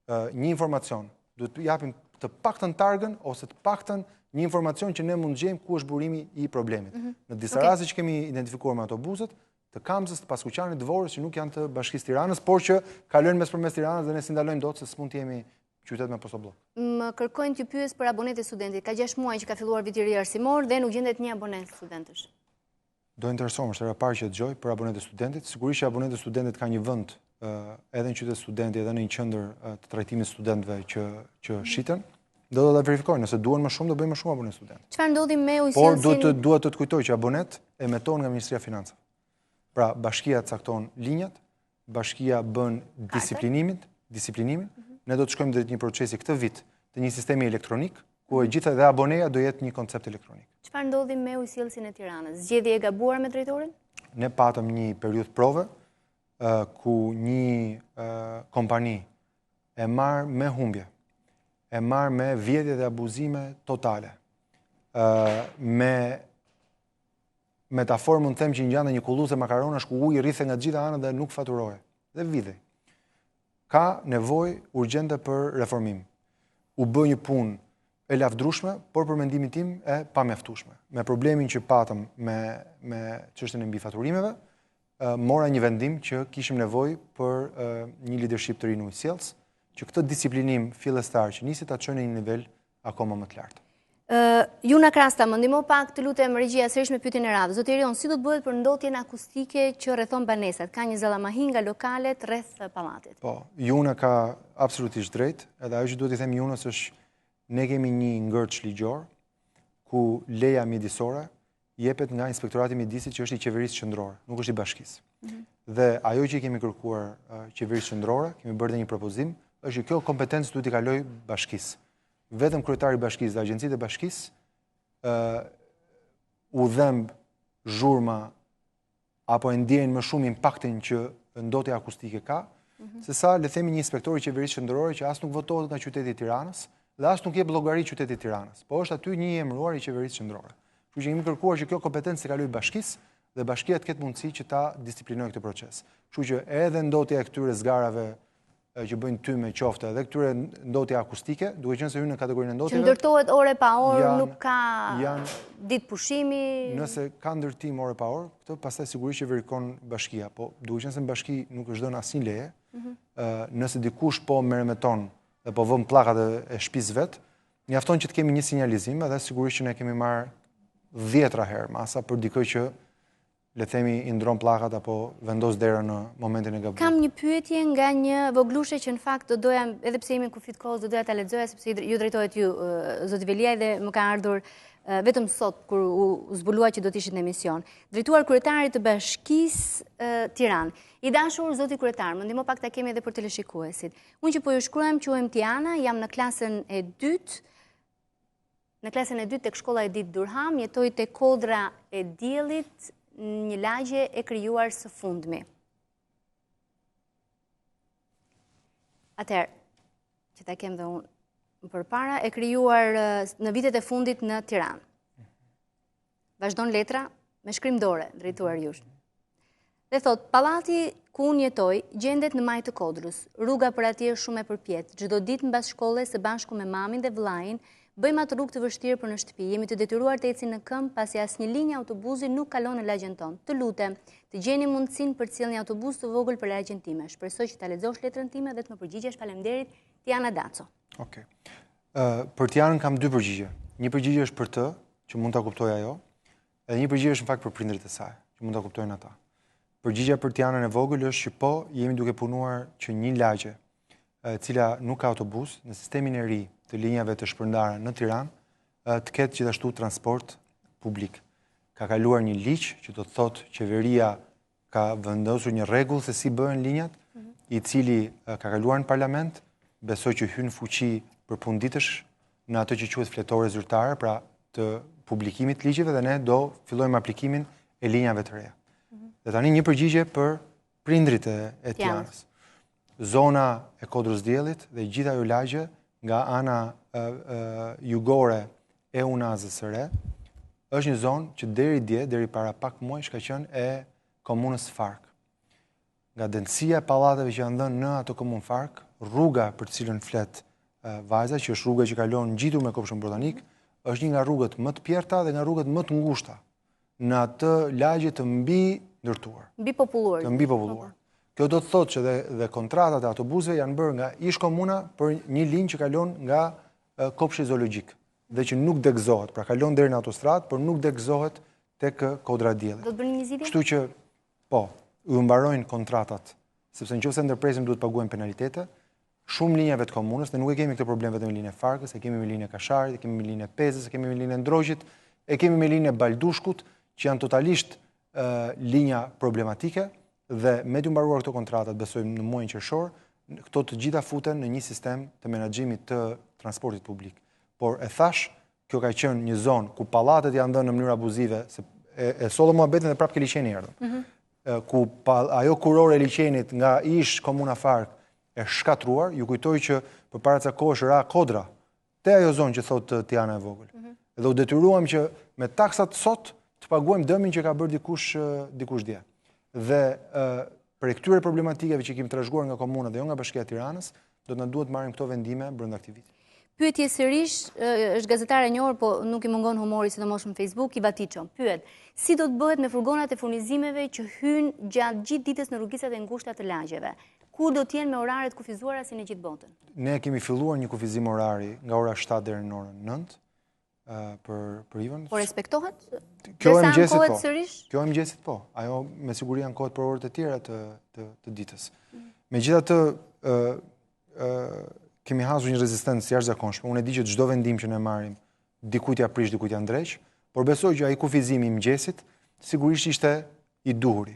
një informacion, duhet të japim të paktën targën ose të paktën një informacion që ne mund të gjejmë ku është burimi i problemit. Në disa raste që kemi identifikuar me autobuset, të Kamzës, të Paskuqanit, Dvorës, që nuk janë të Bashkisë Tiranës, por që kalojnë mes Tiranës dhe ne s'indalojmë dot se s'mund të jemi qytet me postoblok. Më kërkojnë t'ju pyes për abonetë studentit. Ka 6 muaj që ka filluar viti i ri arsimor dhe nuk gjendet një abonet studentësh. Do interesohem, është era parë që dëgjoj për abonetë studentit. Sigurisht që abonetë studentit ka një vend edhe në qytet studenti, edhe në një qendër të trajtimit studentëve që shiten. Do ta verifikojnë, nëse duan më shumë do bëjmë më shumë abonetë studentë. Çfarë ndodhi me ujësillësin? Por duhet të kujtoj që abonet emetohen nga Ministria e Financave. Pra, bashkia cakton linjat, bashkia bën disiplinimin. Ne do të shkojmë drejt një procesi këtë vit të një sistemi elektronik, ku e gjitha dhe aboneja do jetë një koncept elektronik. Çfarë ndodhi me ujësillësin e Tiranës? Zgjedhje e gabuar me drejtorin? Ne patëm një periudhë prove ku një kompani e marr me humbje, e marr me vjedhje dhe abuzime totale, me metaforë mund të them që ngjante një kulluze makaronash ku uji rrithe nga gjitha anët dhe nuk faturohej. Dhe vjedhej. Ka nevojë urgjente për reformim. U bë një punë e lavdrueshme, por për mendimin tim e pamjaftueshme. Me problemin që patëm me çështjen e mbifaturimeve, mora një vendim që kishim nevojë për një leadership të ri në ujësillës, që këtë disiplinim fillestar që nisi ta çojë në një nivel akoma më të lartë. Juna Krasta, më ndihmo pak të lutem regjia sërish me pyetjen e radhës. Zoti Erion, si do të bëhet për ndotjen akustike që rrethon banesat? Ka një zallamahi nga lokalet rreth pallatit. Po, Juna ka absolutisht drejt, edhe ajo që duhet i them Junës është ne kemi një ngërç ligjor ku leja mjedisore jepet nga Inspektorati i Mjedisit që është i qeverisë qendrore, nuk është i bashkisë. Dhe ajo që i kemi kërkuar qeverisë qendrore, kemi bërë dhe një propozim, është që kjo kompetencë duhet i kalojë bashkisë. Vetëm kryetari i bashkisë dhe agjencitë e bashkisë u dhemb zhurma apo e ndjejnë më shumë impaktin që ndotja akustike ka, se sa le themi një inspektor i qeverisë qendrore që as nuk votohet nga qyteti i Tiranës dhe as nuk jep llogari qytetit të Tiranës, po është aty një i emëruar i qeverisë qendrore. Kështu që kemi kërkuar që kjo kompetencë të kalojë bashkisë dhe bashkia të ketë mundësi që ta disiplinojë këtë proces. Kështu që edhe ndotja e këtyre zgarave që bëjnë tyme qofte dhe këtyre ndotja akustike, duke qenë se hyn në kategorinë e ndotjeve. Që ndërtohet ore pa orë, nuk ka ditë pushimi. Nëse ka ndërtim ore pa orë, këtë pastaj sigurisht që verifikon bashkia, po duke qenë se në bashki nuk është dhënë asnjë leje, nëse dikush po merremeton dhe po vën pllakat e shtëpisë vet, mjafton që të kemi një sinjalizim dhe sigurisht që ne kemi marrë 10 herë masa për dikë që le themi i ndron pllakat apo vendos derën në momentin e gabuar. Kam një pyetje nga një voglushe që në fakt do doja, edhe pse jemi në kufit kohës, do doja ta lexoja sepse ju drejtohet ju zoti Velia dhe më ka ardhur vetëm sot kur u zbulua që do të ishit në emision. Drejtuar kryetarit të Bashkisë Tiranë. I dashur zoti kryetar, më ndihmo pak ta kemi edhe për teleshikuesit. Unë që po ju shkruajm quhem Tiana, jam në klasën e 2. Në klasën e 2 tek shkolla Edith Durham, jetoj tek Kodra e Diellit, një lagje e krijuar së fundmi. Atëherë, që ta kem dhe unë përpara, e krijuar në vitet e fundit në Tiranë. Vazhdon letra me shkrim dore, drejtuar jush. Dhe thot, pallati ku unë jetoj gjendet në Maj të Kodrës. Rruga për atje është shumë e përpjet. Çdo ditë mbas shkollës së bashku me mamin dhe vëllain, bëjmë atë rrugë të vështirë për në shtëpi. Jemi të detyruar të ecim në këmbë pasi asnjë linjë autobusi nuk kalon në lagjen tonë. Të lutem, të gjeni mundësinë për të sjellë një autobus të vogël për lagjen time. Shpresoj që ta lexosh letrën time dhe të më përgjigjesh. Faleminderit, Tiana Daco. Okej. Për Tianën kam 2 përgjigje. Një përgjigje është për të, që mund ta kuptoj ajo, edhe një përgjigje është në fakt për prindërit e saj, që mund ta kuptojnë ata. Përgjigja për Tianën e vogël është që po jemi duke punuar që një lagje e cila nuk ka autobus në sistemin e ri të linjave të shpërndara në Tiranë të ketë gjithashtu transport publik. Ka kaluar një ligj që do të thotë qeveria ka vendosur një rregull se si bëhen linjat, i cili ka kaluar në parlament, besoj që hyn fuqi për punditësh në atë që quhet fletore zyrtare, pra të publikimit të ligjeve dhe ne do fillojmë aplikimin e linjave të reja. Dhe tani një përgjigje për prindrit e Tiranës. Zona e Kodrës Diellit dhe gjitha ajo lagje nga ana jugore e Unazës së Re, është një zonë që deri para pak muajsh ka qenë e komunës Fark. Nga densësia e pallateve që janë dhënë në ato komunë Fark, rruga për të cilën flet vajza, që është rruga që kalon ngjitur me Kopshtin Botanik, është një nga rrugët më të pjerta dhe nga rrugët më të ngushta në atë lagje të mbi ndërtuar. Mbi populluar. Të mbi populluar. Kjo do të thotë që dhe kontratat e autobusëve janë bërë nga ish komuna për një linjë që kalon nga kopshti zoologjik dhe që nuk degëzohet, pra kalon deri në autostradë, por nuk degëzohet tek Kodra Dielli. Do të bëni një zgjidhje? Kështu që po, u mbarojnë kontratat, sepse nëse ndërpresim duhet paguajmë penalitete. Shumë linjave të komunës, ne nuk e kemi këtë problem vetëm me linjën e Farkës, e kemi me linjën e Kasharit, e kemi me linjën e Pezës, e kemi me linjën e Ndrogjit, e kemi me linjën e Baldushkut, që janë totalisht linja problematike dhe me të mbaruar këto kontratat, besojmë në muajin qershor, këto të gjitha futen në një sistem të menaxhimit të transportit publik. Por e thash, kjo ka qenë një zonë ku pallatet janë dhënë në mënyrë abuzive, se e sollë muhabetin dhe prapë ke liçeni erdhëm. Ku ajo kurore e liçenit nga ish komuna Fark e shkatruar, ju kujtoj që përpara ca kohësh ra Kodra te ajo zonë që thotë Tiana e vogël. Dhe u detyruam që me taksat sot të paguajmë dëmin që ka bërë dikush dje. Dhe për këtyre problematikave që kemi trashëguar nga komuna dhe jo nga Bashkia e Tiranës, do të na duhet marrim këto vendime brenda këtij viti. Pyetje sërish, është gazetare e njohur, po nuk i mungon humori sidomos në Facebook, i Vatiço. Pyet, si do të bëhet me furgonat e furnizimeve që hynë gjatë gjithë ditës në rrugisat e ngushta të lagjeve? Ku do të jenë me oraret kufizuara si në gjithë botën? Ne kemi filluar një kufizim orari nga ora 7 deri në orën 9 për Ivën. Po respektohet? Kjo e mëngjesit po. Sërish? Kjo e mëngjesit po. Ajo me siguri ankohet për orët e tjera të ditës. Megjithatë, kemi hasur një rezistencë jashtëzakonshme. Unë e di që çdo vendim që ne marrim, dikujt ja prish, dikujt ja ndreq, por besoj që ai kufizimi i mëngjesit sigurisht ishte i duhuri.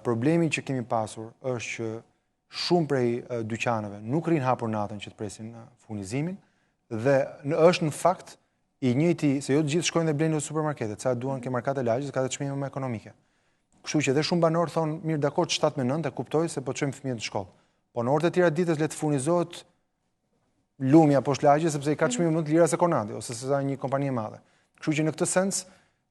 Problemi që kemi pasur është që shumë prej dyqaneve nuk rinë hapur natën që të presin furnizimin dhe është në fakt i njëjti, se jo të gjithë shkojnë dhe blejnë në supermarketet, sa duan ke markat e lagjës, ka dhe çmime më ekonomike. Kështu që edhe shumë banorë thonë, mirë dakord 7 me 9 e kuptoj se po çojmë fëmijët në shkollë. Po në orët e tjera ditës le të furnizohet lumja poshtë lagjes sepse i ka çmime më të lira se Konadi ose se një kompani e madhe. Kështu që në këtë sens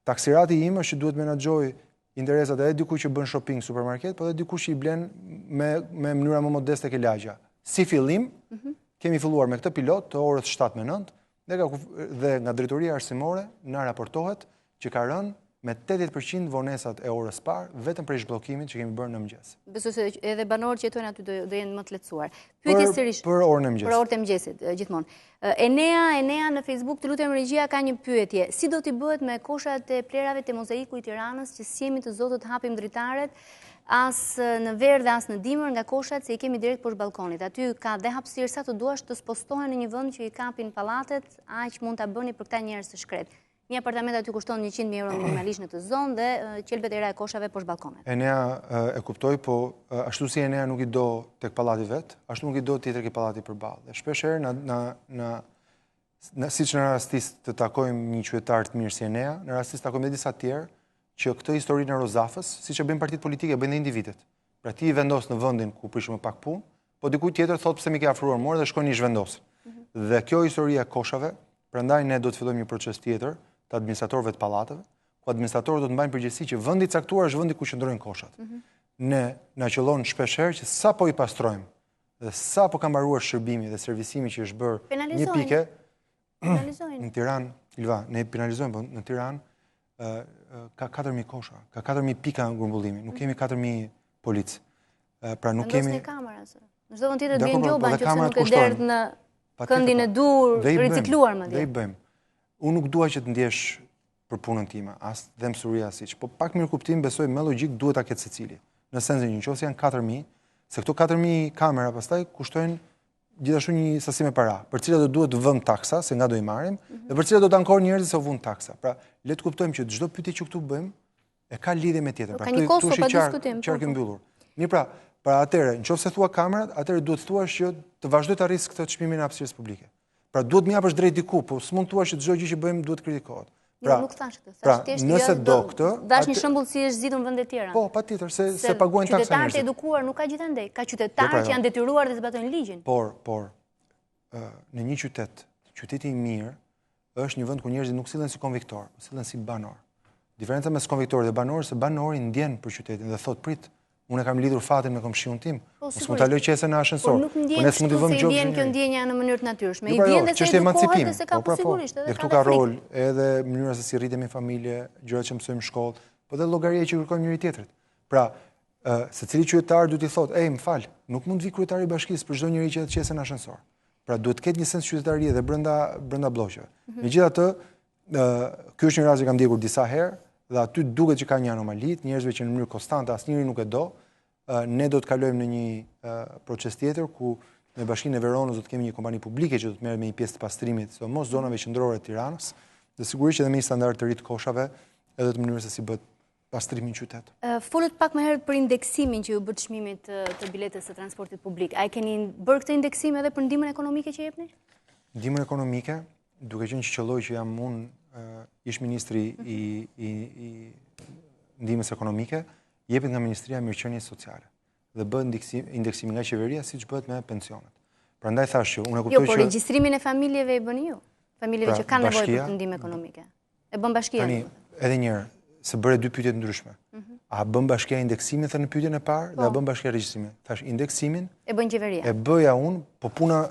taksirati im është që duhet menaxhoj interesat edhe dikush që bën shopping supermarket, po edhe dikush që i blen me mënyra më modeste ke lagja. Si fillim, kemi filluar me këtë pilot të orës 7 me 9 dhe nga drejtoria arsimore na raportohet që ka rënë me 80% vonesat e orës parë vetëm për zhbllokimit që kemi bërë në mëngjes. Besoj se edhe banorët që jetojnë aty do jenë më të lehtësuar. Pyetje sërish. Për orën e mëngjesit. Për orën e mëngjesit, gjithmonë. Enea në Facebook, të lutem regjia, ka një pyetje. Si do t'i bëhet me koshat e plerave të Mozaiku i Tiranës që si jemi të zotët hapim dritaret as në verë dhe as në dimër nga koshat se i kemi direkt poshtë balkonit. Aty ka dhe hapësirë sa të duash të spostohen në një vend që i kapin pallatet, aq mund ta bëni për këta njerëz të shkret. Një apartament aty kushton 100.000 euro minimalisht në të zonë dhe qelbet e ra e koshave poshtë balkonet. Enea e kuptoj, po ashtu si Enea nuk i do tek pallati vet, ashtu nuk i do tjetër ke pallati përballë. Dhe shpesh herë siç në rastis të takojmë një qytetar të mirë si Enea, në rastis takojmë edhe disa të tjerë që këtë historinë e Rozafës, siç e bëjnë partitë politike, bëjnë edhe individët. Pra ti i vendos në vendin ku prish më pak punë, po dikujt tjetër thotë pse më ke afruar mua dhe shkon i zhvendos. Dhe kjo historia e koshave, prandaj ne do të fillojmë një proces tjetër të administratorëve të pallateve, ku administratorët do të mbajnë përgjegjësi që vendi i caktuar është vendi ku qëndrojnë koshat. Ne na qellon shpesh herë që sapo i pastrojmë dhe sapo ka mbaruar shërbimi dhe servisimi që është bërë një pike në Tiranë, Ilva, ne penalizojmë, po në Tiranë ka 4.000 kosha, ka 4.000 pika grumbullimi, nuk kemi 4.000 policë. Pra nuk kemi vendosni kamera se. Në çdo vend tjetër vjen gjoba nëse nuk e derdh në këndin e dur, ricikluar madje. Dhe i bëjmë. Unë nuk dua që të ndjesh për punën time, as dhe mësuria siç, po pak mirë kuptim besoj me logjik duhet ta ketë secili. Në sensin që nëse janë 4.000, se këto 4.000 kamera pastaj kushtojnë gjithashtu një sasi me para, për cilat do duhet të vëmë taksa, se nga do i marrim, dhe për cilat do të ankorë njerëzit se u vënë taksa. Pra, le të kuptojmë që çdo pyetje që këtu bëjmë e ka lidhje me tjetër. Pra, këtu është qark i mbyllur. Mirë pra atëherë, nëse thua kamerat, atëherë duhet të thuash që të vazhdoj të arris këtë çmimin e hapësirës publike. Pra duhet më japësh drejt diku, po s'mund të thuash që çdo gjë që bëjmë duhet kritikohet. Pra, nuk thash këtë. Pra, nëse do këtë, dash një shembull si është zgjidhur në vende të tjera. Po, patjetër, se paguajnë taksa njerëzit. Qytetarët e edukuar nuk ka gjithandej, ka qytetarë që janë detyruar të zbatojnë ligjin. Por në një qyteti i mirë është një vend ku njerëzit nuk sillen si konviktor, sillen si banor. Diferenca mes konviktorit dhe banorit se banori ndjen për qytetin dhe thot prit, Unë kam lidhur fatin me komshiun tim, mos mund ta sigurisht. lë qesën në ascensor. Por nuk ndjen kështu se i vjen kjo ndjenja në mënyrë të natyrshme. I vjen dhe se edukohet dhe se ka sigurisht edhe dhe këtu ka rol edhe mënyra se si rritemi familje, gjërat që mësojmë në shkollë, po dhe llogaria që kërkojmë njëri tjetrit. Pra, secili qytetar duhet i thotë, "Ej, më fal, nuk mund vi kryetari i bashkisë për çdo njeri që të qesën në ascensor." Pra, duhet të ketë një sens qytetarie dhe brenda blloqeve. Megjithatë, ky është një rast që kam ndjekur disa herë dhe aty duket që ka një anomali, njerëzve që në mënyrë konstante asnjëri nuk e do. Ne do të kalojmë në një proces tjetër ku në Bashkinë e Veronës do të kemi një kompani publike që do të merret me një pjesë të pastrimit, sidomos zonave qendrore të Tiranës, dhe sigurisht edhe me një standard të ri të koshave, edhe të mënyrës se si bëhet pastrimi në qytet. Folët pak më herët për indeksimin që ju bë çmimit të biletës së transportit publik. A e keni bërë këtë indeksim edhe për ndihmën ekonomike që jepni? Ndihmën ekonomike, duke qenë që qelloj që jam unë ish ministri i ndihmës ekonomike, jepet nga Ministria e Mirëqenies Sociale dhe bëhet indeksimi nga qeveria siç bëhet me pensionet. Prandaj thash që unë e kuptoj që por regjistrimin e familjeve e bëni ju. Familjeve që kanë nevojë për ndihmë ekonomike. E bën bashkia. Tani, edhe një herë, se bëre dy pyetje të ndryshme. A bën bashkia indeksimin thënë në pyetjen e parë dhe a bën bashkia regjistrimin? Thash indeksimin e bën qeveria. E bëja unë, po puna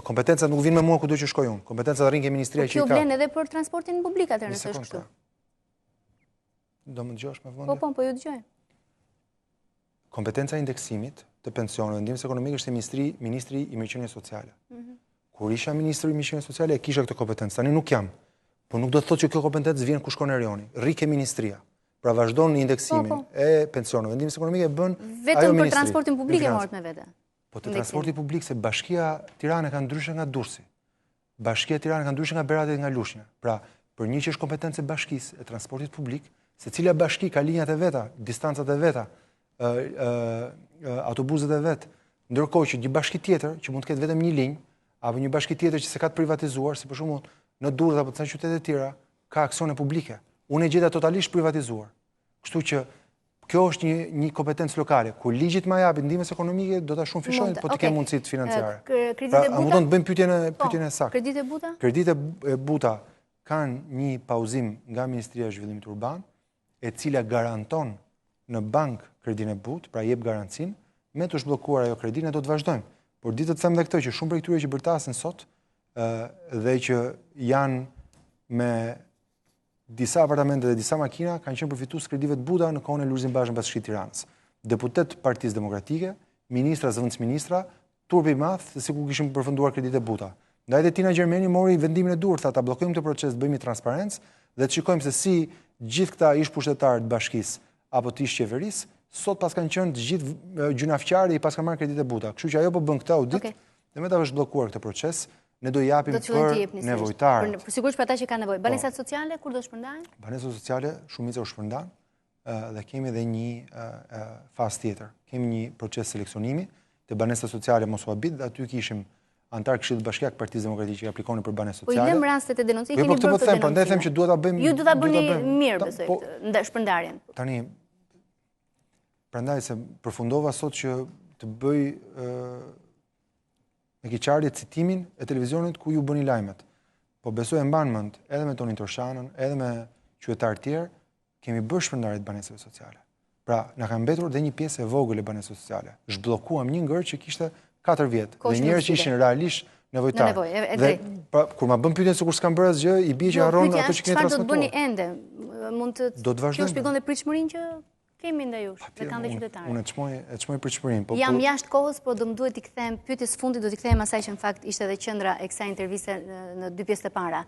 kompetencat nuk vinë me mua kudo që shkoj unë. Kompetencat rrin ke ministria që i ka. Kjo vlen edhe për transportin publik atëherë nëse është kështu. Do më dëgjosh me vëmendje? Po ju dëgjoj. Kompetenca e indeksimit të pensioneve ndihmës ekonomike është ministri i Mirëqenies Sociale. Kur isha ministri i Mirëqenies Sociale e kisha këtë kompetencë. Tani nuk jam. Po nuk do të thotë që kjo kompetencë vjen ku shkon Erioni. Rri ke ministria. Pra vazhdon indeksimin e pensioneve ndihmës ekonomike bën vetëm për transportin publik e morët me vete. Po të transporti publik se Bashkia Tirana ka ndryshe nga Durrësi. Bashkia Tirana ka ndryshe nga Berati dhe nga Lushnja. Pra, për një që është kompetencë e bashkisë e transportit publik, secila bashki ka linjat e veta, distancat e veta, autobuset e vet, ndërkohë që një bashki tjetër që mund të ketë vetëm një linjë, apo një bashki tjetër që se ka të privatizuar, si për shembull në Durrës apo në qytete të tjera, ka aksione publike. Unë e gjeta totalisht privatizuar. Kështu që kjo është një kompetencë lokale, ku ligjit ma japi ndihmës ekonomike do ta shumëfishojnë, po të kemë mundësit financiare. Kreditet e buta? A mundon të bëjmë pyetjen e saktë. Kreditet e buta? Kreditet e buta kanë një pauzim nga Ministria e Zhvillimit Urban, e cila garanton në bank kredinë e butë, pra jep garancin, me të zhbllokuar ajo kredinë do të vazhdojmë. Por ditë të them dhe këtë që shumë prej këtyre që bërtasin sot dhe që janë me disa apartamente dhe disa makina kanë qenë përfitues kredive të buta në kohën e Lulzim Bashën Bashkisë Tiranës. Deputet Partisë Demokratike, ministra, zëvendësministra, turpi i madh se sikur kishin përfunduar kreditë e buta. Ndaj dhe Tina Gjermeni mori vendimin e dur, tha ta bllokojmë këtë proces, të bëjmë transparencë dhe të shikojmë se si gjithë këta ish pushtetarë të bashkisë apo të ish qeverisë sot pas kanë qenë të gjithë gjunafqarë i pas kanë marrë kreditë e buta. Kështu që ajo po bën këtë audit dhe me ta është bllokuar këtë proces. Ne do japim për nevojtarët. Sigurisht për ata që kanë nevojë. Banesat sociale kur do shpërndahen? Banesat sociale shumica u shpërndan dhe kemi edhe një fazë tjetër. Kemi një proces seleksionimi te banesat sociale mos u habit dhe aty kishim antar Këshillit Bashkiak Partisë Demokratike që aplikonin për banesat sociale. Po i lëm rastet e denoncimit, keni bërë këtë denoncim. Prandaj them që duhet ta bëjmë. Ju do ta bëni mirë besoj këtë shpërndarjen. Tani prandaj se përfundova sot që të bëj me keqardhje citimin e televizionit ku ju bëni lajmet. Po besoj e mban mend edhe me Tonin Torshanën, edhe me qytetarë tjerë, kemi bërë shpërndarje të banesave sociale. Pra, na ka mbetur dhe një pjesë e vogël e banesave sociale. Zhbllokuam një ngër që kishte 4 vjet dhe njerëz që ishin realisht nevojtarë. Dhe kur ma bën pyetjen se kur s'kan bërë asgjë, i bie që harron ato që keni transmetuar. Çfarë do të bëni ende? Mund të do të vazhdojmë. Kjo shpjegon dhe pritshmërinë që kemi ndaj jush, dhe kanë dhe qytetarë. Unë e çmoj pritshmërinë. Jam jashtë kohës, por do më duhet t'i kthem pyetjes fundit, do t'i kthem asaj që në fakt ishte edhe qendra e kësaj interviste në 2 pjesë të para.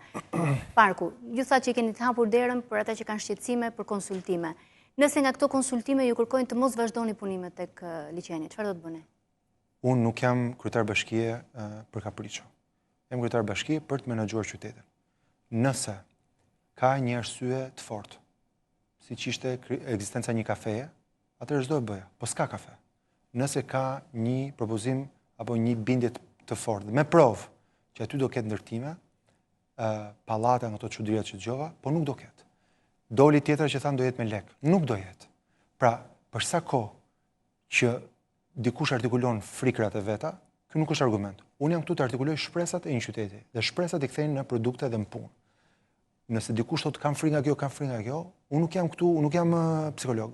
Parku, ju thatë që keni të hapur derën për ata që kanë shqetësime për konsultime. Nëse nga këto konsultime ju kërkojnë të mos vazhdoni punimet tek liçeni, çfarë do të bëni? Unë nuk jam kryetar bashkie për kapriço. Jam kryetar bashkie për të menaxhuar qytetin. Nëse ka një arsye të fortë, siç ishte ekzistenca një kafeje, atëherë çdo e bëja, po s'ka kafe. Nëse ka një propozim apo një bindje të fortë, me provë që aty do ketë ndërtime, pallate nga ato çuditëra që dëgjova, po nuk do ketë. Doli tjetër që thanë do jetë me lek, nuk do jetë. Pra, për sa kohë që dikush artikulon frikrat e veta, kjo nuk është argument. Unë jam këtu të artikuloj shpresat e një qyteti dhe shpresat i kthejnë në produkte dhe në punë. Nëse dikush thotë kam frikë nga kjo, kam frikë nga kjo, unë nuk jam këtu, unë nuk jam psikolog.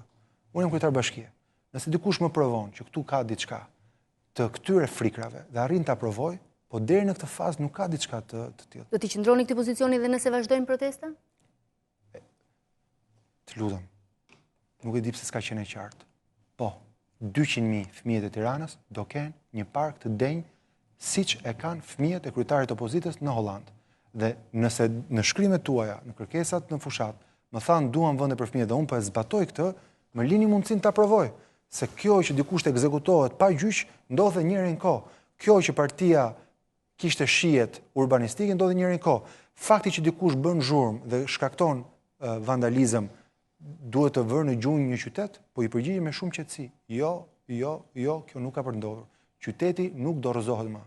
Unë jam kryetar bashkie. Nëse dikush më provon që këtu ka diçka të këtyre frikrave dhe arrin ta provoj, po deri në këtë fazë nuk ka diçka të tillë. Do t'i qëndroni këtij pozicioni dhe nëse vazhdojnë protesta? Të lutem. Nuk e di pse s'ka qenë e qartë. Po, 200.000 fëmijët e Tiranës do kenë një park të denjë siç e kanë fëmijët e kryetarit të opozitës në Holland. Dhe nëse në shkrimet tuaja, në kërkesat në fushat, më thanë duam vende për fëmijët dhe unë po e zbatoj këtë, më lini mundësinë ta provoj. Se kjo që dikush të ekzekutohet pa gjyq ndodhe njëherë në kohë. Kjo që partia kishte shihet urbanistike ndodhe njëherë në kohë. Fakti që dikush bën zhurmë dhe shkakton vandalizëm duhet të vërë në gjunjë një qytet, po i përgjigjem me shumë qetësi. Jo, kjo nuk ka për ndodhur. Qyteti nuk dorëzohet më.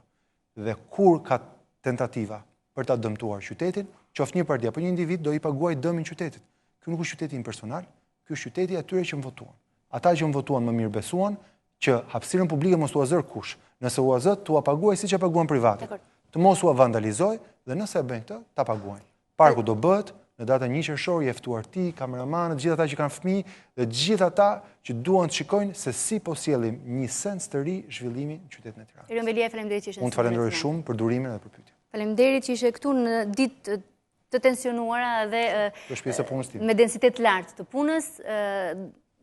Dhe kur ka tentativa për ta dëmtuar qytetin, qoftë një parti apo një individ do i paguaj dëmin qytetit. Ky nuk është qyteti im personal, ky është qyteti atyre që më votuan. Ata që më votuan më mirë besuan që hapësirën publike mos u azër kush. Nëse u azët, tu a paguaj siç e paguan privatet. Të mos u vandalizoj dhe nëse e bëjnë këtë, ta paguajnë. Parku do bëhet në datën 1 qershor, i ftuar ti, kameramanët, gjithë ata që kanë fëmijë dhe gjithë ata që duan të shikojnë se si po sjellim një sens të ri zhvillimin në qytetin e Tiranës. Erion Velia, faleminderit që ishe. Unë të falenderoj shumë për durimin dhe për pyetjen. Faleminderit që ishe këtu në ditë të tensionuara dhe me densitet lartë të punës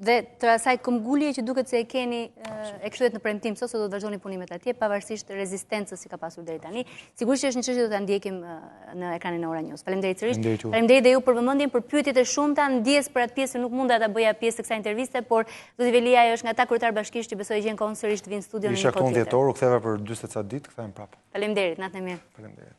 dhe të asaj këmbgulje që duket se e keni e kthyehet në premtim sot se do të vazhdoni punimet atje pavarësisht rezistencës që ka pasur deri tani. Sigurisht është një çështje do ta ndjekim në ekranin e Ora News. Faleminderit sërish. Faleminderit dhe ju për vëmendjen, për pyetjet e shumta, ndjes për atë pjesë nuk munda ta bëja pjesë të kësaj interviste, por zoti Velia është nga ata kryetar bashkisht që besoj gjen kohën sërish të vinë në studio në një kohë tjetër. Isha këtu dhjetor, u ktheva për 40 ca ditë, kthehem prapë. Faleminderit, natë e mirë. Faleminderit.